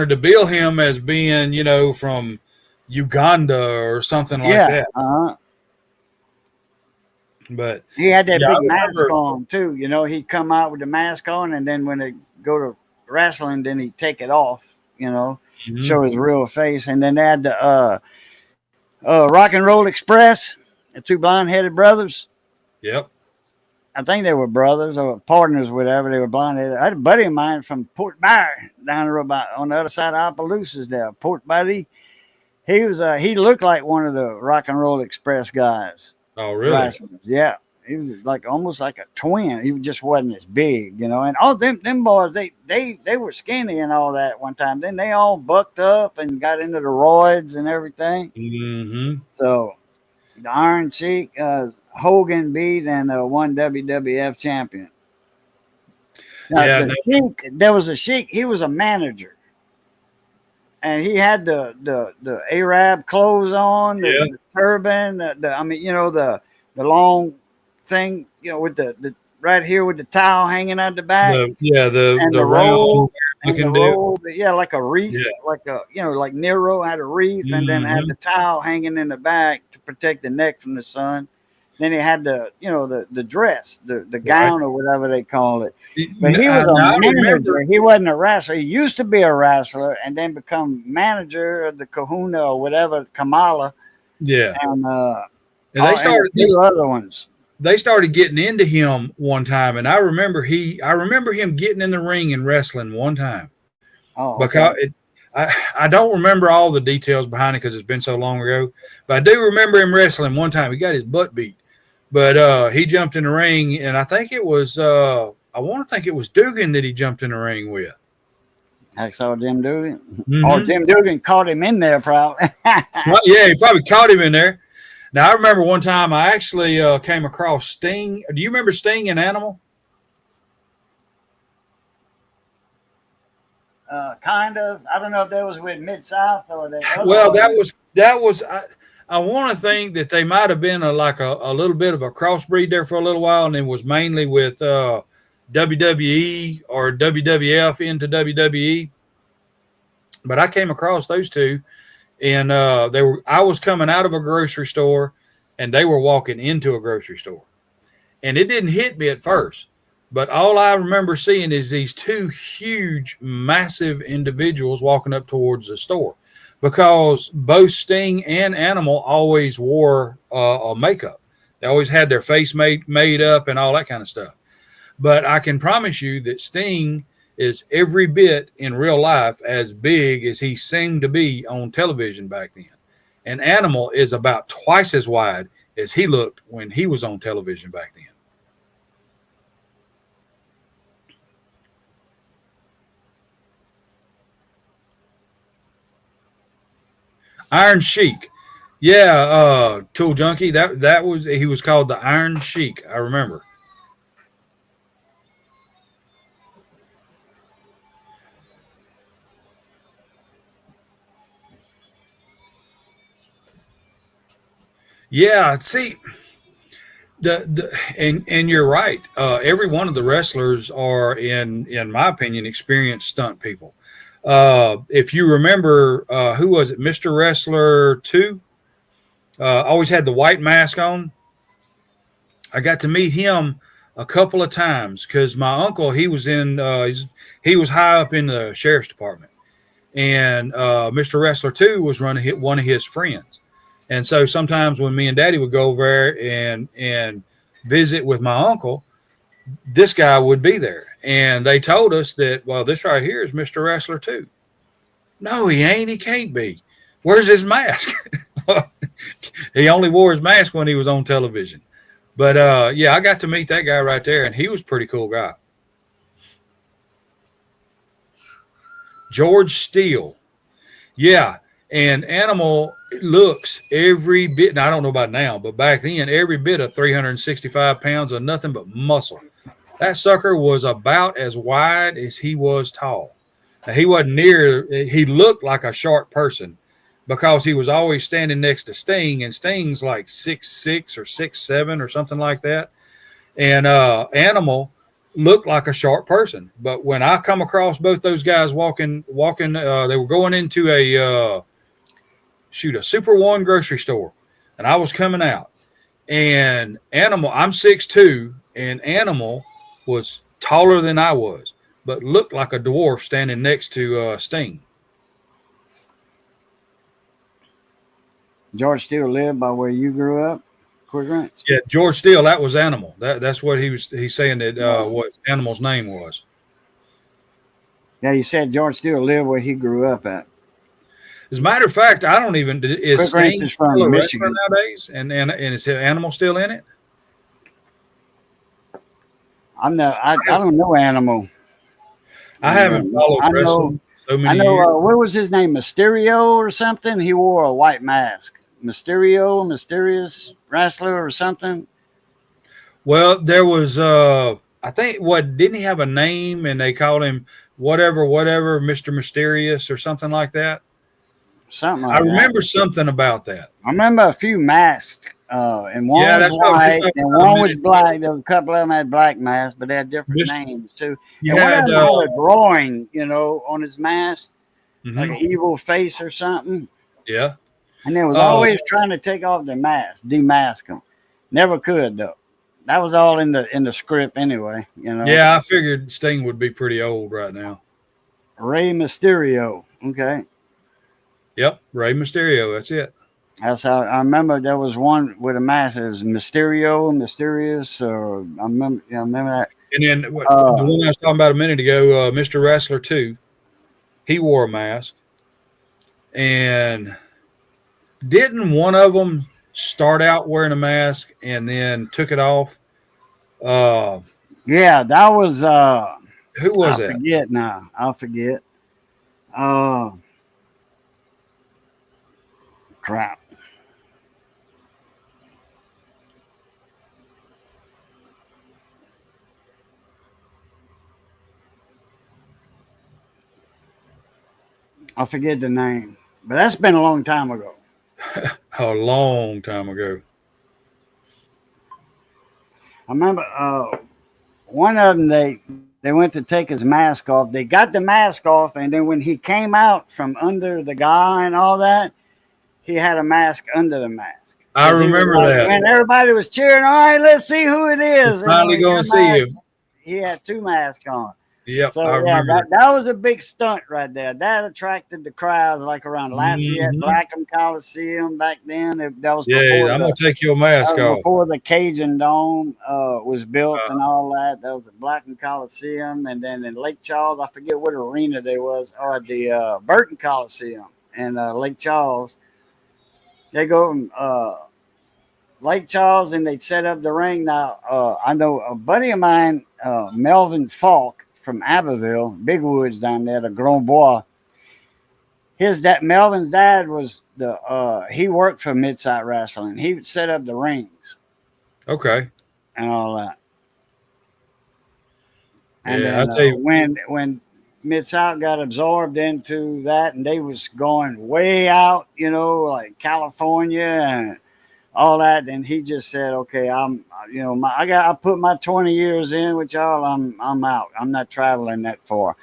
to bill him as being, from Uganda or something like Yeah. that. But He had that yeah, I big mask remember. on too. He'd come out with the mask on, and then when they go to wrestling, then he'd take it off. Mhm. Show his real face. And then they had the Rock and Roll Express, the two blonde-headed brothers. Yep. I think they were brothers or partners, whatever. They were blonde-headed. I had a buddy of mine from Port Barre down the road, on the other side of Opelousas there. Port Buddy. He looked like one of the Rock and Roll Express guys. Oh, really? Wrestlers. Yeah. He was like almost like a twin. He just wasn't as big. And all them boys, they were skinny and all that one time. Then they all bucked up and got into the roids and everything. Hmm. So the Iron Sheik, Hogan beat and one WWF champion. Now Yeah. the Sheik, there was a Sheik. He was a manager, and he had the Arab clothes on, Yeah. the turban, I mean, the long thing, with the right here with the towel hanging out the back, and The the round robe, and the looking deal. robe, yeah, like a wreath, Yeah. like like Nero had a wreath, and then had Hmm. the towel hanging in the back to protect the neck from the sun. Then he had the dress, the Right. gown or whatever they call it. But he was Now I a remember. manager. He wasn't a wrestler. He used to be a wrestler and then become manager of the Kahuna or whatever, Kamala, Yeah, and and they and a started. few other ones. They started getting into him one time, and I remember him getting in the ring and wrestling one time Oh, okay. because I don't remember all the details behind it because it's been so long ago, but I do remember him wrestling one time. He got his butt beat, but he jumped in the ring, and I think it was I want to think it was Dugan that he jumped in the ring with. Hacksaw Jim Dugan. Or Hmm. Jim Dugan caught him in there, probably. Well, yeah, he probably caught him in there. Now I remember one time I actually came across Sting. Do you remember Sting and Animal? Kind of. I don't know if that was with Mid South or the other Well, one. that was I want to think that they might have been a little bit of a crossbreed there for a little while, and it was mainly with WWE or WWF into WWE. But I came across those two, and they were. I was coming out of a grocery store, and they were walking into a grocery store, and it didn't hit me at first. But all I remember seeing is these two huge, massive individuals walking up towards the store, because both Sting and Animal always wore a makeup. They always had their face made up and all that kind of stuff. But I can promise you that Sting is every bit in real life as big as he seemed to be on television back then. And Animal is about twice as wide as he looked when he was on television back then. Iron Sheik. Yeah, Tool Junkie. That was he was called the Iron Sheik. I remember. Yeah, see, and you're right. Every one of the wrestlers are, in my opinion, experienced stunt people. If you remember, who was it? Mr. Wrestler 2 always had the white mask on. I got to meet him a couple of times because my uncle he was high up in the sheriff's department, and Mr. Wrestler 2 was running one of his friends. And so sometimes when me and Daddy would go over there and visit with my uncle, this guy would be there. And they told us that, well, this right here is Mr. Wrestler 2. No, he ain't. He can't be. Where's his mask? He only wore his mask when he was on television. But yeah, I got to meet that guy right there, and he was a pretty cool guy. George Steele. Yeah. And Animal looks every bit, now I don't know about now, but back then, every bit of 365 pounds of nothing but muscle. That sucker was about as wide as he was tall. Now, he wasn't near, he looked like a short person because he was always standing next to Sting, and Sting's like 6'6" or 6'7" or something like that. And Animal looked like a short person. But when I come across both those guys walking, they were going into a Super One grocery store, and I was coming out. And Animal, I'm 6'2", and Animal was taller than I was, but looked like a dwarf standing next to Sting. George Steele lived by where you grew up, Quick Ranch. Yeah, George Steele, that was Animal. That's what he's saying that what Animal's name was. Yeah, you said George Steele lived where he grew up at. As a matter of fact, I don't even is Quick Ranch Sting is still a from wrestler Michigan. nowadays, and is Animal still in it? I don't know Animal. I haven't followed I know wrestling so many years. what was his name? Mysterio or something? He wore a white mask. Mysterio, mysterious wrestler or something. Well, there was I think what didn't he have a name and they called him whatever Mr. Mysterious or something like that? Something I like that. remember something about that. I remember a few masks, and one Yeah, was that's what I was just white talking and about a one was minute black. ago. There was a couple of them had black masks, but they had different Mis- names too. You And one of had them had a drawing, on his mask, like an mhm, evil face or something. yeah. And they was Uh, always trying to take off their mask, demask them. Never could though. That was all in the script anyway. yeah, I figured Sting would be pretty old right now. Rey Mysterio. Okay. Yep, Rey Mysterio, that's it. That's how I remember there was one with a mask. It was Mysterio, Mysterious, or I remember that. And then the Uh, one I was talking about a minute ago, Mr. Wrestler 2, he wore a mask. And didn't one of them start out wearing a mask and then took it off? Uh, yeah, that was who was I that? forget now. I forget. Uh, crap. I forget the name, but that's been a long time ago. a long time ago. I remember one of them. They went to take his mask off. They got the mask off, and then when he came out from under the guy and all that, he had a mask under the mask I because he was remember like, that. man, everybody was cheering. All right, let's see who it is. And then Finally when he going got to see mask, him. he had two masks on. Yep, I So yeah, remember. that was a big stunt right there. That attracted the crowds like around Lafayette, Hmm. Blackham Coliseum back then. That was Yeah, I'm gonna take your mask off. before the Cajun Dome was built and all that. That was at Blackham Coliseum, and then in Lake Charles, I forget what arena there was, or the Burton Coliseum in Lake Charles. They go from Lake Charles and they'd set up the ring. Now, I know a buddy of mine, Melvin Falk from Abbeville, Big Woods down there, the Grand Bois. His dad, Melvin's dad, was he worked for Mid-South Wrestling. He would set up the rings Okay. and all that. And Yeah, I then tell you. when Mid South got absorbed into that, and they was going way out, like California and all that, then he just said, "Okay, I put my 20 years in with y'all. I'm out. I'm not traveling that far."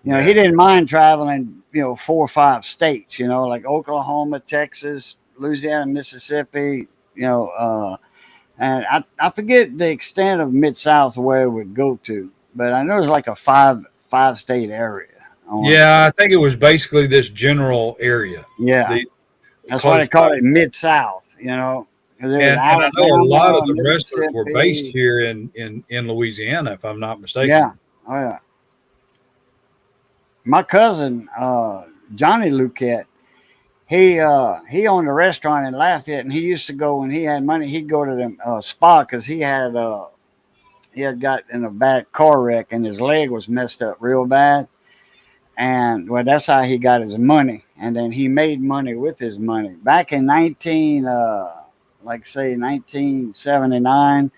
He Yeah. didn't mind traveling, 4 or 5 states, like Oklahoma, Texas, Louisiana, Mississippi, and I forget the extent of Mid South where it would go to, but I know it's like a five state area. I want to Yeah, say, I think it was basically this general area. yeah, The that's why they close by. call it Mid South. Because it was And I know a lot Alabama, of the wrestlers were based Mississippi. here in Louisiana, if I'm not mistaken. Yeah, oh yeah. My cousin Johnny Luquette, he owned a restaurant in Lafayette, and he used to go when he had money. He'd go to the spa because he had got in a bad car wreck and his leg was messed up real bad. And well, that's how he got his money. And then he made money with his money. Back in 1979,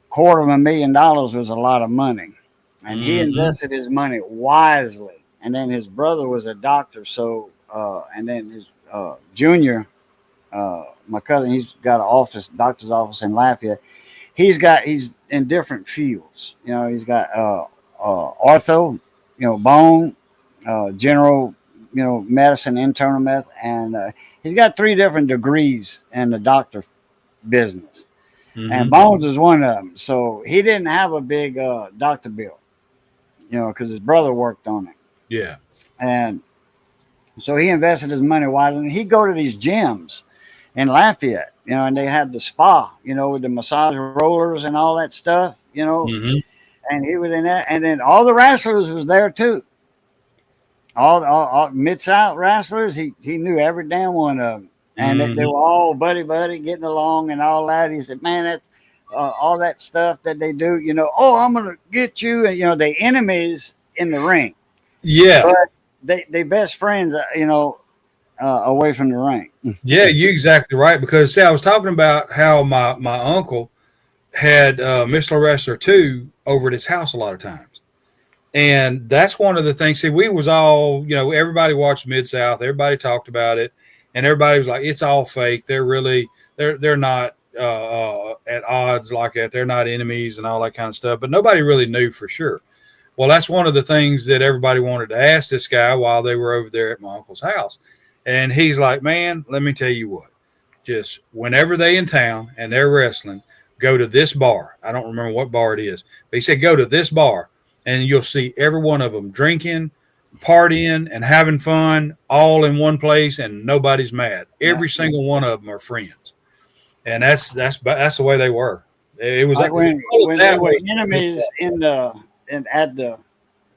$250,000 was a lot of money. And he Hmm. invested his money wisely. And then his brother was a doctor, so and then his junior, my cousin, he's got an doctor's office in Lafayette. He's in different fields. He's got ortho, bone, general, medicine, internal medicine, and he's got 3 different degrees in the doctor business. And Hmm. Bones is one of them. So he didn't have a big doctor bill, because his brother worked on it, Yeah. and so he invested his money wisely. And he'd go to these gyms in Lafayette, and they had the spa, with the massage rollers and all that stuff, Hmm. and he was in that, and then all the wrestlers was there too. All Mid South wrestlers, he knew every damn one of them, and they Hmm. were all buddy getting along and all that. He said, "Man, that's all that stuff that they do, Oh, I'm gonna get you," and they enemies in the ring, Yeah. but they best friends, away from the ring. Yeah, you're exactly right. Because see, I was talking about how my uncle had Missler Wrestler 2 over at his house a lot of times. And that's one of the things. See, we was all, everybody watched Mid South, everybody talked about it, and everybody was like, it's all fake. They're not at odds like that. They're not enemies and all that kind of stuff. But nobody really knew for sure. Well, that's one of the things that everybody wanted to ask this guy while they were over there at my uncle's house. And he's like, man, let me tell you what. Just whenever they in town and they're wrestling, go to this bar. I don't remember what bar it is, but he said go to this bar and you'll see every one of them drinking, partying, and having fun all in one place, and nobody's mad. Yeah. Every single one of them are friends, and that's the way they were. It was Like that when they that were way. enemies at the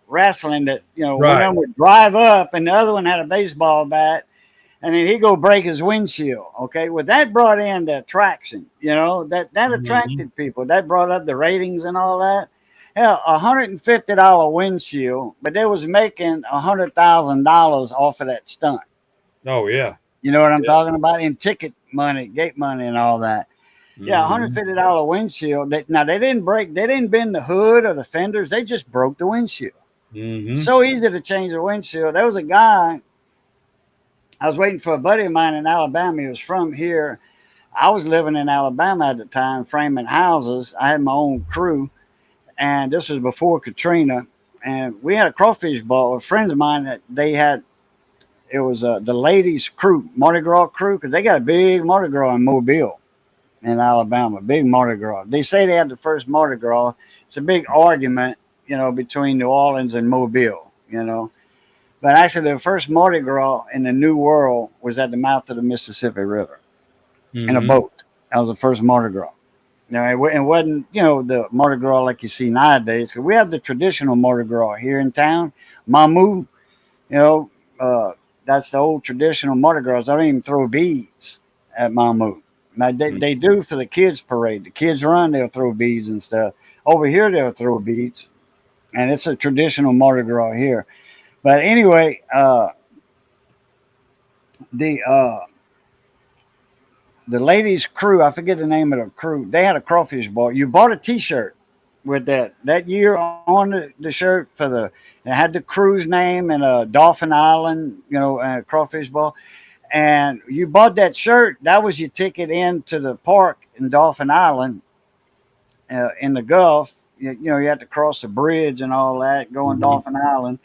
wrestling, that one of Right. them would drive up and the other one had a baseball bat, and then he go break his windshield. Okay, well that brought in the attraction. That Mhm. attracted people. That brought up the ratings and all that. Hell, $150 windshield, but they was making $100,000 off of that stunt. Oh yeah. You know what I'm Yeah. talking about? In ticket money, gate money, and all that. Yeah, Hmm. $150 windshield. Now they didn't break. They didn't bend the hood or the fenders. They just broke the windshield. Hmm. So easy to change the windshield. There was a guy I was waiting for a buddy of mine in Alabama. He was from here. I was living in Alabama at the time, framing houses. I had my own crew, and this was before Katrina. And we had a crawfish ball. A friend of mine that they had, it was the ladies' crew, Mardi Gras crew, because they got a big Mardi Gras in Mobile, in Alabama, big Mardi Gras. They say they had the first Mardi Gras. It's a big argument, between New Orleans and Mobile. But actually, the first Mardi Gras in the New World was at the mouth of the Mississippi River in a Mm-hmm. boat. That was the first Mardi Gras. Now, it wasn't, the Mardi Gras like you see nowadays. Cause we have the traditional Mardi Gras here in town. Mamu, you know, uh, that's the old traditional Mardi Gras. They don't even throw beads at Mamu. Now, they do for the kids' parade. The kids run, they'll throw beads and stuff. Over here, they'll throw beads. And it's a traditional Mardi Gras here. But anyway, the uh, the ladies' crew, I forget the name of the crew, they had a crawfish ball. You bought a T-shirt with that year on the shirt for it had the crew's name and a Dolphin Island, and a crawfish ball. And you bought that shirt. That was your ticket into the park in Dolphin Island, in the Gulf. You had to cross the bridge and all that, going Mm-hmm. Dolphin Island.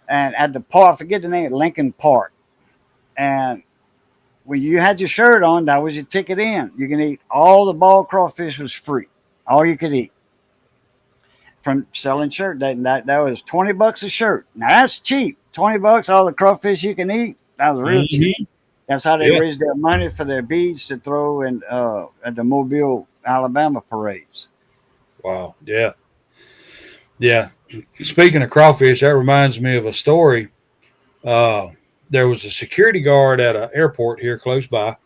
And at the park, I forget the name, Lincoln Park. And when you had your shirt on, that was your ticket in. You can eat all the ball crawfish was free, all you could eat from selling shirt. That was $20 a shirt. Now that's cheap. $20, all the crawfish you can eat. That was real cheap. Mm-hmm. That's how they Yeah. raised their money for their beads to throw in at the Mobile, Alabama parades. Wow. Yeah. Yeah. Speaking of crawfish, that reminds me of a story. Uh, there was a security guard at an airport here close by,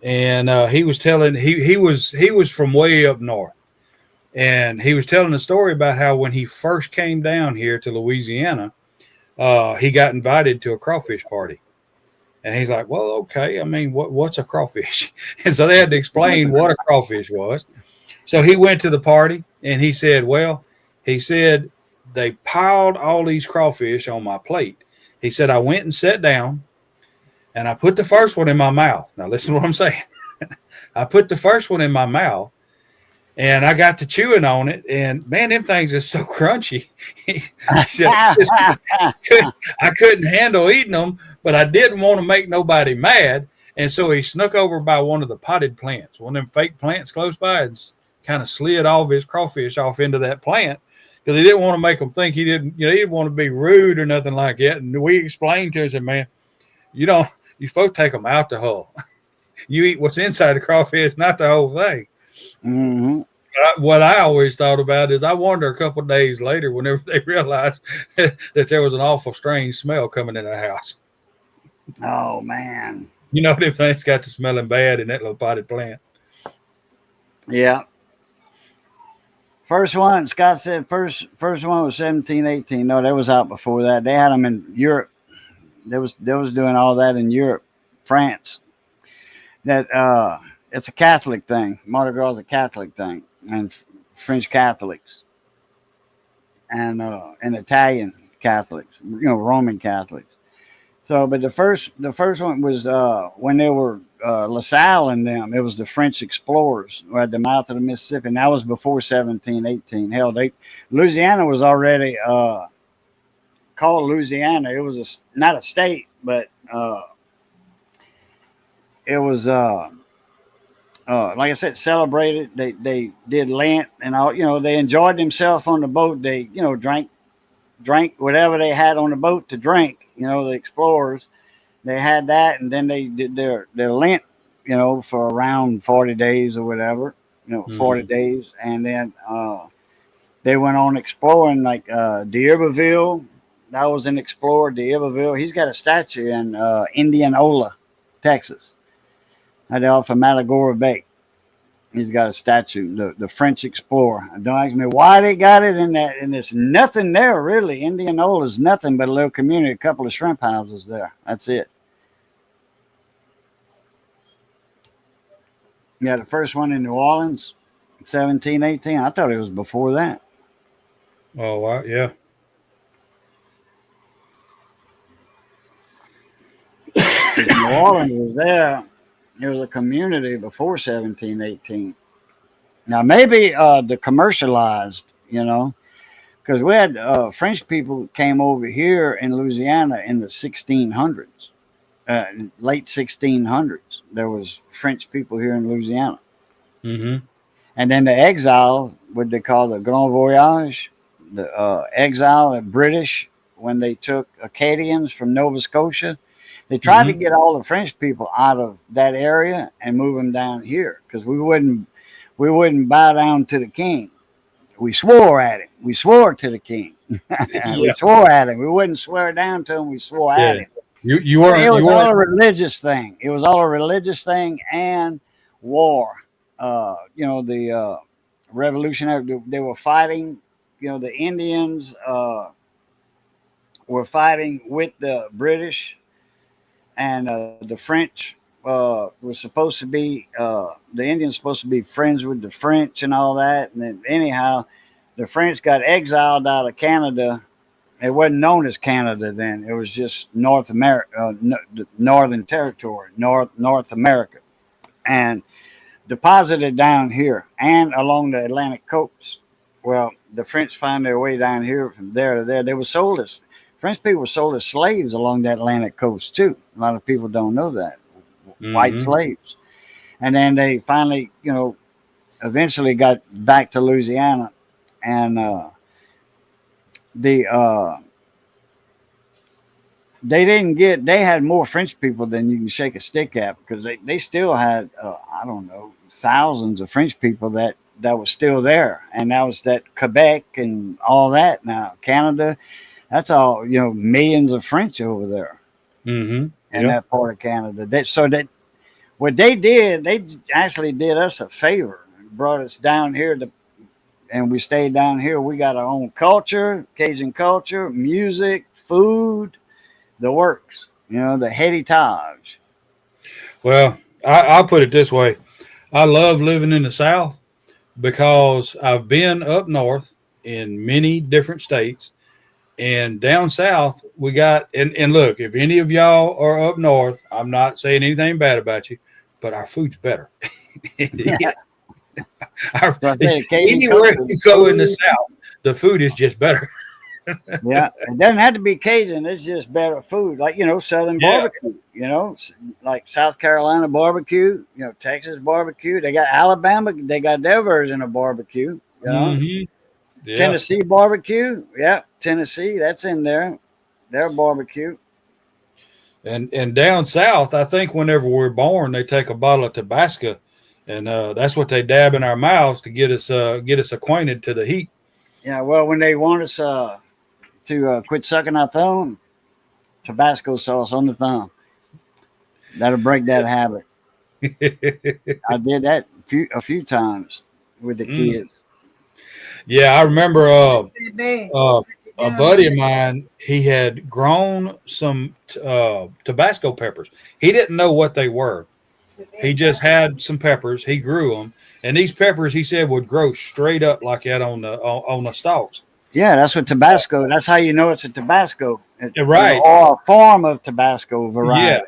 and he was telling he was from way up north, and he was telling a story about how when he first came down here to Louisiana, he got invited to a crawfish party. And he's like, "Well, okay. I mean, what's a crawfish?" And so they had to explain what a crawfish was. So he went to the party and he said, "Well, he said they piled all these crawfish on my plate." He said, "I went and sat down and I put the first one in my mouth." Now, listen to what I'm saying. I put the first one in my mouth and I got to chewing on it. And man, them things are so crunchy. He said, I couldn't handle eating them, but I didn't want to make nobody mad. And so he snuck over by one of the potted plants, one of them fake plants close by, and kind of slid all of his crawfish off into that plant because he didn't want to make them think he didn't want to be rude or nothing like that. And we explained to him, said, "Man, you don't, you're supposed to take them out the hull. You eat what's inside the crawfish, not the whole thing." Hmm. What I always thought about is I wonder a couple of days later, whenever they realized that there was an awful strange smell coming in the house. Oh man. You know, them things got to smelling bad in that little potted plant. Yeah. First one, Scott said first one was 1718. No, that was out before that. They had them in Europe. They was doing all that in Europe, France. That it's a Catholic thing. Mardi Gras is a Catholic thing, and French Catholics and Italian Catholics, Roman Catholics. So, but the first one was when they were LaSalle and them. It was the French explorers who had the mouth of the Mississippi, and that was before 1718. Hell, Louisiana was already called Louisiana. It was not a state, but it was like I said, celebrated. They did Lent and all. They enjoyed themselves on the boat. They drank whatever they had on the boat to drink. The explorers, they had that, and then they did their Lent. For around 40 days or whatever. 40 Mm-hmm. days, and then they went on exploring like D'Iberville. That was an explorer, D'Iberville. He's got a statue in Indianola, Texas, right off of Matagorda Bay. He's got a statue, the French explorer. Don't ask me why they got it in that, and there's nothing there really. Indianola is nothing but a little community, a couple of shrimp houses there. That's it. Yeah, the first one in New Orleans, 1718. I thought it was before that. Oh, wow. Yeah. 'Cause New Orleans was there. It was a community before 1718. Now maybe the commercialized, because we had French people came over here in Louisiana in the 1600s, late 1600s. There was French people here in Louisiana, Mm-hmm. and then the exile, what they call the Grand Voyage, the exile, the British when they took Acadians from Nova Scotia. They tried to Mm-hmm. get all the French people out of that area and move them down here because we wouldn't bow down to the king. We swore at him. We swore to the king. We Yeah. swore at him. We wouldn't swear down to him. We swore at Yeah. him. You But it weren't was you all weren't a religious thing. It was all a religious thing and war. The revolutionary. They were fighting. The Indians were fighting with the British, and the French were supposed to be the Indians supposed to be friends with the French and all that. And then anyhow, the French got exiled out of Canada. It wasn't known as Canada then. It was just North America, the Northern Territory, North America, and deposited down here and along the Atlantic coast. Well, the French found their way down here from there to there. They were sold as French people were sold as slaves along the Atlantic coast too. A lot of people don't know that. White mm-hmm. slaves. And then they finally, eventually got back to Louisiana, and the they didn't get they had more French people than you can shake a stick at because they still had I don't know, thousands of French people that was still there, and that was that Quebec and all that. Now Canada, that's all, millions of French over there Mm-hmm. in Yeah. that part of Canada. So what they did, they actually did us a favor, brought us down here and we stayed down here. We got our own culture, Cajun culture, music, food, the works. The heritage. Well, I'll put it this way. I love living in the South because I've been up north in many different states. And down south, we got, and look, if any of y'all are up north, I'm not saying anything bad about you, but our food's better. It Yeah, is. Our, so I say Cajun anywhere culture, you go in the food. South, the food is just better. Yeah, it doesn't have to be Cajun. It's just better food, like Southern Yeah. barbecue. Like South Carolina barbecue. Texas barbecue. They got Alabama. They got their version of barbecue. Hmm. Yeah. Tennessee barbecue. Yeah, Tennessee. That's in there. Their barbecue. And down south, I think whenever we're born, they take a bottle of Tabasco, and that's what they dab in our mouths to get us acquainted to the heat. Yeah. Well, when they want us to quit sucking our thumb, Tabasco sauce on the thumb. That'll break that habit. I did that a few times with the Mm. kids. Yeah, I remember Baby, uh, what you a doing, buddy of baby? mine. He had grown some Tabasco peppers. He didn't know what they were. He just had some peppers. He grew them, and these peppers, he said, would grow straight up like that on the stalks. Yeah, that's what Tabasco. That's how you know it's a Tabasco. Right. Or a form of Tabasco Yeah. variety.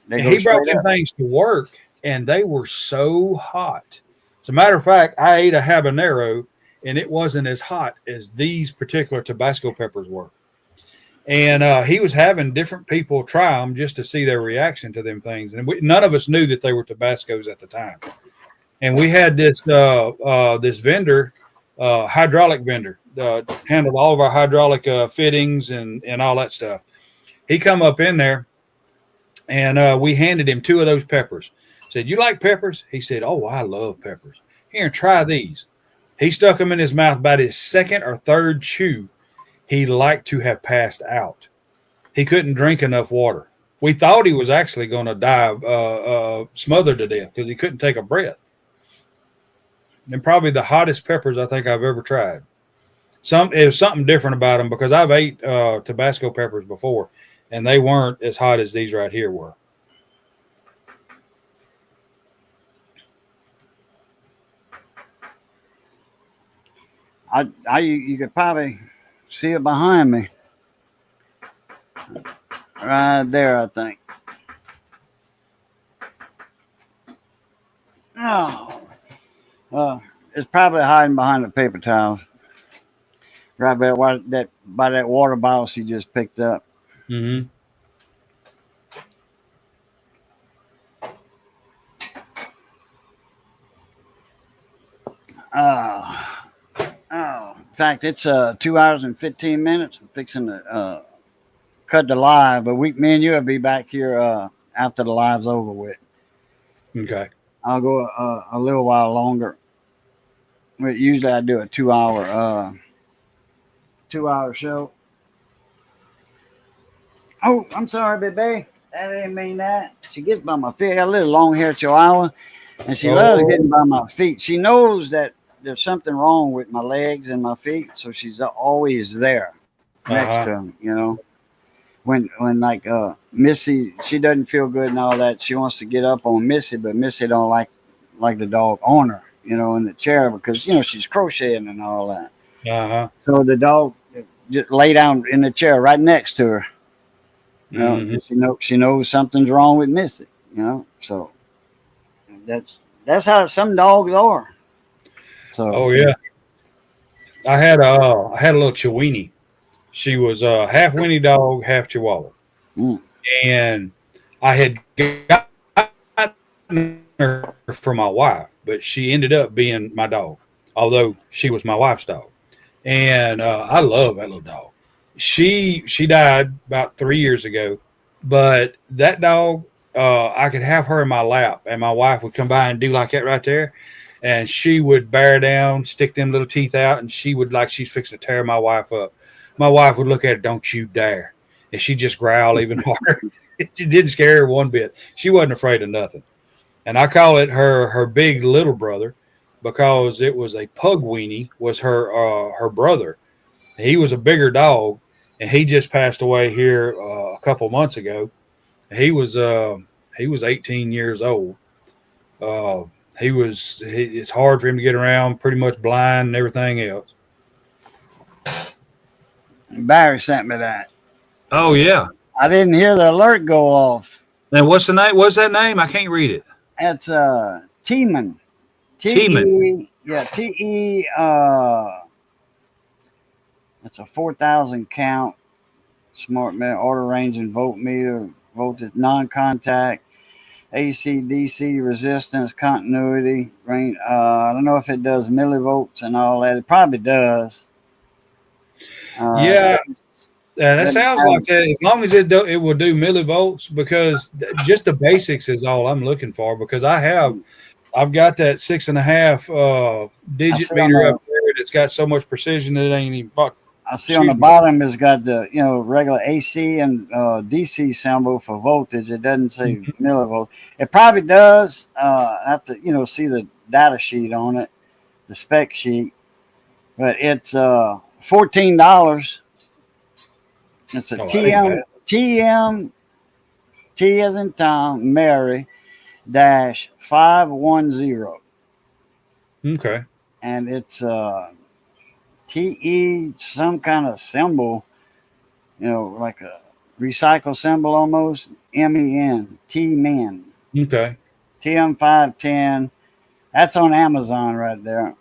They And go he brought straight them up. things to work, and they were so hot. As a matter of fact, I ate a habanero, and it wasn't as hot as these particular Tabasco peppers were. And he was having different people try them just to see their reaction to them things. And none of us knew that they were Tabascos at the time. And we had this vendor, hydraulic vendor, handled all of our hydraulic fittings and all that stuff. He come up in there, and we handed him two of those peppers. Said, "You like peppers?" He said, "Oh, I love peppers. Here, try these." He stuck them in his mouth. About his second or third chew, he liked to have passed out. He couldn't drink enough water. We thought he was actually going to die, smothered to death because he couldn't take a breath. And probably the hottest peppers I think I've ever tried. It was something different about them because I've ate Tabasco peppers before, and they weren't as hot as these right here were. You could probably see it behind me, right there. I think. Oh, uh, it's probably hiding behind the paper towels, right by that water bottle she just picked up. Mm-hmm. Uh, oh, in fact, it's 2 hours and 15 minutes. I'm fixing to cut the live, but me and you will be back here after the live's over with. Okay. I'll go a little while longer. But usually I do a 2 hour show. Oh, I'm sorry, baby. I didn't mean that. She gets by my feet. I got a little long haired chihuahua, and she loves Oh. getting by my feet. She knows that there's something wrong with my legs and my feet, so she's always there next to Uh-huh. them. When like Missy, she doesn't feel good and all that. She wants to get up on Missy, but Missy don't like the dog on her. In the chair because she's crocheting and all that. Uh-huh. So the dog just lay down in the chair right next to her. Mm-hmm. 'Cause she knows something's wrong with Missy. So that's how some dogs are. So Oh yeah. I had a little Chiweenie. She was half Winnie dog, half Chihuahua, mm, and I had gotten her for my wife, but she ended up being my dog, although she was my wife's dog. And I love that little dog. She died about 3 years ago, but that dog, I could have her in my lap, and my wife would come by and do like that right there, and she would bear down, stick them little teeth out, and she would like she's fixing to tear my wife up. My wife would look at her, "Don't you dare!" And she'd just growl even harder. It didn't scare her one bit. She wasn't afraid of nothing. And I call it her big little brother because it was a pug weenie was her brother. He was a bigger dog, and he just passed away here a couple months ago. He was uh, he was 18 years old. Uh, it's hard for him to get around, pretty much blind and everything else. Barry sent me that. Oh yeah. I didn't hear the alert go off. And what's the name? What's that name? I can't read it. That's Teeman. Teeman. Te. It's a 4,000 count smart meter order range and voltmeter, voltage non-contact, AC DC resistance continuity range. I don't know if it does millivolts and all that. It probably does. Yeah, that Doesn't sounds have, like that. As long as it will do millivolts, because just the basics is all I'm looking for. Because I've got that 6.5 I digit see on meter up the there that's got so much precision that it ain't even. I see on the Excuse me. bottom it's got the regular AC and DC symbol for voltage. It doesn't say millivolt. It probably does. I have to see the data sheet on it, the spec sheet. But it's $14. It's a Oh, that ain't bad. T as in Tom Mary dash 510, Okay. and it's TE some kind of symbol, like a recycle symbol almost. MEN T men Okay. TM510. That's on Amazon right there.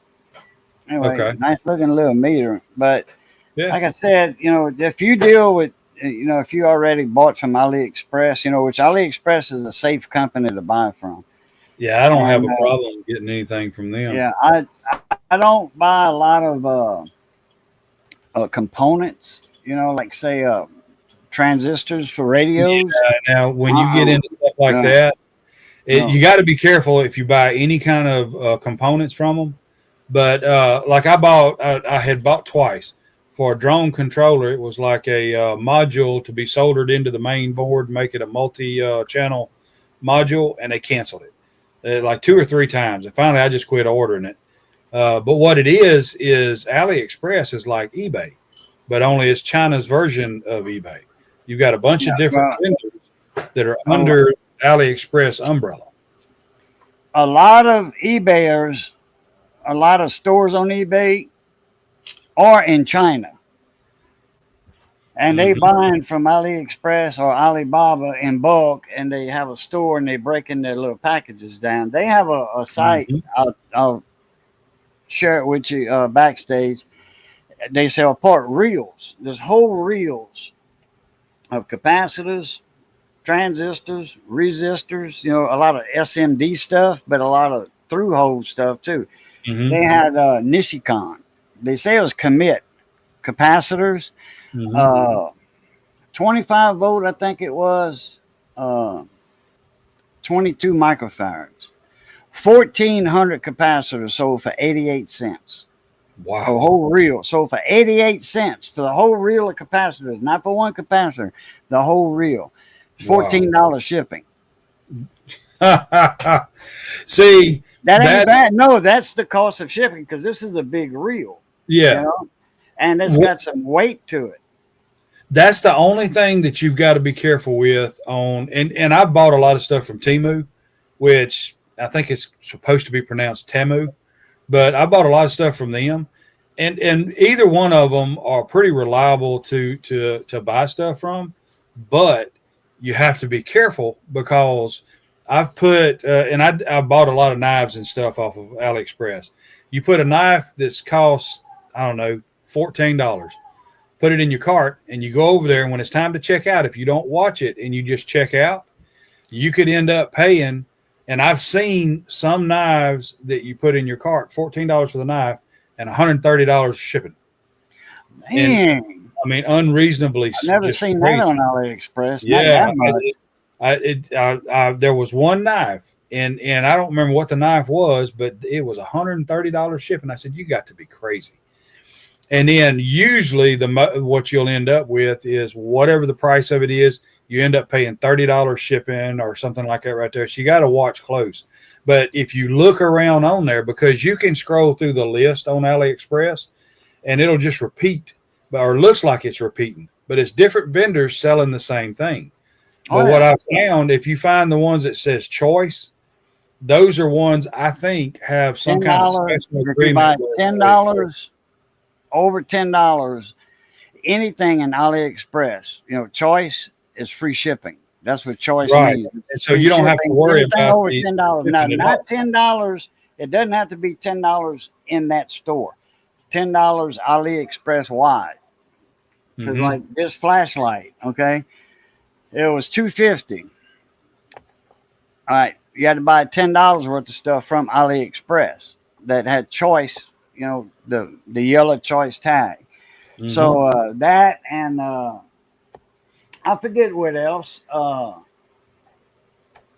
Anyway, Okay. nice looking little meter. But Yeah. like I said, if you deal with, if you already bought from AliExpress, which AliExpress is a safe company to buy from. Yeah. I don't have And a problem getting anything from them. yeah, I don't buy a lot of components, like say transistors for Yeah. radios. Now, when you get Uh-uh. into stuff like Yeah, that, no. you got to be careful if you buy any kind of components from them. But like I had bought twice for a drone controller. It was like a module to be soldered into the main board, make it a multi-channel module, and they canceled it like 2 or 3 times. And finally, I just quit ordering it. But what it is AliExpress is like eBay, but only it's China's version of eBay. You've got a bunch Yeah, of different well, vendors that are a, under AliExpress umbrella. a lot of eBayers, a lot of stores on eBay are in China. and they buying from AliExpress or Alibaba in bulk, and they have a store and they breaking their little packages down. They have a site. Mhm. I'll share it with you backstage. They sell part reels. There's whole reels of capacitors, transistors, resistors. You know, a lot of SMD stuff, but a lot of through hole stuff too. Mhm. They had Nishikon. They say it was commit capacitors. Mhm. Uh, 25 volt, I think it was. Uh, 22 microfarads. 1,400 capacitors sold for 88 cents. A Wow. whole reel sold for 88 cents for the whole reel of capacitors, not for one capacitor, the whole reel. Wow. $14 shipping. See, That ain't that's bad. No, that's the cost of shipping because this is a big reel, you yeah. know, and it's Wh- got some weight to it. That's the only thing that you've got to be careful with on. And I bought a lot of stuff from Timu, which I think it's supposed to be pronounced Temu, but I bought a lot of stuff from them, and either one of them are pretty reliable to buy stuff from, but you have to be careful because I've put and I bought a lot of knives and stuff off of AliExpress. You put a knife that's cost I don't know $14, put it in your cart, and you go over there, and when it's time to check out, if you don't watch it and you just check out, you could end up paying. And I've seen some knives that you put in your cart, $14 for the knife and $130 shipping. And Man, I mean, unreasonably I've never just seen that crazy. on AliExpress. Not Yeah, that much. there was one knife, and I don't remember what the knife was, but it was $130 shipping. I said, "You got to be crazy." And then usually what you'll end up with is whatever the price of it is, you end up paying $30 shipping or something like that right there. So you got to watch close. But if you look around on there, because you can scroll through the list on AliExpress and it'll just repeat, or looks like it's repeating, but it's different vendors selling the same thing. Oh But what yeah, I found, if you find the ones that says choice, those are ones I think have some kind of $10. special If you agreement buy with $10, over $10, anything in AliExpress, you know, choice is free shipping. That's what choice right. means. And so Free you don't have to shipping. worry Anything about over the $10. Now, shipping at not all. $10. It doesn't have to be $10 in that store. $10 AliExpress wide. Because Mm-hmm. like this flashlight, okay, it was $250. All right, you had to buy $10 worth of stuff from AliExpress that had choice, you know, the yellow choice tag. Mm-hmm. So that and I forget what else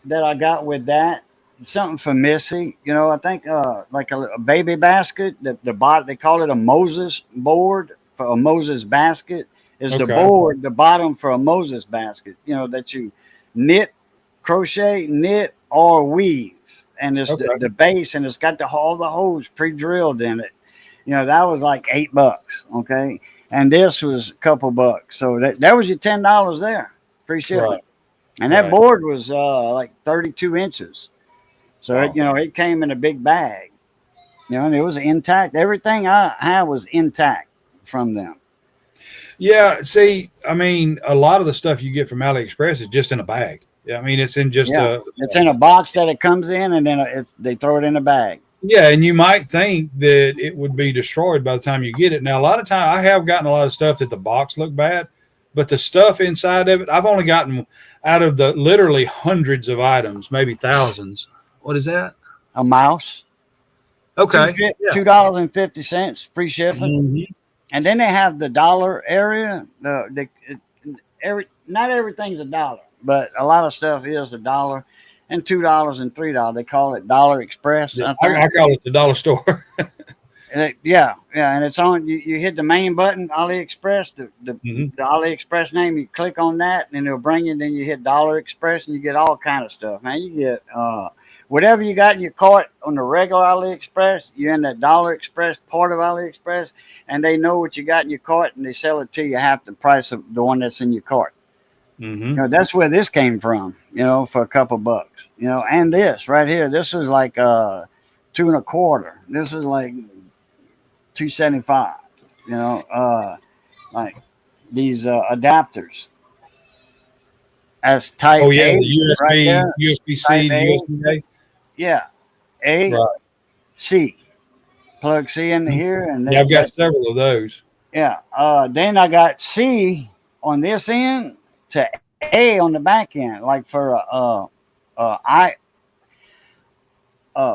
that I got with that. Something for Missy, you know. I think like a baby basket. The bot they call it a Moses board for a Moses basket. Is the Okay. board the bottom for a Moses basket? You know that you knit, crochet, knit, or weave, and it's Okay. the base, and it's got all the holes pre-drilled in it. You know that was like $8. Okay, and this was a couple bucks. So that was your $10 there, free shipping. Right. And that Right. board was like 32 inches. So it, Wow. you know, it came in a big bag. You know, and it was intact. Everything I had was intact from them. Yeah. See, I mean, a lot of the stuff you get from AliExpress is just in a bag. Yeah. I mean, it's in just Yeah, a it's in a box that it comes in, and then they throw it in a bag. yeah, and you might think that it would be destroyed by the time you get it. Now, a lot of time I have gotten a lot of stuff that the box looked bad, but the stuff inside of it, I've only gotten out of the literally hundreds of items, maybe thousands. What is that? A mouse, Okay. Yeah. $2.50, free shipping. Mhm. And then they have the dollar area. Not everything's a dollar, but a lot of stuff is a dollar, and $2 and $3. They call it Dollar Express, Yeah, I I think. call it the dollar store. Yeah, yeah, and it's on. You hit the main button, AliExpress, Hmm. the AliExpress name. You click on that, and it'll bring you. Then you hit Dollar Express, and you get all kind of stuff. Man, you get whatever you got in your cart on the regular AliExpress. You're in that Dollar Express part of AliExpress, and they know what you got in your cart, and they sell it to you half the price of the one that's in your cart. Hmm. That's where this came from. For a couple bucks. And this right here, this was like two and a quarter. This was like 275. You know, like these adapters. That's Oh type yeah, A the right USB, there. USB Type C to A. USB A. Yeah. A, Right. C. Plug C in Mhm. here, and Yeah, I've got that several of those. yeah. Then I got C on this end to A on the back end, like for I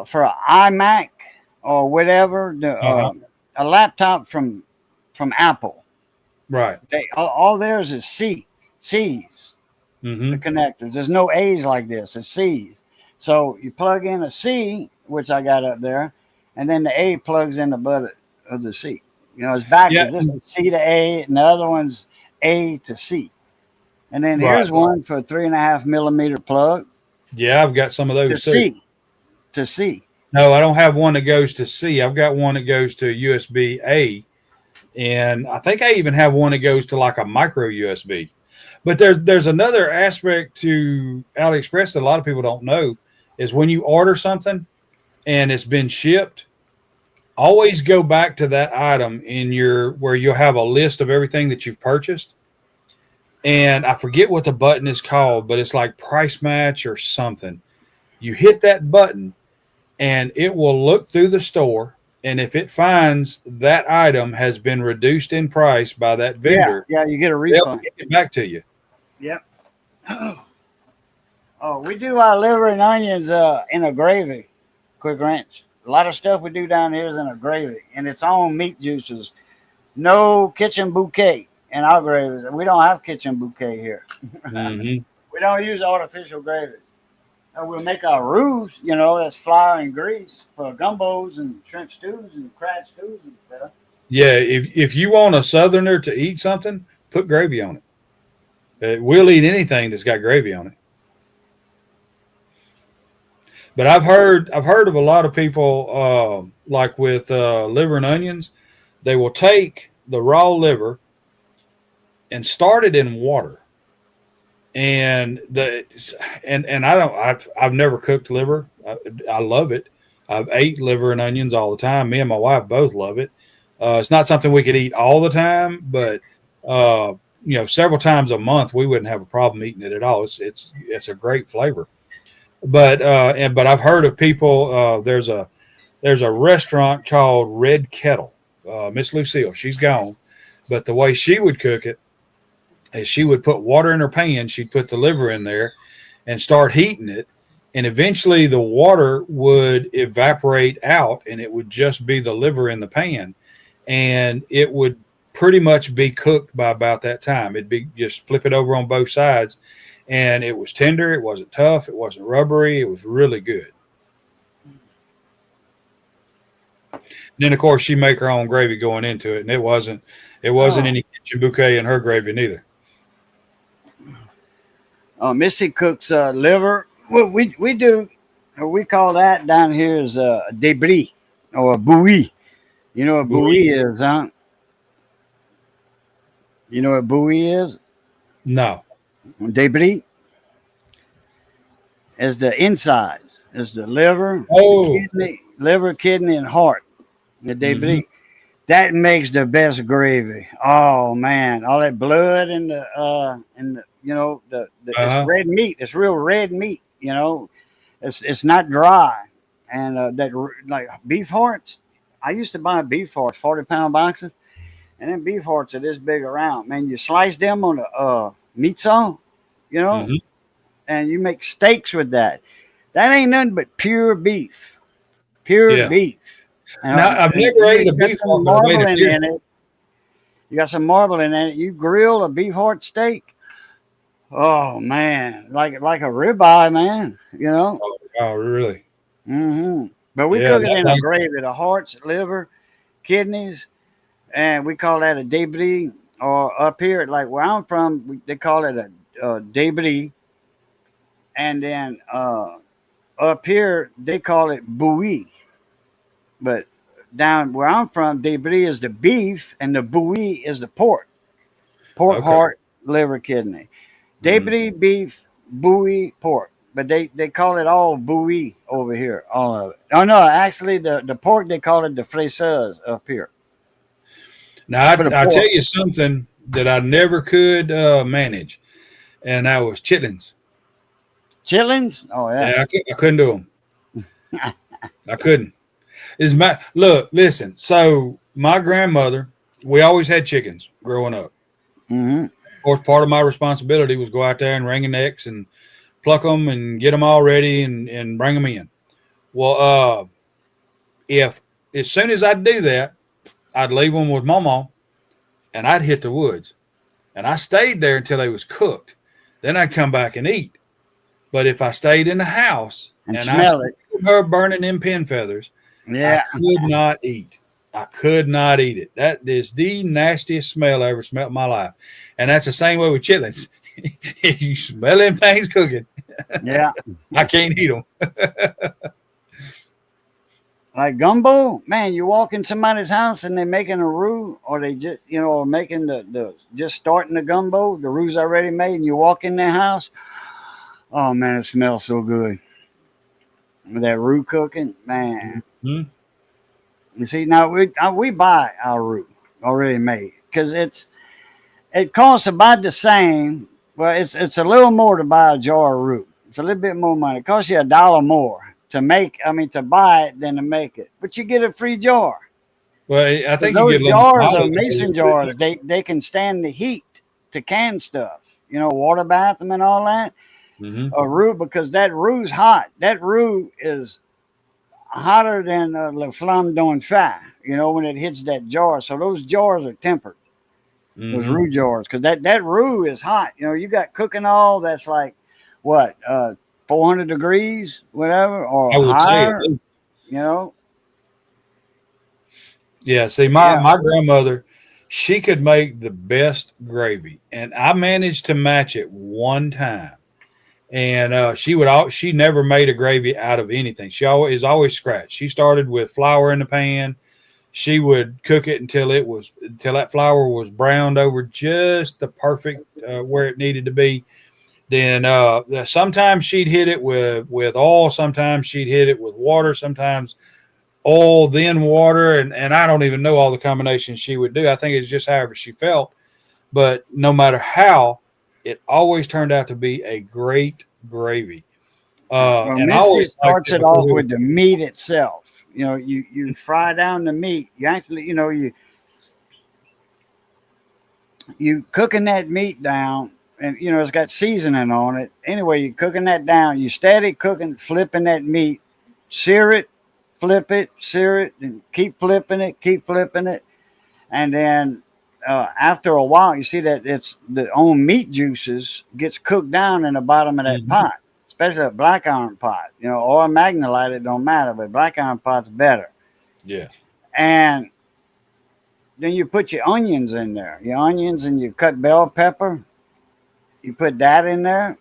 for a iMac or whatever, Uh-huh. a laptop from Apple. Right. All theirs is C's, the Mm-hmm. connectors. There's no A's like this. It's C's. So you plug in a C, which I got up there, and then the A plugs in the butt of the C. You know, it's Yeah. backwards. This is C to A, and the other one's A to C. And then Right. here's one for a 3.5 millimeter plug Yeah, I've got some of to those too. C to C. No, I don't have one that goes to C. I've got one that goes to USB A, and I think I even have one that goes to like a micro USB. But there's another aspect to AliExpress that a lot of people don't know is when you order something and it's been shipped, always go back to that item in your where you'll have a list of everything that you've purchased. And I forget what the button is called, but it's like price match or something. You hit that button and it will look through the store. And if it finds that item has been reduced in price by that Yeah, vendor, yeah, you get a they'll refund. get it back to you. Yep. Oh, we do our liver and onions in a gravy, quick ranch. A lot of stuff we do down here is in a gravy, and its own meat juices. No kitchen bouquet in our gravies. We don't have kitchen bouquet here. Hmm. We don't use artificial gravy. We'll make our roux, you know, that's flour and grease for gumbos and shrimp stews and crab stews and stuff. Yeah, if you want a southerner to eat something, put gravy on it. We'll eat anything that's got gravy on it. But I've heard of a lot of people like with liver and onions, they will take the raw liver and start it in water. And and I've never cooked liver. I love it. I've ate liver and onions all the time. Me and my wife both love it. It's not something we could eat all the time, but uh, several times a month we wouldn't have a problem eating it at all. It's a great flavor. But I've heard of people. There's a restaurant called Red Kettle. Miss Lucille, she's gone, but the way she would cook it is she would put water in her pan. She'd put the liver in there and start heating it, and eventually the water would evaporate out, and it would just be the liver in the pan, and it would pretty much be cooked by about that time. It'd be just flip it over on both sides, and it was tender. It wasn't tough. It wasn't rubbery. It was really good. Then of course she make her own gravy going into it, and it wasn't Oh, any kitchen bouquet in her gravy neither. Missy cooks liver. Well, we do. We call that down here is debris or a bouillie. You know what Bouillon? bouillie is, huh? You know what bouillie is? No. Debris is the insides. It's the Oh. liver, kidney, and heart. The Mm-hmm. debris. That makes the best gravy. Oh man, all that blood and the the it's Uh-huh. red meat. It's real red meat. You know, it's not dry. And like beef hearts. I used to buy beef hearts, 40-pound boxes, and then beef hearts are this big around. Man, you slice them on a meat saw, you know, Mm-hmm. and you make steaks with that. That ain't nothing but pure beef, pure Yeah. beef. Now I've And never ate a you got beef some heart, but I've ate a marbling deer. in it. You got some marbling in it. You grill a beef heart steak. Oh man, like a ribeye, man. You know. Oh, really? But we Yeah. cook it in a gravy: the hearts, liver, kidneys, and we call that a debris. Or up here, like where I'm from, they call it a debris. And then up here, they call it bouillie. But down where I'm from, debris is the beef, and the bouillie is the pork Okay. heart, liver, kidney. Mm. Debris beef, bouillie pork. But they call it all bouillie over here, all of it. Oh no, actually the pork they call it the fraiseuse up here Now for the I tell pork. you something that I never could manage, and that was chitlins. Chitlins? Oh yeah. Yeah, I couldn't do them. I couldn't. Is my look? Listen. So my grandmother, we always had chickens growing up. Mm-hmm. Of course, part of my responsibility was go out there and wring the necks and pluck them and get them all ready and bring them in. Well, if as soon as I'd do that, I'd leave them with Mama and I'd hit the woods. And I stayed there until they was cooked. Then I'd come back and eat. But if I stayed in the house And and I smell it. smelled her burning them pin feathers, I Yeah. could not eat. I could not eat it. That is the nastiest smell I ever smelled in my life. And that's the same way with chitlins. If you smell them things cooking, Yeah. I can't eat them. Like gumbo, man, you walk in somebody's house and they're making a roux, or they just, or making the just starting the gumbo, the roux's already made, and you walk in their house. Oh man, it smells so good. With that roux cooking, man. Mhm. You see, now we buy our roux already made because it costs about the same. Well, it's a little more to buy a jar of roux. It's a little bit more money. It costs you $1 more to make. I mean, to buy it than to make it. But you get a free jar. Well, I 'Cause think you those get a little jars are mileage. mason jars. They can stand the heat to can stuff. Water bath them and all that. Mm-hmm. A roux, because that roux's hot. That roux is hotter than le flamme d'un fer. When it hits that jar. So those jars are tempered. Those Mm-hmm. roux jars, because that roux is hot. You got cooking oil that's like what 400 degrees, whatever, I or would say it. higher. You know, Yeah, see, my yeah. my grandmother, she could make the best gravy, and I managed to match it one time. And she never made a gravy out of anything. She always scratched. She started with flour in the pan. She would cook it until that flour was browned over just the perfect where it needed to be. Then sometimes she'd hit it with oil. Sometimes she'd hit it with water. Sometimes oil, then water, and I don't even know all the combinations she would do. I think it's just however she felt. But no matter how, it always turned out to be a great gravy. Well, And I Mitzi always liked starts it it before off we. with the meat itself. You fry down the meat. You actually, you cooking that meat down, and it's got seasoning on it. Anyway, you cooking that down. You steady cooking, flipping that meat, sear it, flip it, sear it, and keep flipping it, and then after a while, you see that it's the own meat juices gets cooked down in the bottom of that Mhm. pot, especially a black iron pot, or a magnolite. It don't matter, but black iron pot's better. Yeah. And then you put your onions in there, your onions, and you cut bell pepper. You put that in there,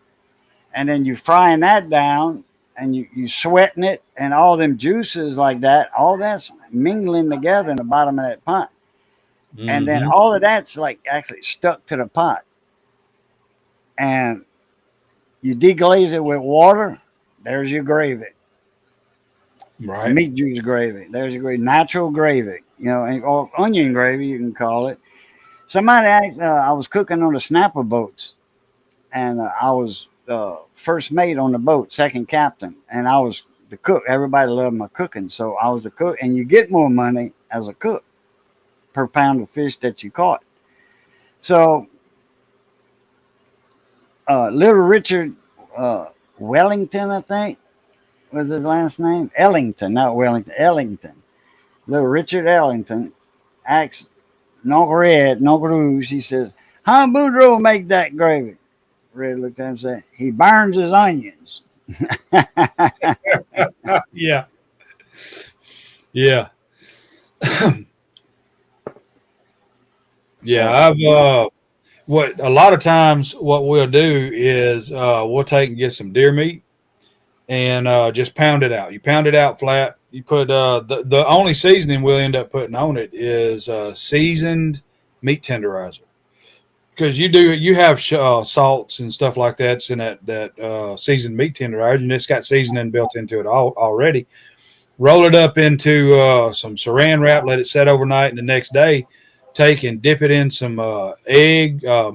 and then you frying that down, and you sweating it, and all them juices like that, all that's mingling together in the bottom of that pot. And then Hmm. all of that's like actually stuck to the pot. And you deglaze it with water. There's your gravy, Right. meat juice gravy. There's your gravy, natural gravy. Or onion gravy, you can call it. Somebody asked. I was cooking on the snapper boats, and I was first mate on the boat, second captain, and I was the cook. Everybody loved my cooking, so I was the cook. And you get more money as a cook per pound of fish that you caught. So Little Richard Wellington, I think, was his last name. Ellington, not Wellington. Ellington. Little Richard Ellington asked Uncle Red, Uncle Rouge, he says, "How Boudreaux make that gravy?" Red looked at him and said, "He burns his onions." Yeah. Yeah. Yeah. So, I've what a lot of times what we'll do is we'll take and get some deer meat and just pound it out. You pound it out flat. You put the only seasoning we'll end up putting on it is seasoned meat tenderizer because you have salts and stuff like that's in that seasoned meat tenderizer and it's got seasoning built into it already. Roll it up into some saran wrap, let it set overnight, and the next day take and dip it in some egg, or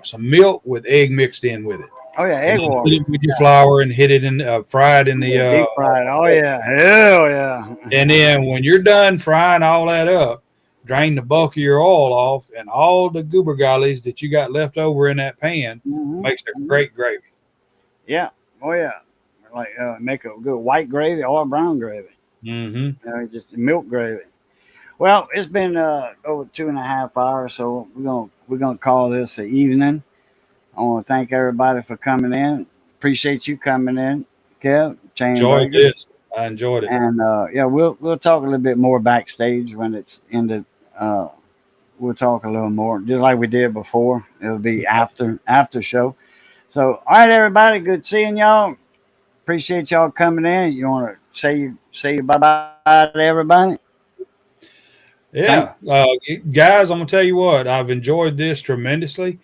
some milk with egg mixed in with it. Oh yeah, And egg then hit water. it with your flour and hit it in, fried in the, Yeah, deep fried. Oh yeah, hell yeah. and then when you're done frying all that up, drain the bulk of your oil off and all the goober gollies that you got left over in that pan. Hmm. Makes a great gravy. Yeah. Oh yeah. Like make a good white gravy or brown gravy. Mm-hmm. Just milk gravy. Well, it's been over 2.5 hours, so we're gonna call this an evening. I want to thank everybody for coming in. Appreciate you coming in, Kev, Enjoyed Chainburger. this. I enjoyed it. And yeah, we'll talk a little bit more backstage when it's ended. Uh, we'll talk a little more, just like we did before. It'll be after show. So, all right, everybody, good seeing y'all. Appreciate y'all coming in. You want to say bye bye to everybody? Thank. Yeah, guys, I'm gonna tell you what. I've enjoyed this tremendously.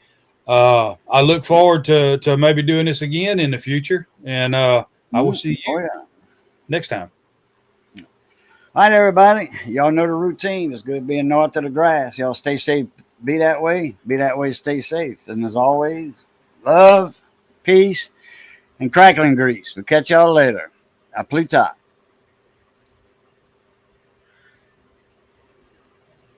I look forward to maybe doing this again in the future, and I will see Oh you yeah. next time. All right, everybody. Y'all know the routine. It's good being north of the grass. Y'all stay safe. Be that way. Be that way. Stay safe. And as always, love, peace, and crackling grease. We'll catch y'all later. A Plutot.